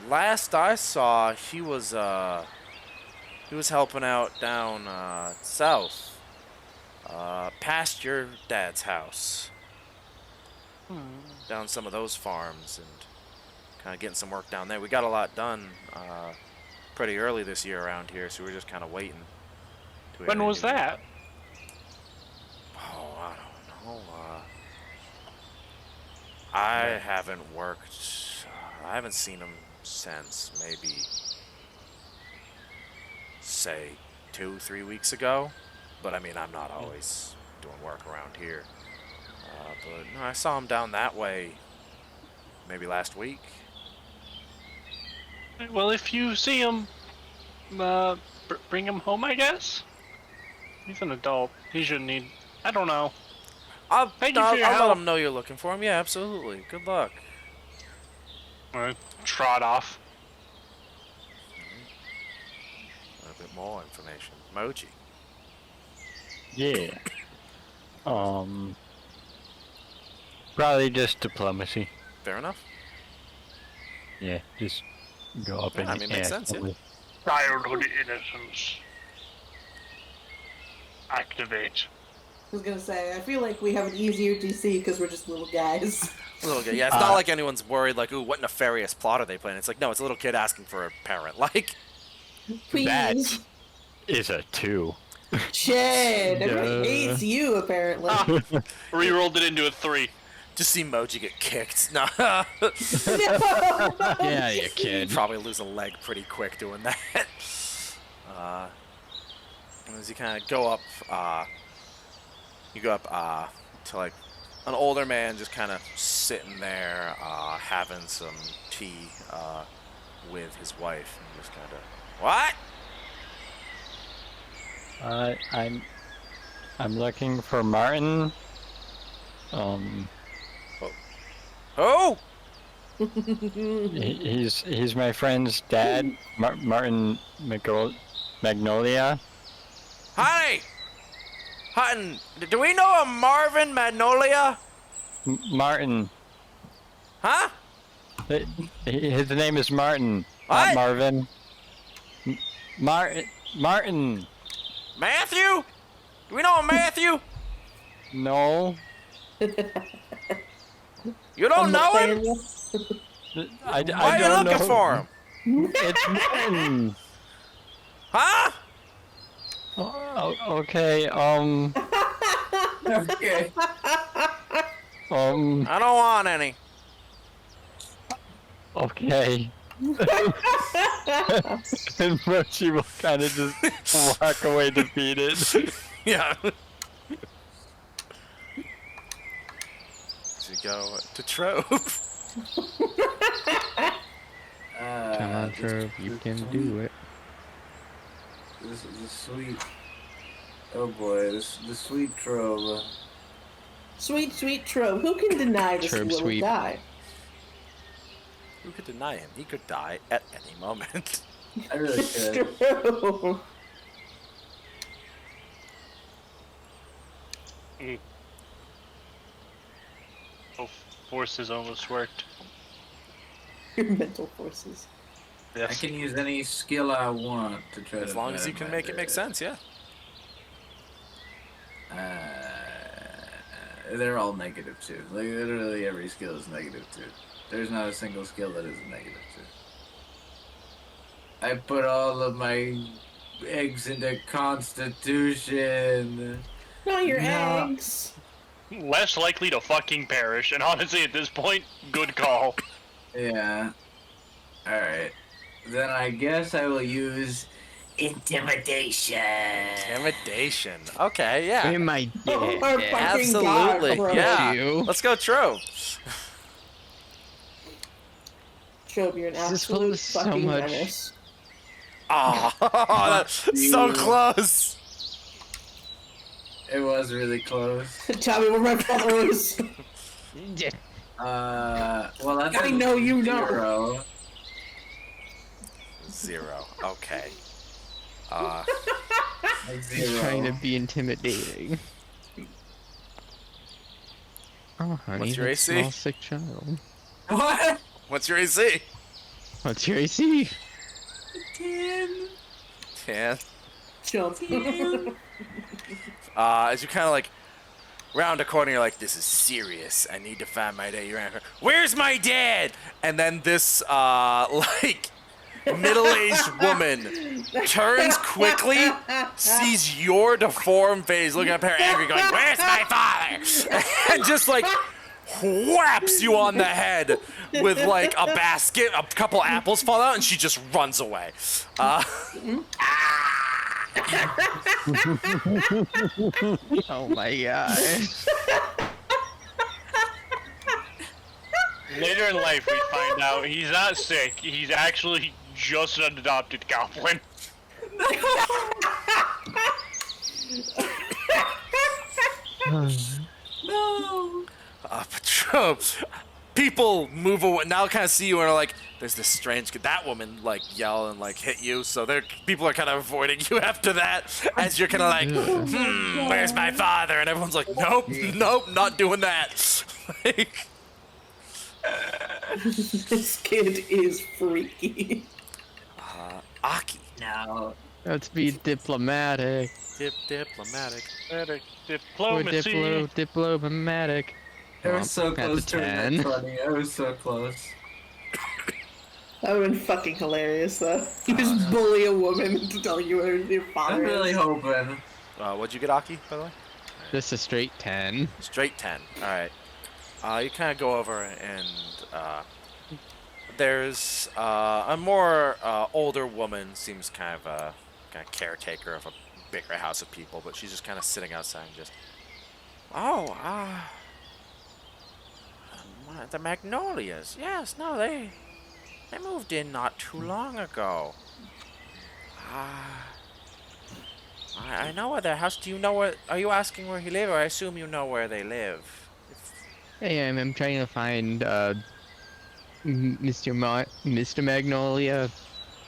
Last I saw, he was helping out down, south, past your dad's house. Down some of those farms and kind of getting some work down there. We got a lot done, pretty early this year around here, so we're just kind of waiting. When was that? Oh, I don't know. I haven't worked. I haven't seen him since maybe, say, 2-3 weeks ago. But I mean, I'm not always doing work around here. But no, I saw him down that way maybe last week. Well, if you see him, bring him home, I guess. He's an adult. He shouldn't need. I don't know. I'll Thank you for your let help. him know you're looking for him. Yeah, absolutely. Good luck. Trot off. A bit more information. Moji. Yeah. Probably just diplomacy. Fair enough. Yeah, just go up and I mean, makes ask sense, yeah. them. Childhood innocence. Activate. I was gonna say, I feel like we have an easier DC because we're just little guys. A little kid. Yeah, it's not like anyone's worried, like, ooh, what nefarious plot are they playing? It's like, no, it's a little kid asking for a parent. Like, Please. That is a 2. Shit, everybody Yeah. hates you, apparently. Rerolled it into a 3. just see Moji get kicked. No. Yeah, you kid. Probably lose a leg pretty quick doing that. As you kind of go up, you go up to like an older man just kind of sitting there having some tea with his wife, and just kind of, what? I'm looking for Martin. Oh! He's my friend's dad, Martin Magnolia. Honey! Hutton, do we know a Marvin Magnolia? Martin. Huh? His name is Martin, What? not Marvin. Martin. Matthew? Do we know a Matthew? No. You don't know him? I Why are you don't looking know. for him? It's Martin. Huh? Okay. Okay. I don't want any. Okay. And Mochi will kind of just walk away defeated. Yeah. So you go to Trobe. Come on, Trobe, you can do it. This is a sweet. Oh boy, the sweet Trobe. Sweet, sweet Trobe. Who can deny this Trobe little sweet. guy? Who could deny him? He could die at any moment. I really It's could. true. Oh, forces almost worked. Your mental forces. I Yes. can use any skill I want to try As to. long as you can make it make sense, yeah. They're all negative too. Like literally every skill is negative too. There's not a single skill that is a negative too. I put all of my eggs into Constitution. Not your No. eggs. Less likely to fucking perish, and honestly, at this point, good call. Yeah. All right. Then I guess I will use Intimidation. Intimidation. Okay, yeah. Am I Oh dead? my fucking Absolutely. God, bro. Yeah. You. Let's go, Trobe. Trobe, you're an This is absolute so fucking much- menace. Oh, that's so close. It was really close. Tell me where my father is. Well, that's I know you know. 0. 0. Okay. That's He's 0. trying to be intimidating. Oh, honey, What's your that AC? small sick child. What? What's your AC? What's your AC? 10. Jump. As you kind of like round a corner, you're like, this is serious. I need to find my dad. You're like, where's my dad? And then this, like, middle-aged woman turns quickly, sees your deformed face, looking up her angry, going, where's my father? And just, like, whaps you on the head with like a basket. A couple apples fall out, and she just runs away. Oh my god. Later in life, we find out he's not sick. He's actually just an adopted goblin. No. But Trobe, people move away now. Kind of see you and are like, "There's this strange." That woman like yell and like hit you, so people are kind of avoiding you after that. As you're kind of like, "Where's my father?" And everyone's like, "Nope, nope, not doing that." Like, This kid is freaky. Aki, No. Let's be diplomatic. diplomatic. Diplomacy. Diplomatic. I was so That's a close to a 10. net 20. I was so close. That would have been fucking hilarious, though. You just bully a woman to tell you where your I'm father really is. hoping. What'd you get, Aki, by the way? Just a straight 10. Straight 10. All right. You kind of go over and there's a more older woman, seems kind of a caretaker of a bigger house of people, but she's just kind of sitting outside and just, the Magnolias. Yes, no, they moved in not too long ago. I know where their house. Do you know where? Are you asking where he lives, or I assume you know where they live? Hey, I'm trying to find Mr. Magnolia,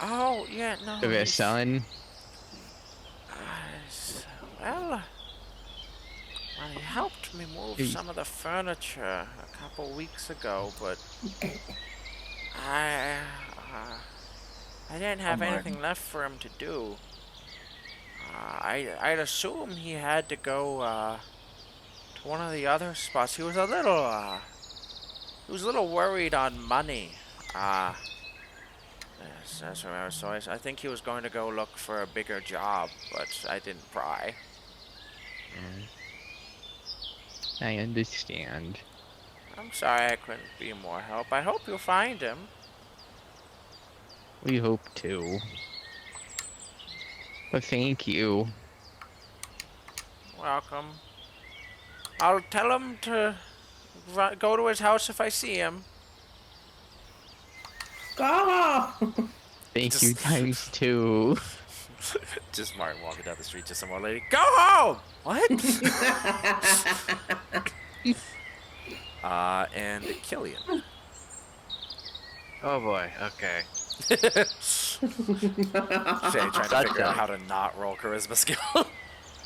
Oh, yeah, no. their he's- son. Well, he helped me move Hey. some of the furniture a couple weeks ago, but I didn't have Oh, anything left for him to do. I'd assume he had to go to one of the other spots. He was a little worried on money. Yes, that's what I was. So I think he was going to go look for a bigger job, but I didn't pry. I understand. I'm sorry I couldn't be more help. I hope you'll find him. We hope to. But thank you. Welcome. I'll tell him to go to his house if I see him. Ah! Thank you times 2. Just Martin walking down the street to some more lady. Go home! What? And Killian. Oh boy. Okay. Shay trying to figure out how to not roll charisma skill.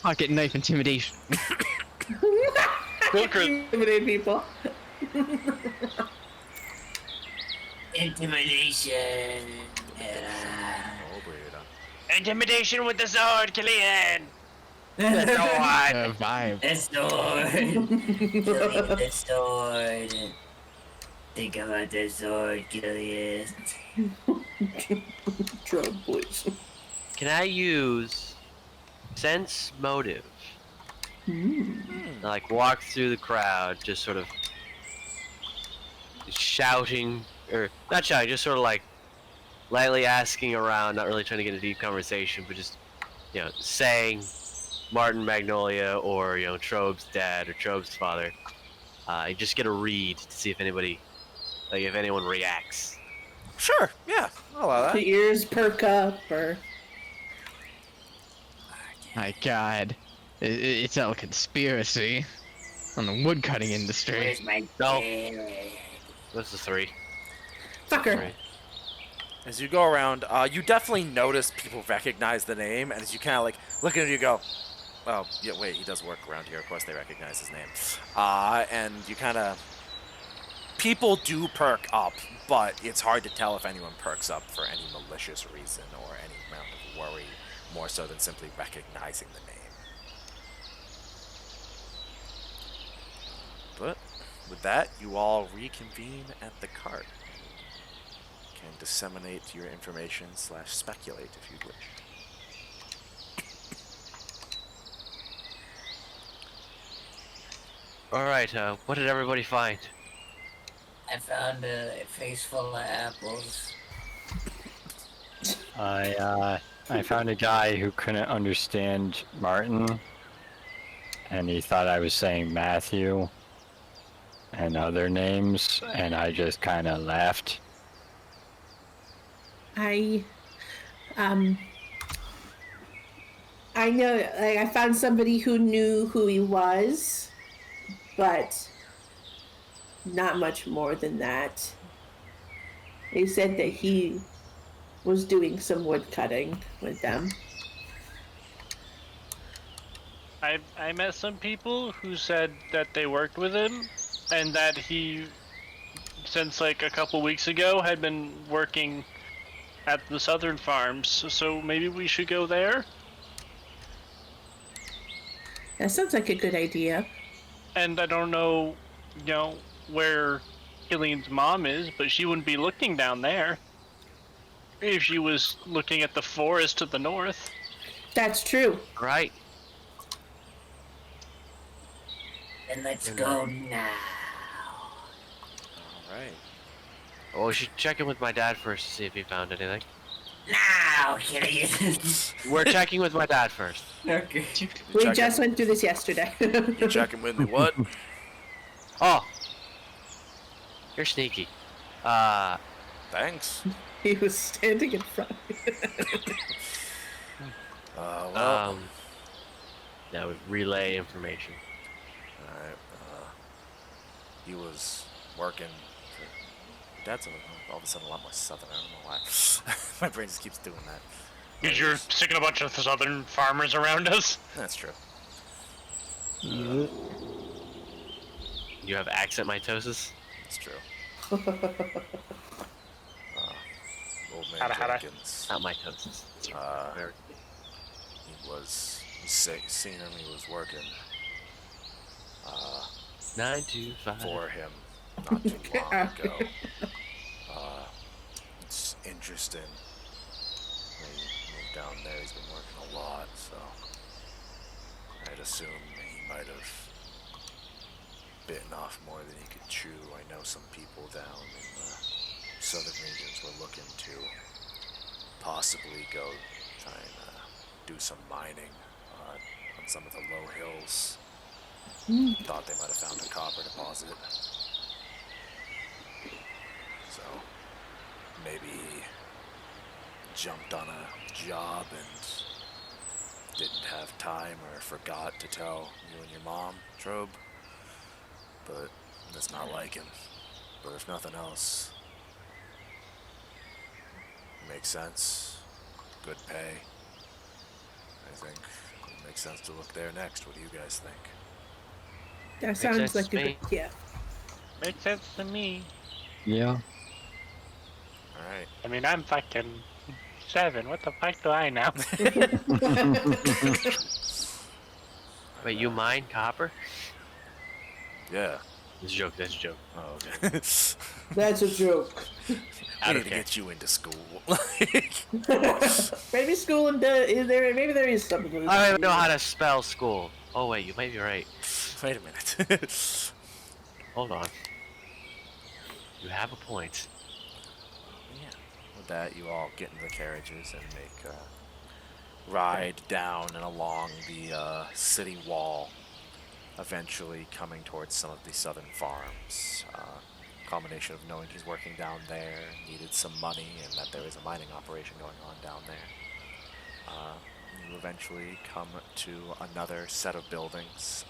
Pocket knife intimidation. Intimidate people. Intimidation. Oh, weird. Intimidation with the sword, Killian. Vibe. The sword. Killing the sword. Think about the sword, Killian. Trobe, please. Can I use sense motive? Like walk through the crowd, just sort of shouting, or not shouting, just sort of like lightly asking around, not really trying to get a deep conversation, but just, saying Martin Magnolia or, Trobe's dad or Trobe's father. I just get a read to see if anybody, if anyone reacts. Sure, yeah, I'll allow that. The ears perk up, or... My god. It's a conspiracy on the woodcutting industry. Where's my No. dad? That's a 3. Fucker. As you go around, you definitely notice people recognize the name, and as you kind of like look at it, you go, "Oh, yeah, wait, he does work around here. Of course, they recognize his name." And you kind of people do perk up, but it's hard to tell if anyone perks up for any malicious reason or any amount of worry, more so than simply recognizing the name. But with that, you all reconvene at the cart. Can disseminate your information / speculate if you'd wish. Alright, what did everybody find? I found a face full of apples. I found a guy who couldn't understand Martin, and he thought I was saying Matthew and other names, and I just kind of laughed. I know, like, I found somebody who knew who he was, but not much more than that. They said that he was doing some wood cutting with them. I met some people who said that they worked with him, and that he, since like a couple weeks ago, had been working at the southern farms. So maybe we should go there. That sounds like a good idea. And I don't know, where Killian's mom is, but she wouldn't be looking down there if she was looking at the forest to the north. That's true. Right. And let's go now. Alright. Well, we should check in with my dad first to see if he found anything. Now, Killian. We're checking with my dad first. Okay. We just went through this yesterday. You checking with me? What? Oh, you're sneaky. Thanks. He was standing in front of me. Well. That would relay information. Alright. He was working. Dad's all of a sudden a lot more southern. I don't know why. My brain just keeps doing that. Because you're sticking a bunch of southern farmers around us. That's true. You have accent mitosis? That's true. Old man Hada. Jenkins. Not mitosis. It's very... He was seen him. He was working 9 to 5. for him not too long ago. It's interesting. When he moved down there, he's been working a lot, so I'd assume he might have bitten off more than he could chew. I know some people down in the southern regions were looking to possibly go try and do some mining on some of the low hills. Thought they might have found a copper deposit. So maybe he jumped on a job and didn't have time or forgot to tell you and your mom, Trobe. But that's not like him. But if nothing else, makes sense. Good pay. I think it makes sense to look there next. What do you guys think? That sense sounds to like a me. good idea. Makes sense to me. Yeah. Alright. I mean, I'm fucking 7. What the fuck do I know? Wait, you mine copper? Yeah. That's a joke, that's a joke. Oh, okay. That's a joke. I need to get you into school. Maybe school and maybe there is something to this. I don't even know how to spell school. Oh wait, you might be right. Wait a minute. Hold on. You have a point. Yeah. With that, you all get into the carriages and make a ride down and along the city wall, eventually coming towards some of the southern farms. Combination of knowing he's working down there, needed some money, and that there is a mining operation going on down there. You eventually come to another set of buildings.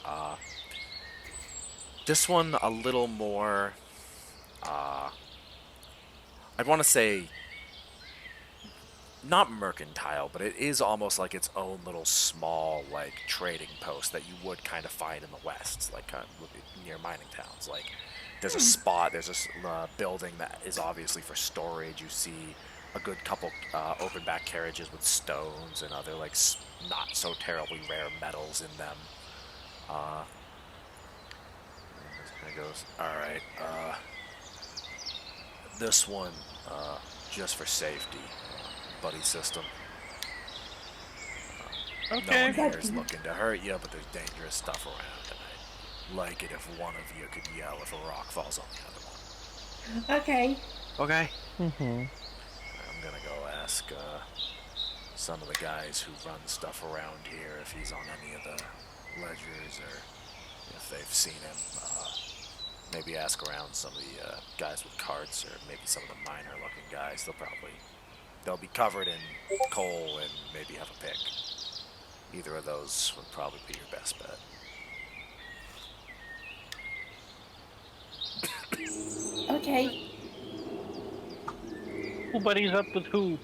This one a little more, I'd want to say, not mercantile, but it is almost like its own little small, like, trading post that you would kind of find in the West, like, would be near mining towns. Like, there's a spot, there's a building that is obviously for storage. You see a good couple open back carriages with stones and other, like, not so terribly rare metals in them. And this kind of goes, alright, this one, just for safety, buddy system. No Okay. one here is looking to hurt you, but there's dangerous stuff around, and I'd like it if one of you could yell if a rock falls on the other one. Okay. Okay. Mm-hmm. I'm gonna go ask some of the guys who run stuff around here if he's on any of the ledgers or if they've seen him. Maybe ask around some of the guys with carts or maybe some of the miner-looking guys. They'll be covered in coal and maybe have a pick. Either of those would probably be your best bet. Okay. Who buddies up with who?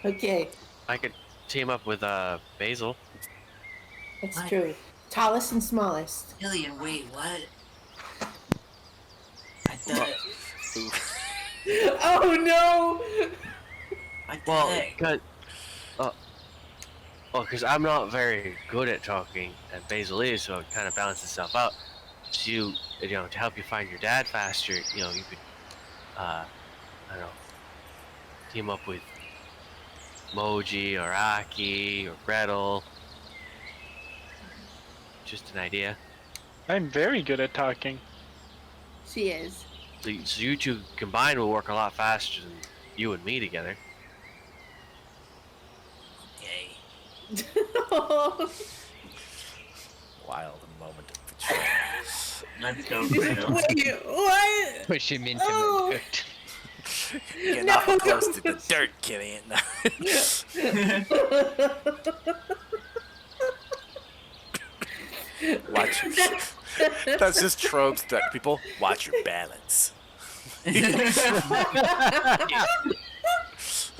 Okay. I could team up with Basil. That's What? true. Tallest and smallest. Killian, wait, what? I thought. Oh no! What the Well, heck? because I'm not very good at talking, and Basil is, so it kind of balances itself out. So to help you find your dad faster, you could, I don't know, team up with Moji or Aki or Gretel. Just an idea. I'm very good at talking. She is. So you two combined will work a lot faster than you and me together. Okay. Wild moment of betrayal. Let's go, Gretel. Wait, what? Push him into Oh. the dirt. Getting No. awful close to the dirt, Killian. Watch. That's just Trobe's threat. People, watch your balance.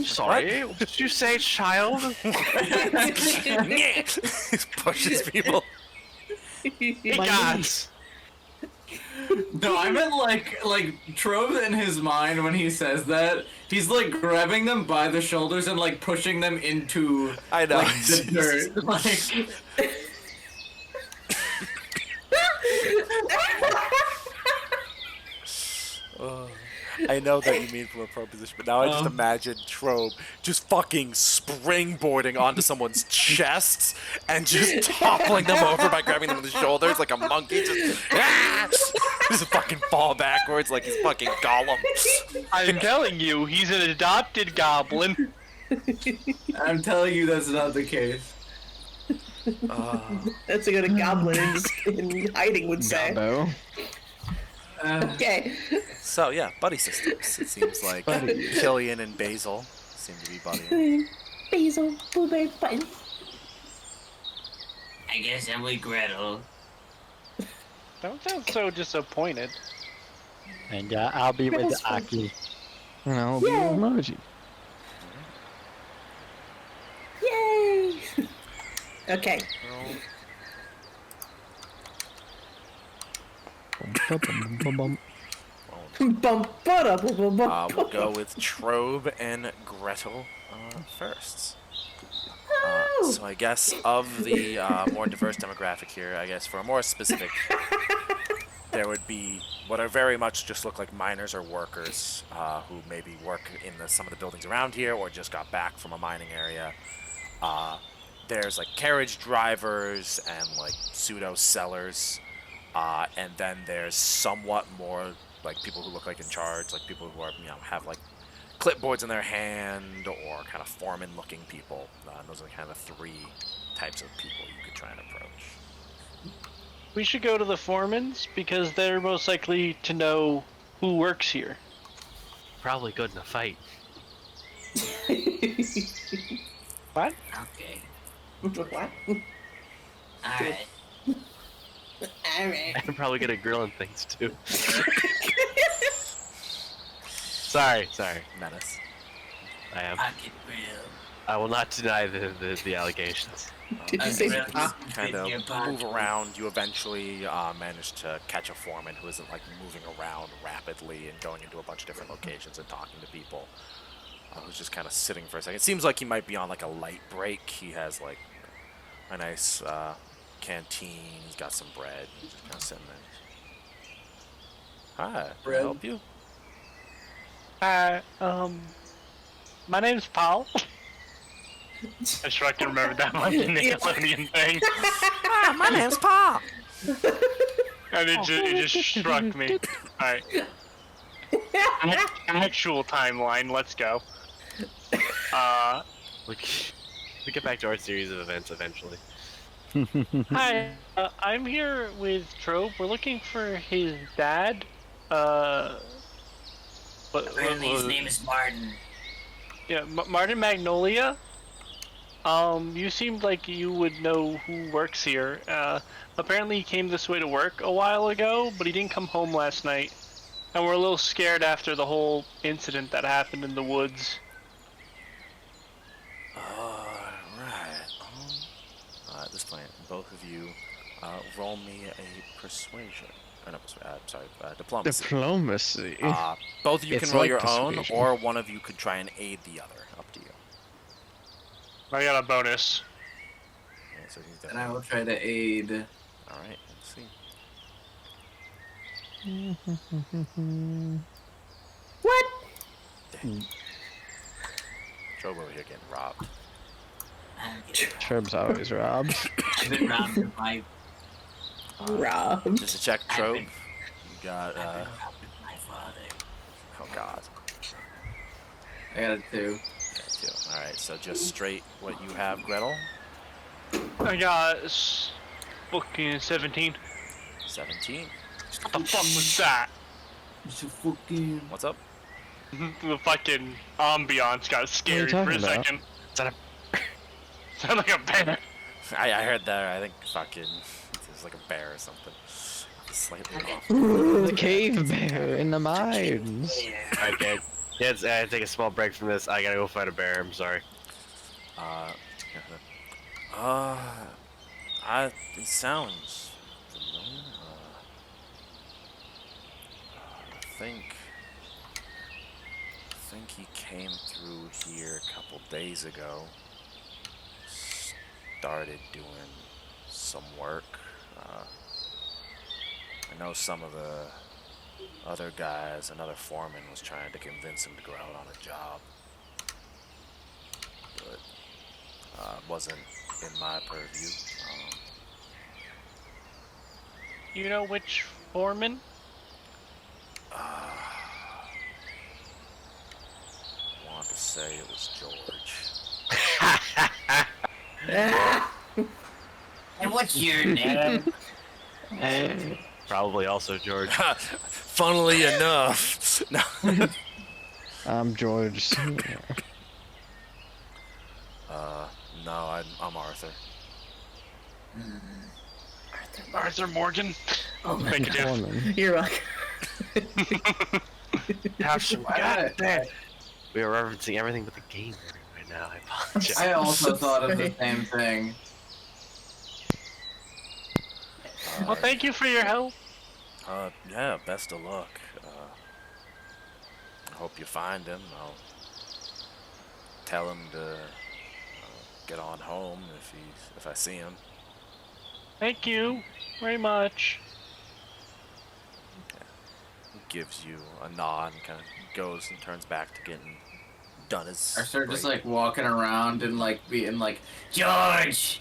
Sorry, what did you say, child? Pushes people. Hey, gods! No, I meant like Trobe in his mind when he says that, he's like grabbing them by the shoulders and like pushing them into I know. like the dirt. Like I know that you mean from a pro position, but now I just imagine Trobe just fucking springboarding onto someone's chests and just toppling them over by grabbing them on the shoulders like a monkey. Just fucking fall backwards like he's fucking Gollum. I'm telling you, he's an adopted goblin. I'm telling you, that's not the case. That's what a goblin in hiding would say. Gobbo. Okay. So yeah, buddy systems. It seems like Killian and Basil seem to be buddy. Basil, blueberry button. I guess I'm with Gretel. Don't sound so disappointed. And I'll be with Gretel's fun. Aki. And I'll be Yeah. emoji. Yay! Okay. We'll go with Trobe and Gretel first. So I guess of the more diverse demographic here, I guess for a more specific, there would be what are very much just look like miners or workers who maybe work in some of the buildings around here or just got back from a mining area. There's like carriage drivers and like pseudo sellers, and then there's somewhat more like people who look like in charge, like people who are have like clipboards in their hand or kind of foreman-looking people. Those are kind of the three types of people you could try and approach. We should go to the foremans because they're most likely to know who works here. Probably good in a fight. What? Okay. What? Alright. Alright. I'm probably good at grilling things too. Sorry. Menace. I am. Pocket grill. I will not deny the allegations. Did you say Okay. pop? Kind With your of pocket. move around. You eventually manage to catch a foreman who isn't like moving around rapidly and going into a bunch of different locations and talking to people. Who's just kind of sitting for a second. It seems like he might be on like a light break. He has like a nice canteen. He's got some bread. He's just kind of sitting there. Hi, can I Bread. help you? My name's Paul. I tried to remember that one Nickelodeon thing. My name's Paul. And it just struck me. Alright. Actual timeline, let's go. We get back to our series of events eventually. Hi, I'm here with Trobe. We're looking for his dad. Apparently his name is Martin. Yeah, Martin Magnolia. You seemed like you would know who works here. Apparently he came this way to work a while ago, but he didn't come home last night. And we're a little scared after the whole incident that happened in the woods. Right. At this point, both of you roll me a persuasion. No, sorry, diplomacy. Diplomacy. Both of you It's can roll like your own, persuasion. or one of you could try and aid the other. Up to you. I got a bonus. Okay, so he's And I definitely... will try to aid. All right, let's see. What? Trobe over here getting robbed. Trobe's always robbed. I've been robbed by. Rob. Just to check, I've Trobe. been- You got, I've been robbed by my father. oh god. I got a 2. Okay, 2. Alright, so just straight what you have, Gretel. I got fucking 17. 17. What the fuck was that? It's a fucking. What's up? The fucking ambiance got scary for talking a about? second. Sound like a bear. I heard that. I think fucking there's like a bear or something. Slightly off. The cave bear in the mines. Alright, kids, I take a small break from this. I gotta go fight a bear. I'm sorry. It sounds familiar. I think he came through here a couple days ago. Started doing some work. I know some of the other guys, another foreman was trying to convince him to go out on a job. But it wasn't in my purview. You know which foreman? I want to say it was George. And what's your name? Probably also George. Funnily enough. No. I'm George Senior. No, I'm Arthur. Arthur Morgan. Oh my Thank you, Jeff. Foreman. You're welcome. Have some God damn. We are referencing everything but the game right now. I apologize. I also thought of the same thing. Well, thank you for your help. Yeah, best of luck. I hope you find him. I'll tell him to get on home if I see him. Thank you very much. He gives you a nod and kind of goes and turns back to getting done his. I start just break. like walking around and like being like, George!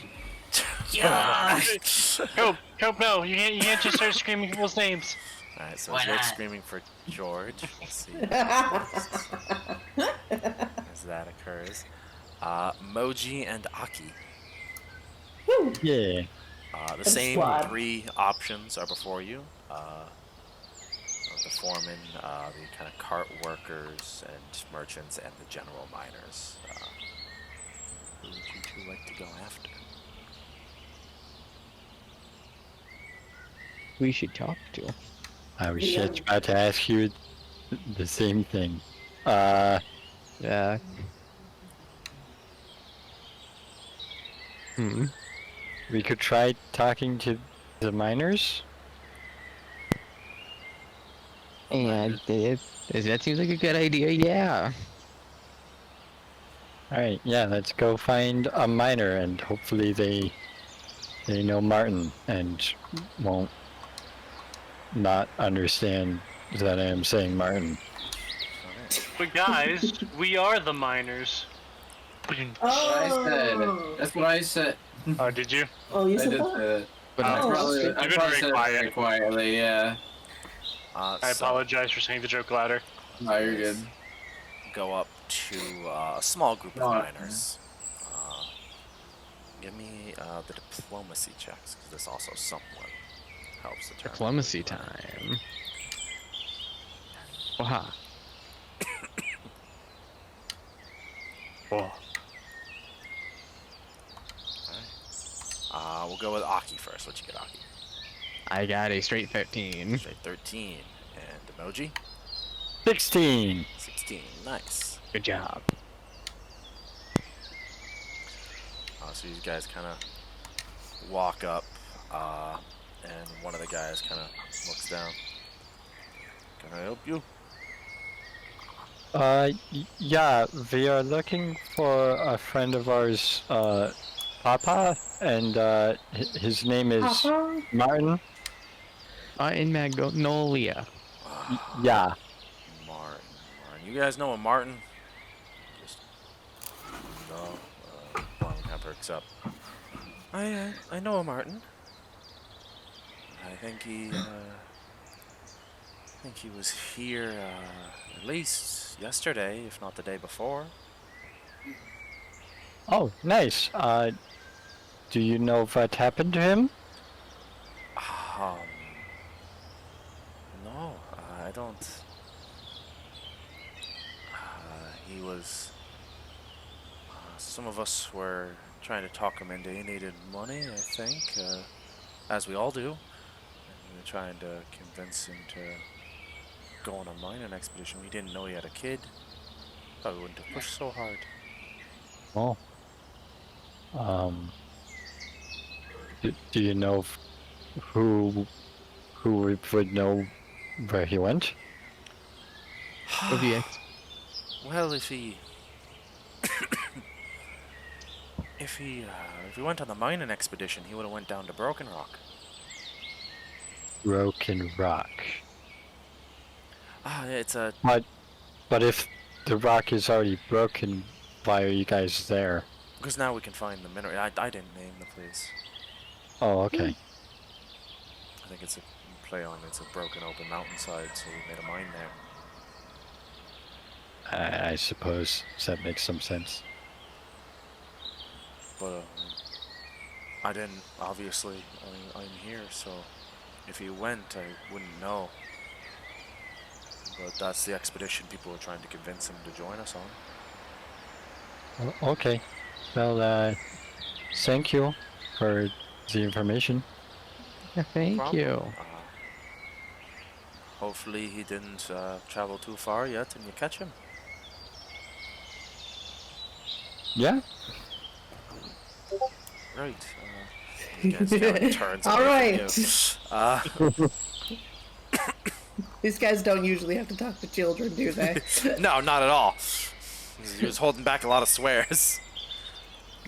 George! Hope, no, you can't just start screaming people's names. Alright, so Why Jake's not? screaming for George. Let's see. As that occurs. Moji and Aki. Yeah. The That's same squad. 3 options are before you. The foreman, the kind of cart workers and merchants, and the general miners. Who would you 2 like to go after? We should talk to. I was Yeah. just about to ask you the same thing. Yeah. We could try talking to the miners. And that seems like a good idea, yeah. Alright, yeah, let's go find a miner and hopefully they know Martin and won't not understand that I am saying Martin. But guys, we are the miners. That's what I said. That's what I said. Oh, did you? Oh, you I said did that? say that. But I not probably, speak. I I've been probably very said it quiet. very quietly, yeah. I So apologize for saying the joke louder. No, you're good. go up to a small group of No, miners. Give me the diplomacy checks, because this also somewhat helps determine. Diplomacy who's winning. time. Waha. Oh. We'll go with Aki first. What you get, Aki? I got a straight 13. Straight 13. And Emoji? 16. 16. Nice. Good job. So these guys kind of walk up, and one of the guys kind of looks down. Can I help you? Yeah, we are looking for a friend of ours, Papa, and his name is Papa? Martin. In Magnolia. Yeah. Martin. You guys know a Martin? Just no. One kind of perks up. I know a Martin. I think he was here at least yesterday, if not the day before. Oh, nice. Do you know what happened to him? No, I don't. He was. Some of us were trying to talk him into. He needed money, I think, as we all do. And we were trying to convince him to go on a mining expedition. We didn't know he had a kid. Probably wouldn't have pushed so hard. Oh. Do you know who would know where he went? Well, if he went on the mining expedition, he would have went down to Broken Rock. Broken Rock. It's a. But if the rock is already broken, why are you guys there? Because now we can find the mineral. I didn't name the place. Oh, okay. I think it's a play on. It's a broken open mountainside, so we made a mine there. I suppose that makes some sense. But I didn't. Obviously, I'm here, so if he went, I wouldn't know. But that's the expedition people were trying to convince him to join us on. Well, okay. Well, thank you for the information. Thank Problem. you. Hopefully he didn't travel too far yet and you catch him. Yeah. Right. This guy kind of turns All away right. from you. These guys don't usually have to talk to children, do they? No, not at all. He was holding back a lot of swears.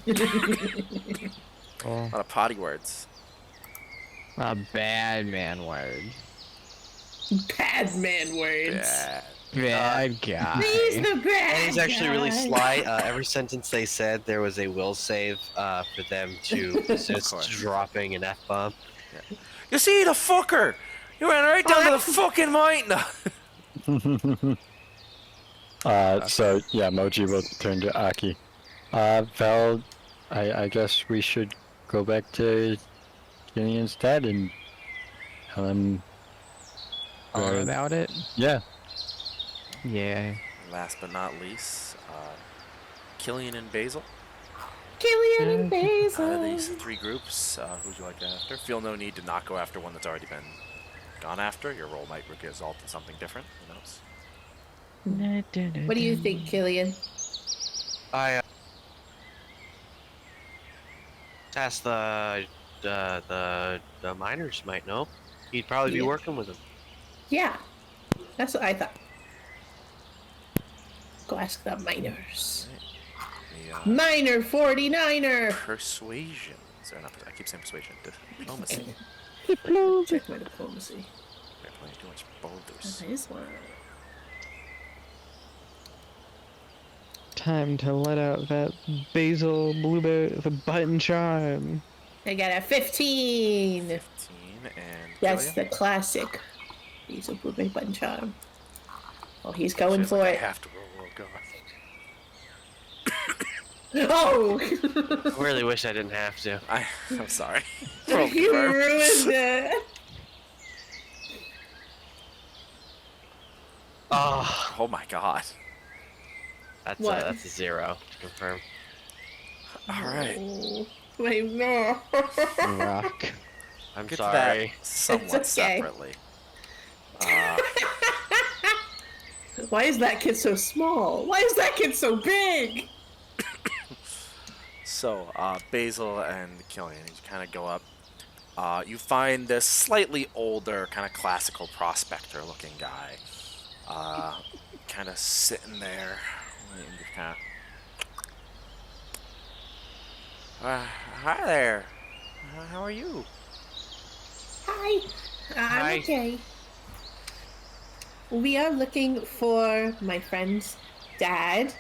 A lot of potty words. A bad man word. Bad man words. Bad. Bad guy. He's the bad And he's actually really guy. sly. Every sentence they said, there was a will save for them to resist course. dropping an F-bomb. You see the fucker? You ran right down to the fucking mountain. So yeah, Moji will turn to Aki. Well, I guess we should go back to Killian's dad and tell him. All about it? Yeah. Yeah. Last but not least, Killian and Basil. Killian and Basil. These three groups. Who'd you like to go after? Feel no need to not go after one that's already been gone after. Your roll might result in something different. Who knows? What do you think, Killian? I asked the miners might know. He'd probably be Yeah. working with them. Yeah, that's what I thought. Go ask the miners. The Miner 49er. persuasion. Or not, I keep saying persuasion. Diplomacy. Check my diplomacy. They're playing too much boulders. Nice one. Time to let out that basil blueberry, the button charm. I got a 15. 15 and That's Gillian? the classic. He's a blueberry button charm. Oh, he's Shit, going like for I it. have to roll. Oh god. Oh! I really wish I didn't have to. I'm sorry. Roll You confirm. ruined it. Oh, Oh my god. What? That's a 0 to confirm. All right. Oh, my man. Rock. I'm Get sorry. to that somewhat It's okay. separately. Why is that kid so small? Why is that kid so big? So, Basil and Killian, you kind of go up. You find this slightly older, kind of classical prospector-looking guy, kind of sitting there, and just kind of. Hi there. How are you? Hi. Hi. I'm okay. We are looking for my friend's dad.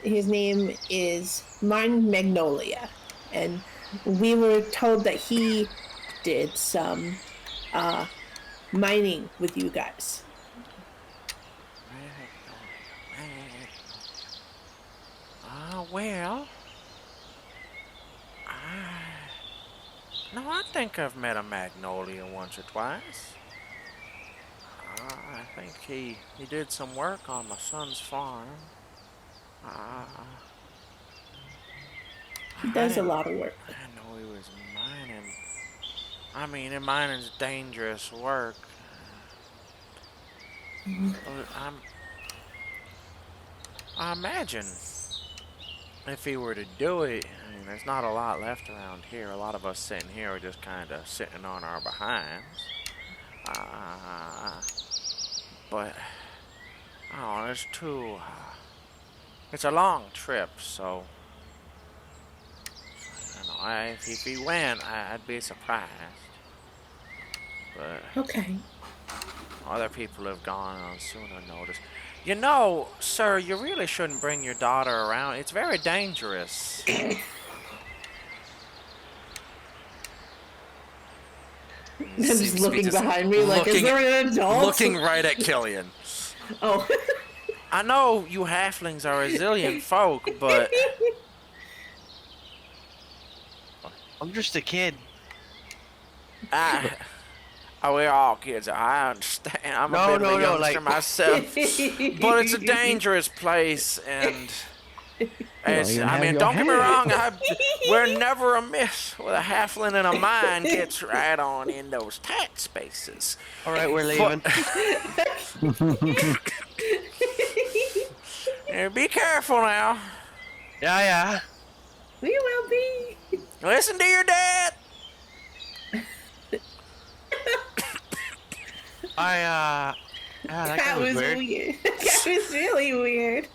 His name is Martin Magnolia. And we were told that he did some mining with you guys. Well, no, I think I've met a Magnolia once or twice. I think he did some work on my son's farm. He does a didn't- lot of work. I didn't know he was mining. I mean, and mining's dangerous work. But I imagine if he were to do it, I mean, there's not a lot left around here. A lot of us sitting here are just kind of sitting on our behinds. But, oh, there's two. It's a long trip, so. I don't know, if he went, I'd be surprised. But Okay. other people have gone on sooner notice. You know, sir, you really shouldn't bring your daughter around. It's very dangerous. I'm just looking behind me like, is looking- there an adult? Looking right at Killian. Oh. I know you halflings are resilient folk, but I'm just a kid. we're all kids. I understand. I'm No, a bit of no, a no, youngster like- myself, but it's a dangerous place, and it's, even I have mean, your don't get me hair. wrong. We're never amiss with a halfling in a mine gets right on in those tight spaces. All right, we're leaving. Be careful now. Yeah. We will be. Listen to your dad. That That was weird. weird. That was really weird.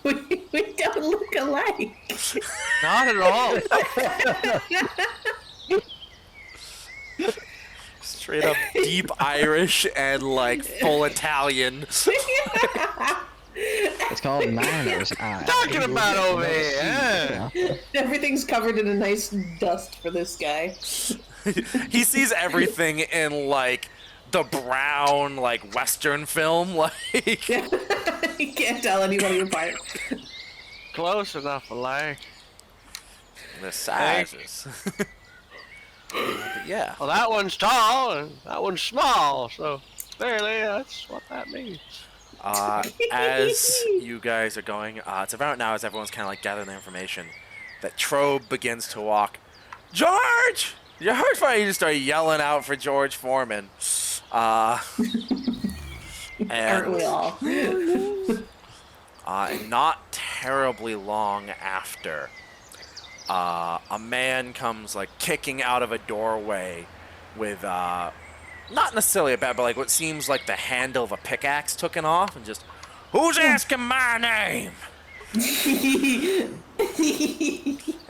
We don't look alike. Not at all. Straight up deep Irish and like full Italian. It's called Miner's Eye. Talking about over here, Yeah. Everything's covered in a nice dust for this guy. He sees everything in like the brown like Western film, like He can't tell anybody apart. Close enough, like. the sizes. But yeah. Well, that one's tall and that one's small, so clearly that's what that means. As you guys are going, it's about now as everyone's kind of like gathering the information that Trobe begins to walk. George! George Foreman! You just start yelling out for George Foreman. Aren't we all? And not terribly long after, a man comes like kicking out of a doorway with not necessarily a bat, but like what seems like the handle of a pickaxe taken off, and just, who's asking my name?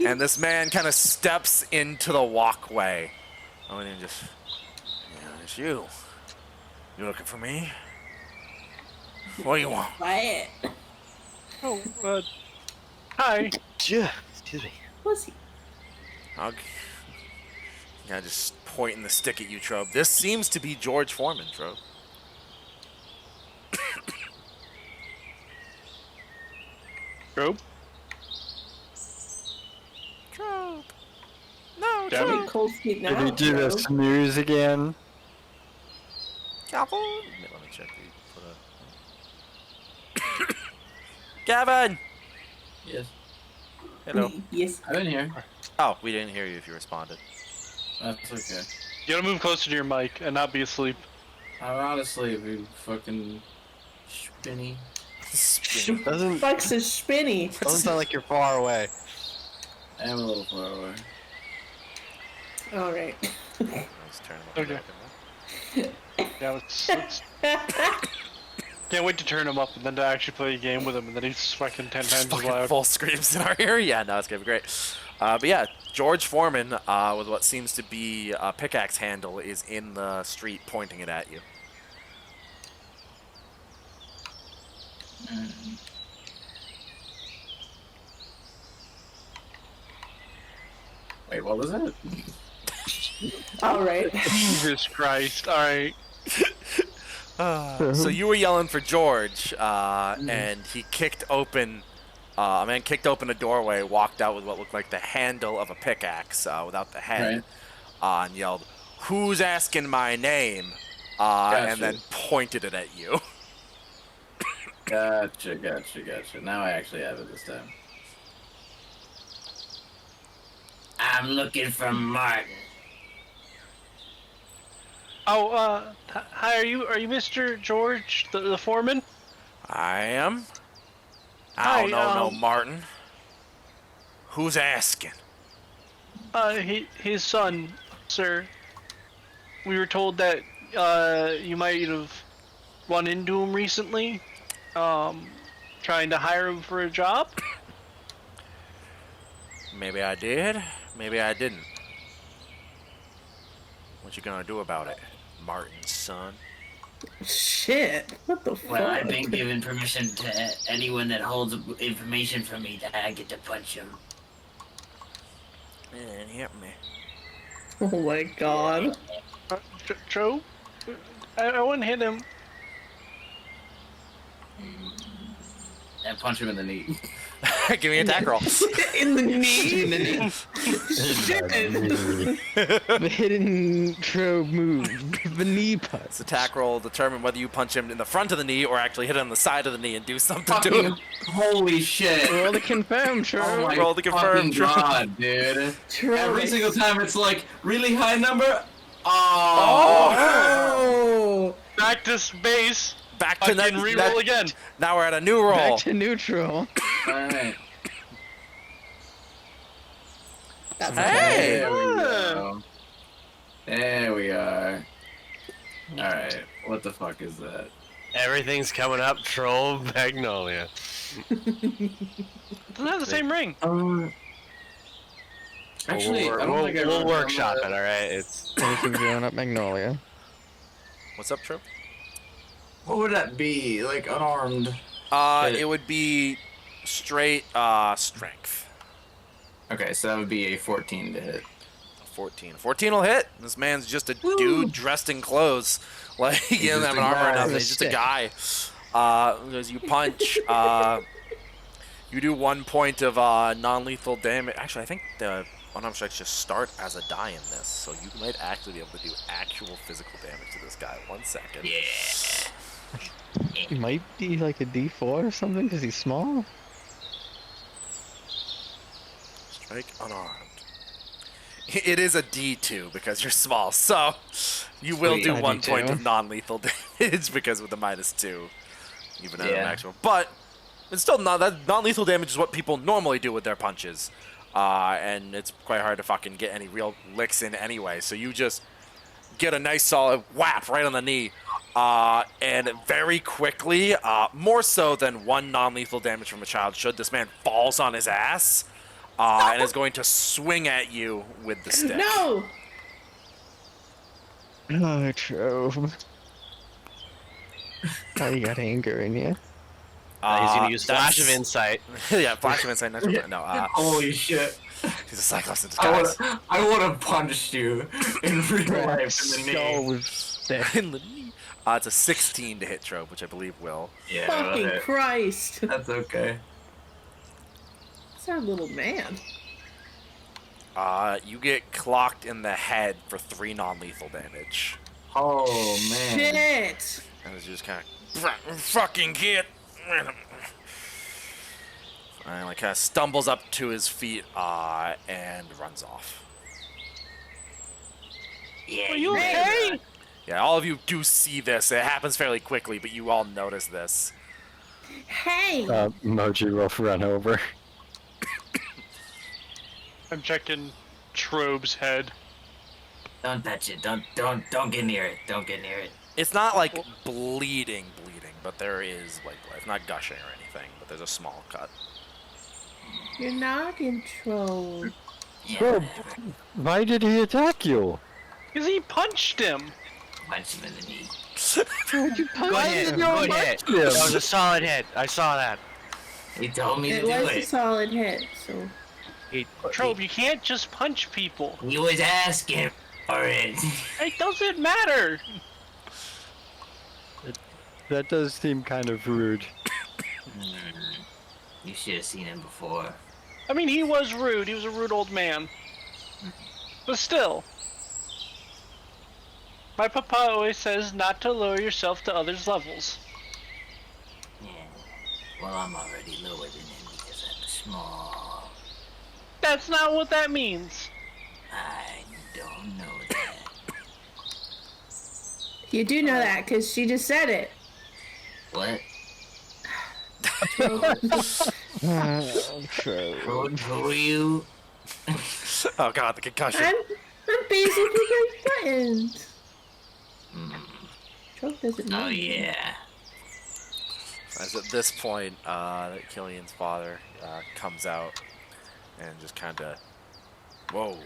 And this man kind of steps into the walkway. Oh, and then just, yeah, it's you. You looking for me? What do you want? Quiet. Oh, hi. Yeah, excuse me. What's he? I'll just pointing the stick at you, Trobe. This seems to be George Foreman, Trobe. Trobe? Trobe. No, Damn Trobe. Cold feet now. Did he do the bro. snooze again? Gavin. Let me check the. Gavin. Yes. Hello. Yes. I've been here. Oh, we didn't hear you if you responded. That's okay. You gotta move closer to your mic and not be asleep. I'm not asleep, you fucking spinny. Doesn't Fuck's a spinny. doesn't sound like you're far away. I am a little far away. All right. Let's turn them Okay. back in there. Yeah, let's can't wait to turn him up and then to actually play a game with him and then he's fucking 10 times as Fucking loud. full screams in our ear. Yeah, no, it's gonna be great. But yeah, George Foreman, with what seems to be a pickaxe handle, is in the street pointing it at you. Wait, what was it? All right. Jesus Christ, alright. So you were yelling for George, and he kicked open. A man kicked open a doorway, walked out with what looked like the handle of a pickaxe without the head, and yelled, "Who's asking my name?" And then pointed it at you. Gotcha. Now I actually have it this time. I'm looking for Martin. Oh, hi, are you Mr. George, the foreman? I am. Hi, No, Martin. Who's asking? His son, sir. We were told that, you might have run into him recently, trying to hire him for a job? Maybe I did. Maybe I didn't. What you gonna do about it, Martin's son? Shit. What the fuck? Well, I've been given permission to anyone that holds information from me that I get to punch him. Man, hit me. Oh my god. Trobe? I wouldn't hit him. And punch him in the knee. Give me an attack roll. In the knee. In the knee. Shit. The hidden Trobe move, the knee punch. This attack roll will determine whether you punch him in the front of the knee or actually hit him on the side of the knee and do something to him. Holy shit. Roll to confirm, Oh Trobe. my Roll to confirm, fucking Trobe. god, dude. Trobe. Every single time it's like, really high number? Oh. Back to space. Back I to can reroll again. Now we're at a new roll. Back to neutral. Alright. That's Hey! There we go. There we are. Alright, what the fuck is that? Everything's coming up. Troll Magnolia. Doesn't have the same ring. Actually, I don't we'll, think I we'll wrote workshop down it. All right. It's Anything growing up Magnolia. What's up, Trope? What would that be? Like unarmed? It would be straight strength. Okay, so that would be a 14 to hit. 14. 14 will hit. This man's just a dude dressed in clothes. Like, he doesn't have an just a armor or guy. nothing. With a He's just a stick. guy. As you punch, you do 1 point of non-lethal damage. Actually, I think the unarmed strikes just start as a die in this, so you might actually be able to do actual physical damage to this guy. 1 second. He might be like a D4 or something because he's small. Strike unarmed. It is a D2 because you're small, so you will Sweet. do A 1 point D2. of non-lethal damage because with the -2, even at a Yeah. maximum. But it's still not that non-lethal damage is what people normally do with their punches, and it's quite hard to fucking get any real licks in anyway. So you just get a nice solid whap right on the knee, and very quickly, more so than one non-lethal damage from a child should, this man falls on his ass. And is going to swing at you with the stick. No. Oh, Trobe. Oh, you got anger in you. he's gonna use flash of that's- insight. Yeah, flash of insight. Natural, no, Holy shit. He's a Cyclops in I disguise. would have punched you in real life in the Skull knee. was there. In the knee. It's a 16 to hit Trobe, which I believe will. Yeah, Fucking that- Christ. that's okay. It's our little man. You get clocked in the head for 3 non-lethal damage. Oh man. Shit. And it's just kind of fucking get. And like kind of stumbles up to his feet and runs off. Yeah, Are you made okay? it. Yeah, all of you do see this. It happens fairly quickly, but you all notice this. Hey. Moji will run over. I'm checking Trobe's head. Don't touch it. Don't get near it. Don't get near it. It's not like bleeding, but there is like blood. It's not gushing or anything, but there's a small cut. You're not in trouble. Yeah, Trobe, whatever. why did he attack you? Because he punched him. Punch him in the knee. Why'd you punch Why hit. did him? you Good punch hit. him? That was a solid hit. I saw that. He told me to It do was a it. solid hit, so. Trobe, you can't just punch people. He was asking for it. It doesn't matter. That does seem kind of rude. You should have seen him before. I mean, he was rude. He was a rude old man. But still. My papa always says not to lower yourself to others' levels. Yeah. Well, I'm already lower than him because I'm small. That's not what that means. I don't know that. You do know that because she just said it. What? Who are you? Oh god, the concussion. I'm basically my buttons. Trope doesn't know. Oh yeah. As at this point, Killian's father comes out and just kind of, whoa,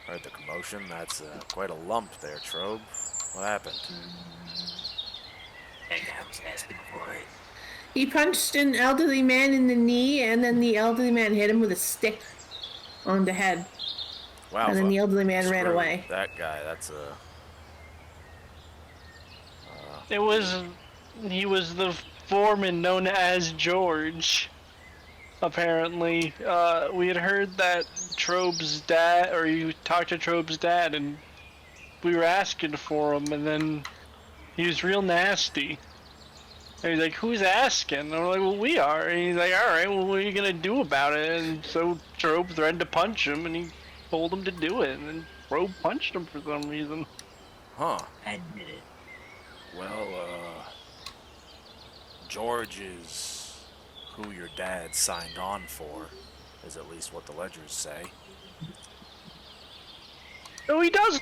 heard the commotion? That's quite a lump there, Trobe. What happened? That guy was asking for it. He punched an elderly man in the knee, and then the elderly man hit him with a stick on the head. Wow. And then the elderly man ran screw away. That guy, that's a... He was the foreman known as George. Apparently, we had heard that Trobe's dad, or you talked to Trobe's dad, and we were asking for him, and then he was real nasty. And he's like, "Who's asking?" And we're like, "Well, we are." And he's like, "All right, well, what are you gonna do about it?" And so Trobe threatened to punch him, and he told him to do it, and then Trobe punched him for some reason. Huh. I did it. Well, George is who your dad signed on for, is at least what the ledgers say. No, he does.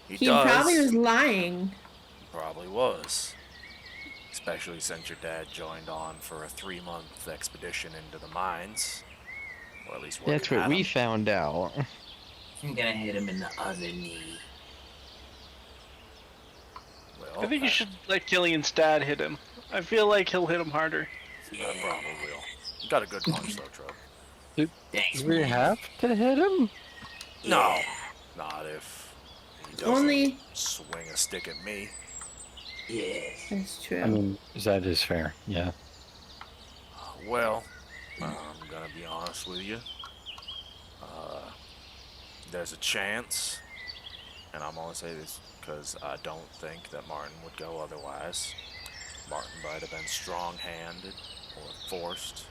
He He does. probably was lying. Probably was. Especially since your dad joined on for a 3-month expedition into the mines. Or at least That's working what at we them. found out. I'm gonna hit him in the other knee. Well, I think you should let Killian's dad hit him. I feel like he'll hit him harder. That probably will. You got a good punch though, Trobe. Thanks, Do we man. have to hit him? No. Not if he doesn't Only- swing a stick at me. Yeah. That's true. I mean, that is fair. Yeah. Well, I'm gonna be honest with you. There's a chance, and I'm gonna say this because I don't think that Martin would go otherwise. Martin might have been strong-handed or forced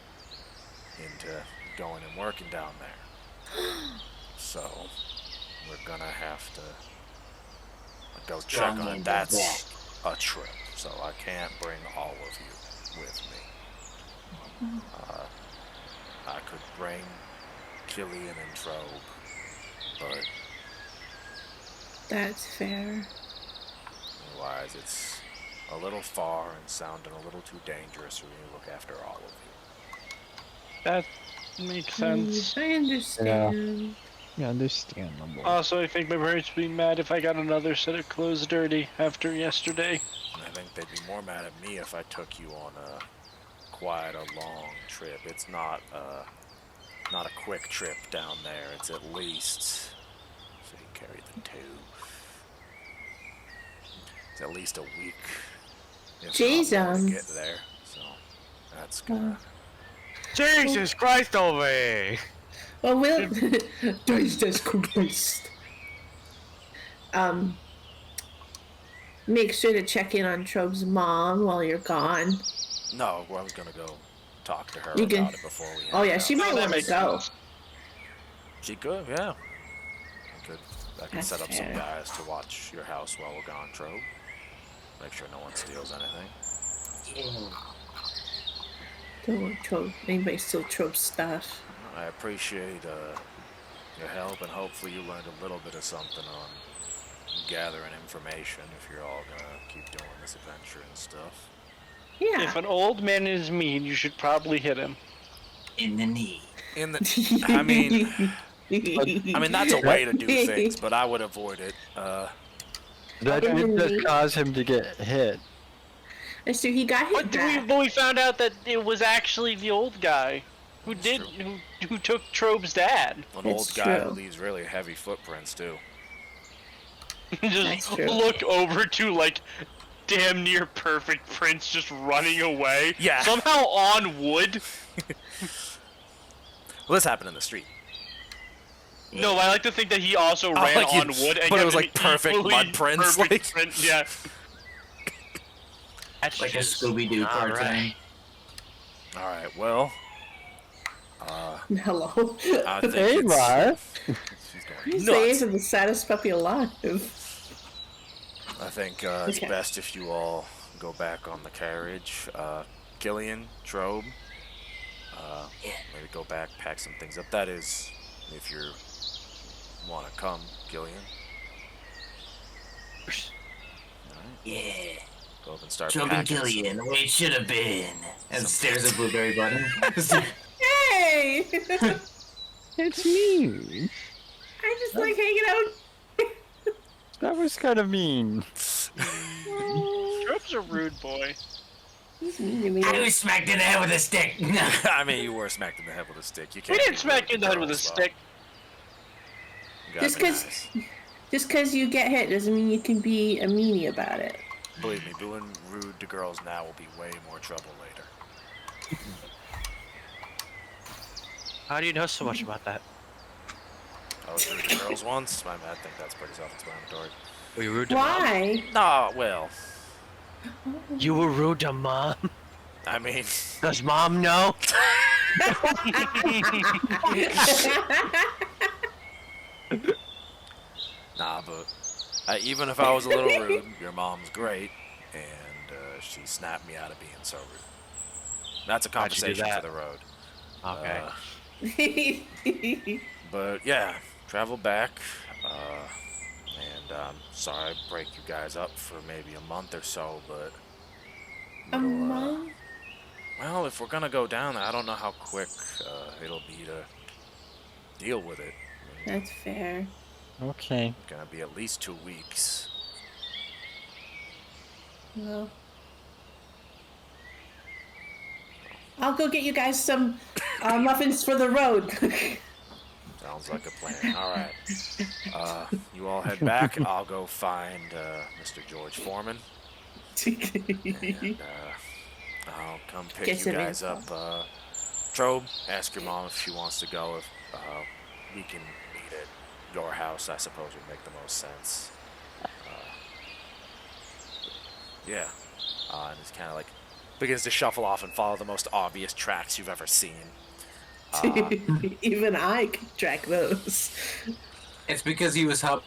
into going and working down there. So, we're gonna have to go check on it. Strong-handed That's a trip, so I can't bring all of you with me. I could bring Killian and Trobe, but That's fair. otherwise it's a little far and sounding a little too dangerous for me to look after all of you. That makes sense. I understand. Yeah, understandable. Also, I think my parents would be mad if I got another set of clothes dirty after yesterday. And I think they'd be more mad at me if I took you on quite a long trip. It's not not a quick trip down there. It's at least, so he carried the 2. It's at least a week. If Jeez, not more to get there. So that's gonna. Jesus Christ, over! Well, we'll. Jesus Christ. Make sure to check in on Trobe's mom while you're gone. No, I was gonna go talk to her You about can- it before we. Oh head yeah, out. she might that want to makes go. sense. She could, yeah. I could That's set up some fair. guys to watch your house while we're gone, Trobe. Make sure no one steals anything. Don't want Trobe. Anybody steal Trobe's stuff? I appreciate your help, and hopefully you learned a little bit of something on gathering information if you're all gonna keep doing this adventure and stuff. Yeah. If an old man is mean, you should probably hit him. In the knee. In the, I mean that's a way to do things, but I would avoid it. That did just cause him to get hit. And so he got hit back. But we found out that it was actually the old guy who That's did true. who took Trobe's dad. An It's old guy who true. leaves really heavy footprints too. Just That's true. look over to like damn near perfect prints just running away. Yeah. Somehow on wood. Well, this happened in the street. No, I like to think that he also ran like you- on wood, and but it got was, an like, perfect equally mud prints, perfect like- print, yeah. That's Like a just Scooby-Doo not cartoon. right. All right. Well, Hello. I think Hey, it's. Mark. She's He's going the age nuts. of the saddest puppy alive. I think it's Okay. best if you all go back on the carriage. Gillian, Trobe, maybe go back, pack some things up. That is, if you want to come, Gillian. Yeah. Go up and start Trobe and packing. Gillian, the way it should have been. And stares at Blueberry Button. Hey! It's me. I just like hanging out. That was kind of mean. Trobe's a rude boy. He's mean to me. I was smacked in the head with a stick. I mean, you were smacked in the head with a stick. You We can't. didn't be smack you in the head rude with a to girls, stick. though. You gotta Just be 'cause- nice. Just because you get hit doesn't mean you can be a meanie about it. Believe me, being rude to girls now will be way more trouble later. How do you know so much about that? I was rude to girls once. I think that's pretty self-explanatory. Were you rude to mom? Why? No, well, You were rude to mom? I mean, Does mom know? nah, but even if I was a little rude, your mom's great, and she snapped me out of being so rude. That's a How'd you do conversation that? for the road. Okay. But yeah, travel back, and I'm sorry I break you guys up for maybe a month or so, but A it'll, month? well, if we're gonna go down there, I don't know how quick it'll be to deal with it. I mean, That's fair. Okay. it's gonna be at least 2 weeks. Well, I'll go get you guys some muffins for the road. Sounds like a plan. All right. You all head back. I'll go find Mr. George Foreman. And I'll come pick Get you some guys up. info. Trobe, ask your mom if she wants to go. If we can meet at your house, I suppose would make the most sense. Yeah. And it's kind of like begins to shuffle off and follow the most obvious tracks you've ever seen. Even I can track those. It's because he was helped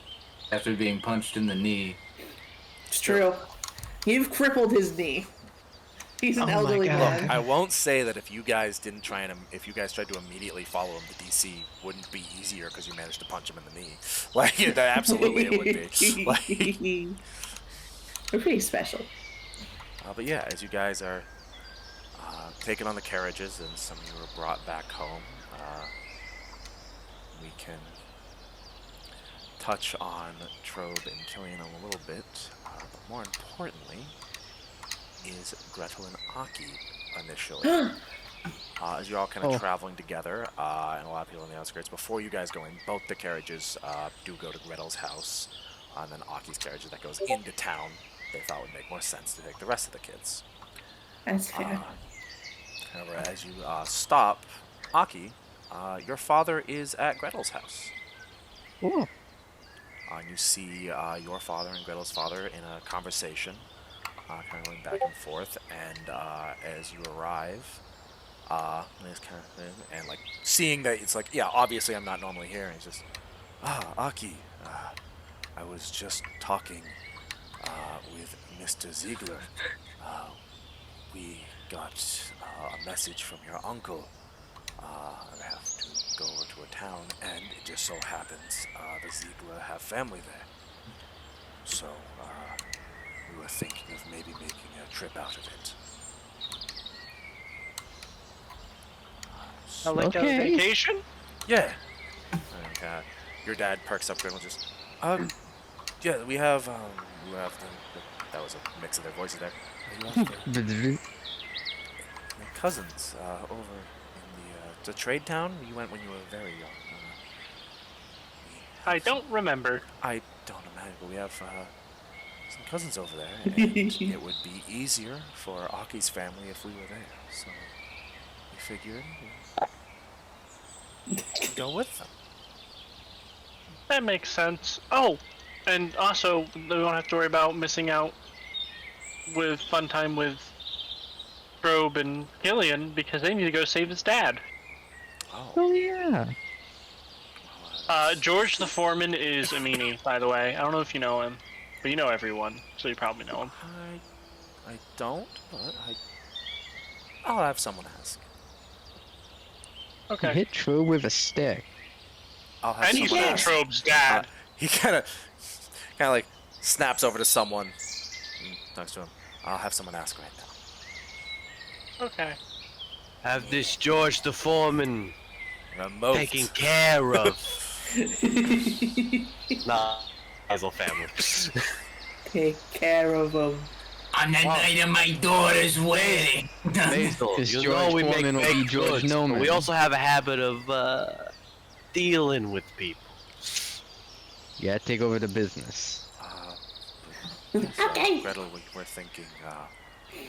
after being punched in the knee. It's true. You've crippled his knee. He's an Oh my elderly God. man. I won't say that if you guys didn't try and if you guys tried to immediately follow him to DC wouldn't be easier because you managed to punch him in the knee. Like that absolutely it would be. Like, We're pretty special. but yeah, as you guys are taken on the carriages and some of you were brought back home, we can touch on Trobe and Killian a little bit, but more importantly is Gretel and Aki initially. as you're all kind of traveling together, and a lot of people on the outskirts. Before you guys go in, both the carriages do go to Gretel's house, and then Aki's carriage that goes into town. They thought would make more sense to take the rest of the kids. That's fair. However, as you stop, Aki, your father is at Gretel's house. Ooh. And you see your father and Gretel's father in a conversation, kind of going back and forth. And as you arrive, this kind of thing, and like seeing that it's like, yeah, obviously I'm not normally here. And he's just, Aki, I was just talking with Mr. Ziegler. We got a message from your uncle. I have to go over to a town, and it just so happens the Ziegler have family there. So we were thinking of maybe making a trip out of it. I like a Okay. vacation. Yeah. And, your dad perks up and just, yeah, we have that was a mix of their voices there. We have my cousins over in the trade town. You went when you were very young. I don't remember. I don't imagine, but we have some cousins over there, and it would be easier for Aki's family if we were there. So we figured we'd go with them. That makes sense. Oh, and also we don't have to worry about missing out with fun time with Trobe and Gillian because they need to go save his dad. Oh yeah. George the foreman is a meanie, by the way. I don't know if you know him, but you know everyone, so you probably know him. I don't, but I'll have someone ask. He Okay. hit Trobe with a stick. I'll have And he's someone not ask. Trobe's dad. He kind of like snaps over to someone and talks to him. I'll have someone ask right now. Okay. Have this George the foreman Remote. taken care of. Nah, Hazel family. Take care of them. On the night of my daughter's wedding. Basil, This you George know we make Foreman will be baked George goods, but Noman. we also have a habit of dealing with people. Yeah, take over the business. Okay. Gretel, we're thinking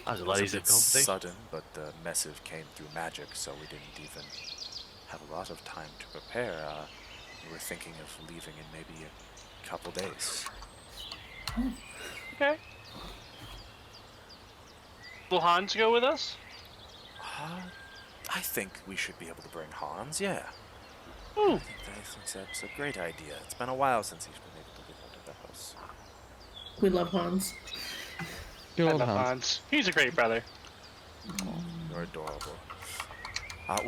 I was it was lazy a bit company. sudden, but the missive came through magic, so we didn't even have a lot of time to prepare. We were thinking of leaving in maybe a couple days. Okay. Will Hans go with us? I think we should be able to bring Hans, yeah. Ooh. I think that's a great idea. It's been a while since he's been able to get out of the house. We love Hans. Good I old love Hans. Hans. He's a great brother. You're adorable.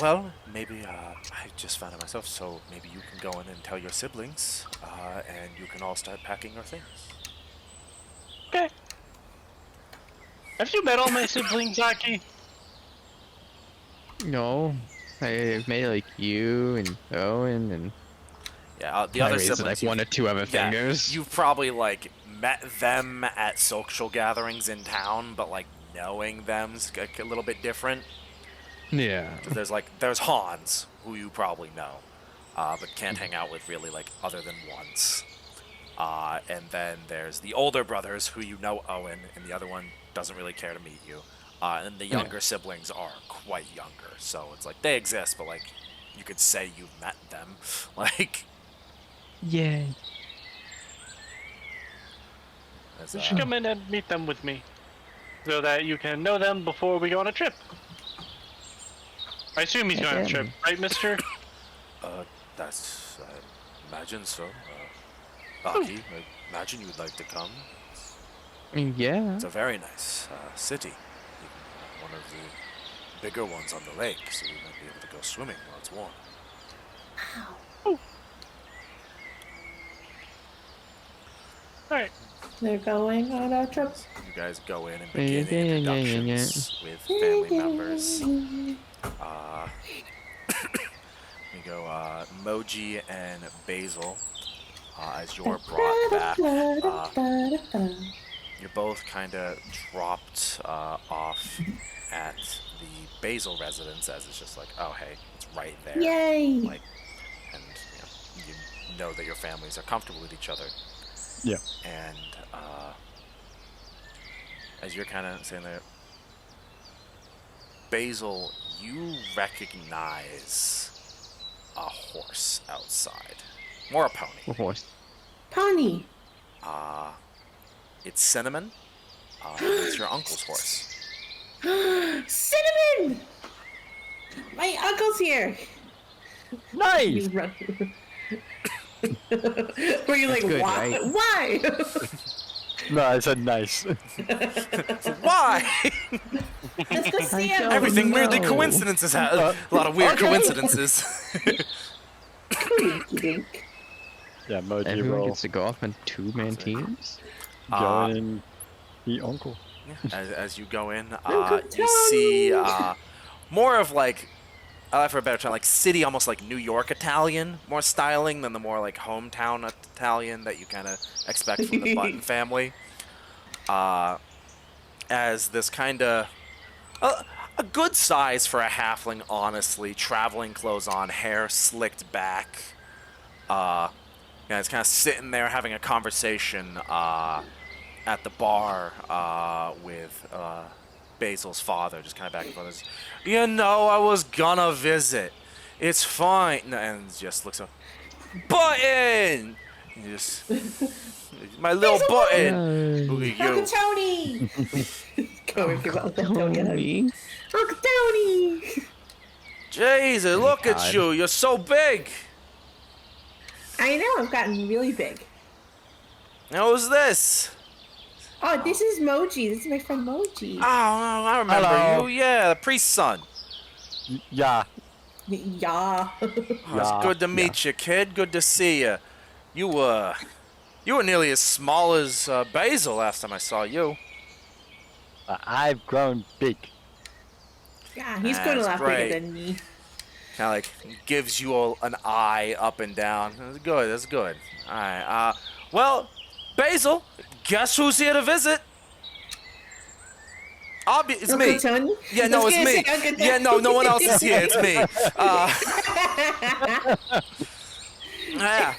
Well, maybe I just found it myself, so maybe you can go in and tell your siblings, and you can all start packing your things. Okay. Have you met all my siblings, Aki? No, I've made like you and Owen and Yeah, the I other raised, siblings. like one or two other Yeah, fingers. you've probably like met them at social gatherings in town, but like knowing them's a little bit different. Yeah. 'Cause there's Hans, who you probably know, but can't hang out with really like other than once. And then there's the older brothers who you know Owen, and the other one doesn't really care to meet you. And the younger siblings are quite younger, so it's like they exist, but like you could say you've met them. Like, Yay. as, You should come in and meet them with me, so that you can know them before we go on a trip. I assume he's going on a trip, right, mister? that's I imagine so. Aki, I imagine you'd like to come. I mean, yeah. It's a very nice city. Even, one of the bigger ones on the lake, so we might be able to go swimming while it's warm. Alright. They're going on a trip. You guys go in and begin introductions with family members. We go Moji and Basil as you're brought back you're both kind of dropped off at the Basil residence, as it's just like, oh hey, it's right there. Yay! Like, and you know that your families are comfortable with each other. Yeah. And as you're kind of saying that, Basil, you recognize a horse outside, more a pony. A horse. Pony. It's Cinnamon. It's your uncle's horse. Cinnamon! My uncle's here. Nice. You run. Were you like, good, why? right? Why? No, I said nice. Why? Let's go see him. Everything weirdly know. coincidences. A lot of weird coincidences. Coincidence. Yeah, Moji Everyone roll. gets to go off on two-man teams. Go in and eat uncle. As you go in, Uncle you see more of like, for a better term, like city, almost like New York Italian, more styling than the more like hometown Italian that you kind of expect from the Button family. As this kind of a good size for a halfling, honestly, traveling clothes on, hair slicked back. It's kind of sitting there having a conversation at the bar with Basil's father, just kind of back and forth. You know, I was gonna visit. It's fine. And just looks up. Button! And just, my little Button! Look at Uncle you. Tony! Go and give Uncle Tony a hug. Tony. Uncle Tony! Jesus, look at God. you. You're so big. I know, I've gotten really big. Now, who's this? Oh, this is Moji. This is my friend Moji. Oh, I remember Hello. you. Yeah, the priest's son. Yeah. Yeah. Oh, it's Yeah, good to meet you, kid. Good to see you. You were nearly as small as Basil last time I saw you. I've grown big. Yeah, he's going a That's lot great. bigger than me. Kind of like gives you all an eye up and down. That's good. That's good. All right. Well, Basil, guess who's here to visit? It's Uncle me. Tony? Yeah, no, I was it's gonna me. say Uncle Yeah, no, Tony. no one else is here. It's me. Yeah.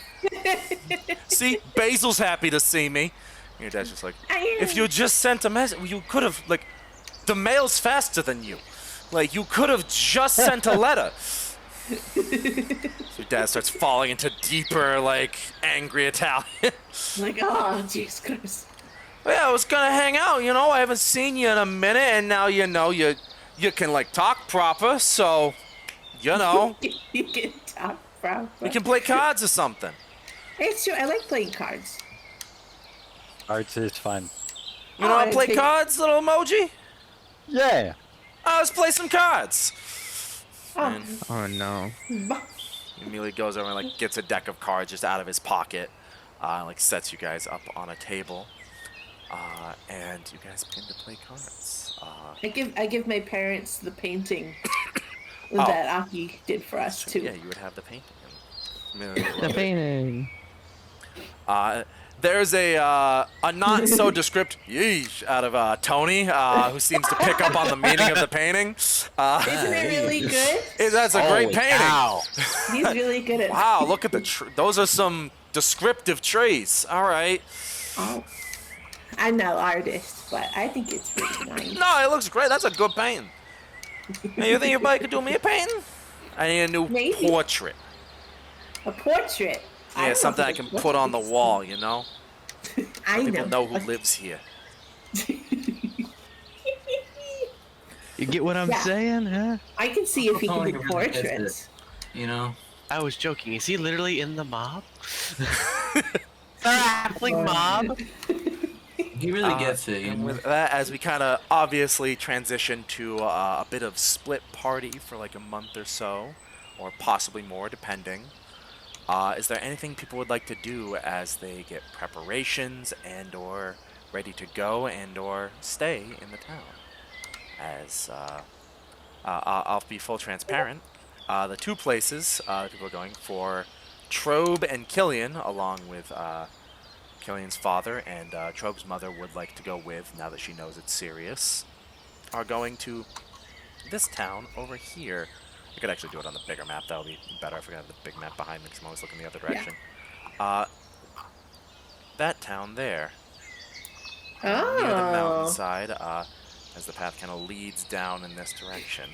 See, Basil's happy to see me. Your dad's just like, if you just sent a message, you could have, like, the mail's faster than you. Like, you could have just sent a letter. So your dad starts falling into deeper, like, angry Italian. Like, oh, Jesus Christ. Yeah, I was gonna hang out, you know. I haven't seen you in a minute, and now you know you can like talk proper. So, you know, You can talk proper. we can play cards or something. It's true. I like playing cards. Arts is fun. You know how to I play think- cards, little emoji? Yeah. Let's play some cards. Oh, And Oh no. he immediately goes over and like gets a deck of cards just out of his pocket, and like sets you guys up on a table, and you guys begin to play cards. I give my parents the painting Oh. that Aki did for us too. Yeah, you would have the painting. The painting. There's a not so descript yeesh out of Tony, who seems to pick up on the meaning of the painting. Isn't it really good? That's a great painting. Cow. He's really good at. Wow, look at those are some descriptive trees. All right. Oh. I'm no artist, but I think it's really nice. No, it looks great. That's a good painting. Hey, you think anybody could do me a painting? I need a new Maybe. portrait. A portrait. Yeah, don't something I think can a put on the portrait's- wall, you know? I People know who But- lives here. You get what I'm Yeah. saying, huh? I can see if he can Calling do him really gets portraits. You know? I was joking. Is he literally in the mob? Halfling mob? He really gets it, you And know? with that, as we kind of obviously transition to a bit of split party for like a month or so, or possibly more, depending. Is there anything people would like to do as they get preparations and/or ready to go and/or stay in the town? As I'll be full transparent, the two places people are going for Trobe and Killian, along with Killian's father and Trobe's mother would like to go with, now that she knows it's serious, are going to this town over here. I could actually do it on the bigger map. That would be better if we have the big map behind me because I'm always looking the other direction. That town there. Near the Oh. mountainside, as the path kind of leads down in this direction.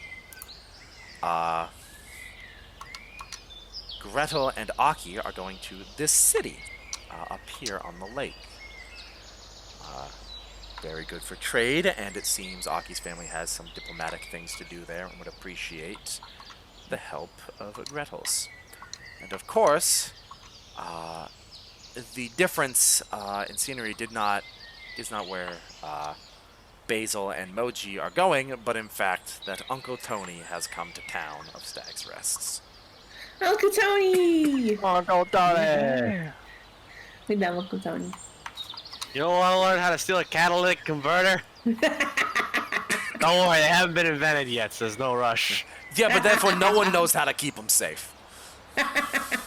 Gretel and Aki are going to this city up here on the lake. Very good for trade, and it seems Aki's family has some diplomatic things to do there and would appreciate the help of Gretel's. And of course, the difference in scenery is not where Basil and Moji are going, but in fact that Uncle Tony has come to town of Stag's Rests. Uncle Tony! Uncle Tony! We love Uncle Tony. You don't want to learn how to steal a catalytic converter? Don't worry, they haven't been invented yet, so there's no rush. Yeah, but therefore no one knows how to keep them safe.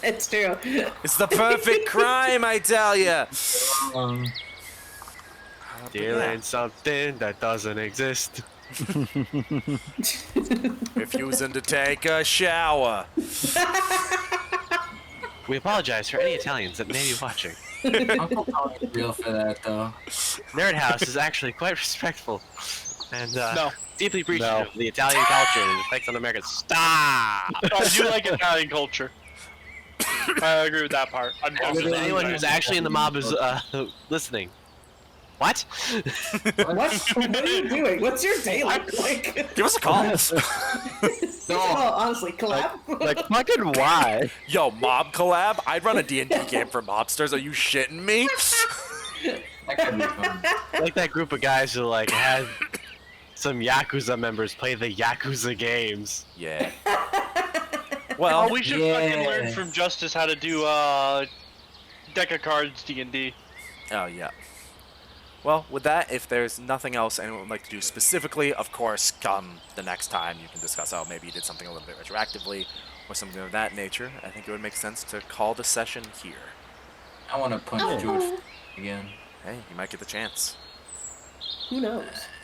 It's true. It's the perfect crime, I tell ya. Stealing something that doesn't exist. Refusing to take a shower. We apologize for any Italians that may be watching. Uncle Tony's real for that, though. Nerd House is actually quite respectful and No. deeply appreciative of the Italian culture and its effects on Americans. Stop! I do like Italian culture. I agree with that part. Anyone who's actually in the mob is listening. What? What are you doing? What's your day like? Give us a call. Oh, honestly, collab? Like, fucking why? Yo, mob collab? I'd run a D&D game for mobsters. Are you shitting me? That could be fun. Like that group of guys who like had some Yakuza members play the Yakuza games. Yeah. Oh, Well, we should fucking learn from Justice how to do deck of cards D&D. oh yeah. Well, with that, if there's nothing else anyone would like to do specifically, of course, come the next time you can discuss, oh, maybe you did something a little bit retroactively or something of that nature. I think it would make sense to call the session here. I want to punch George again. Hey, you might get the chance. Who knows?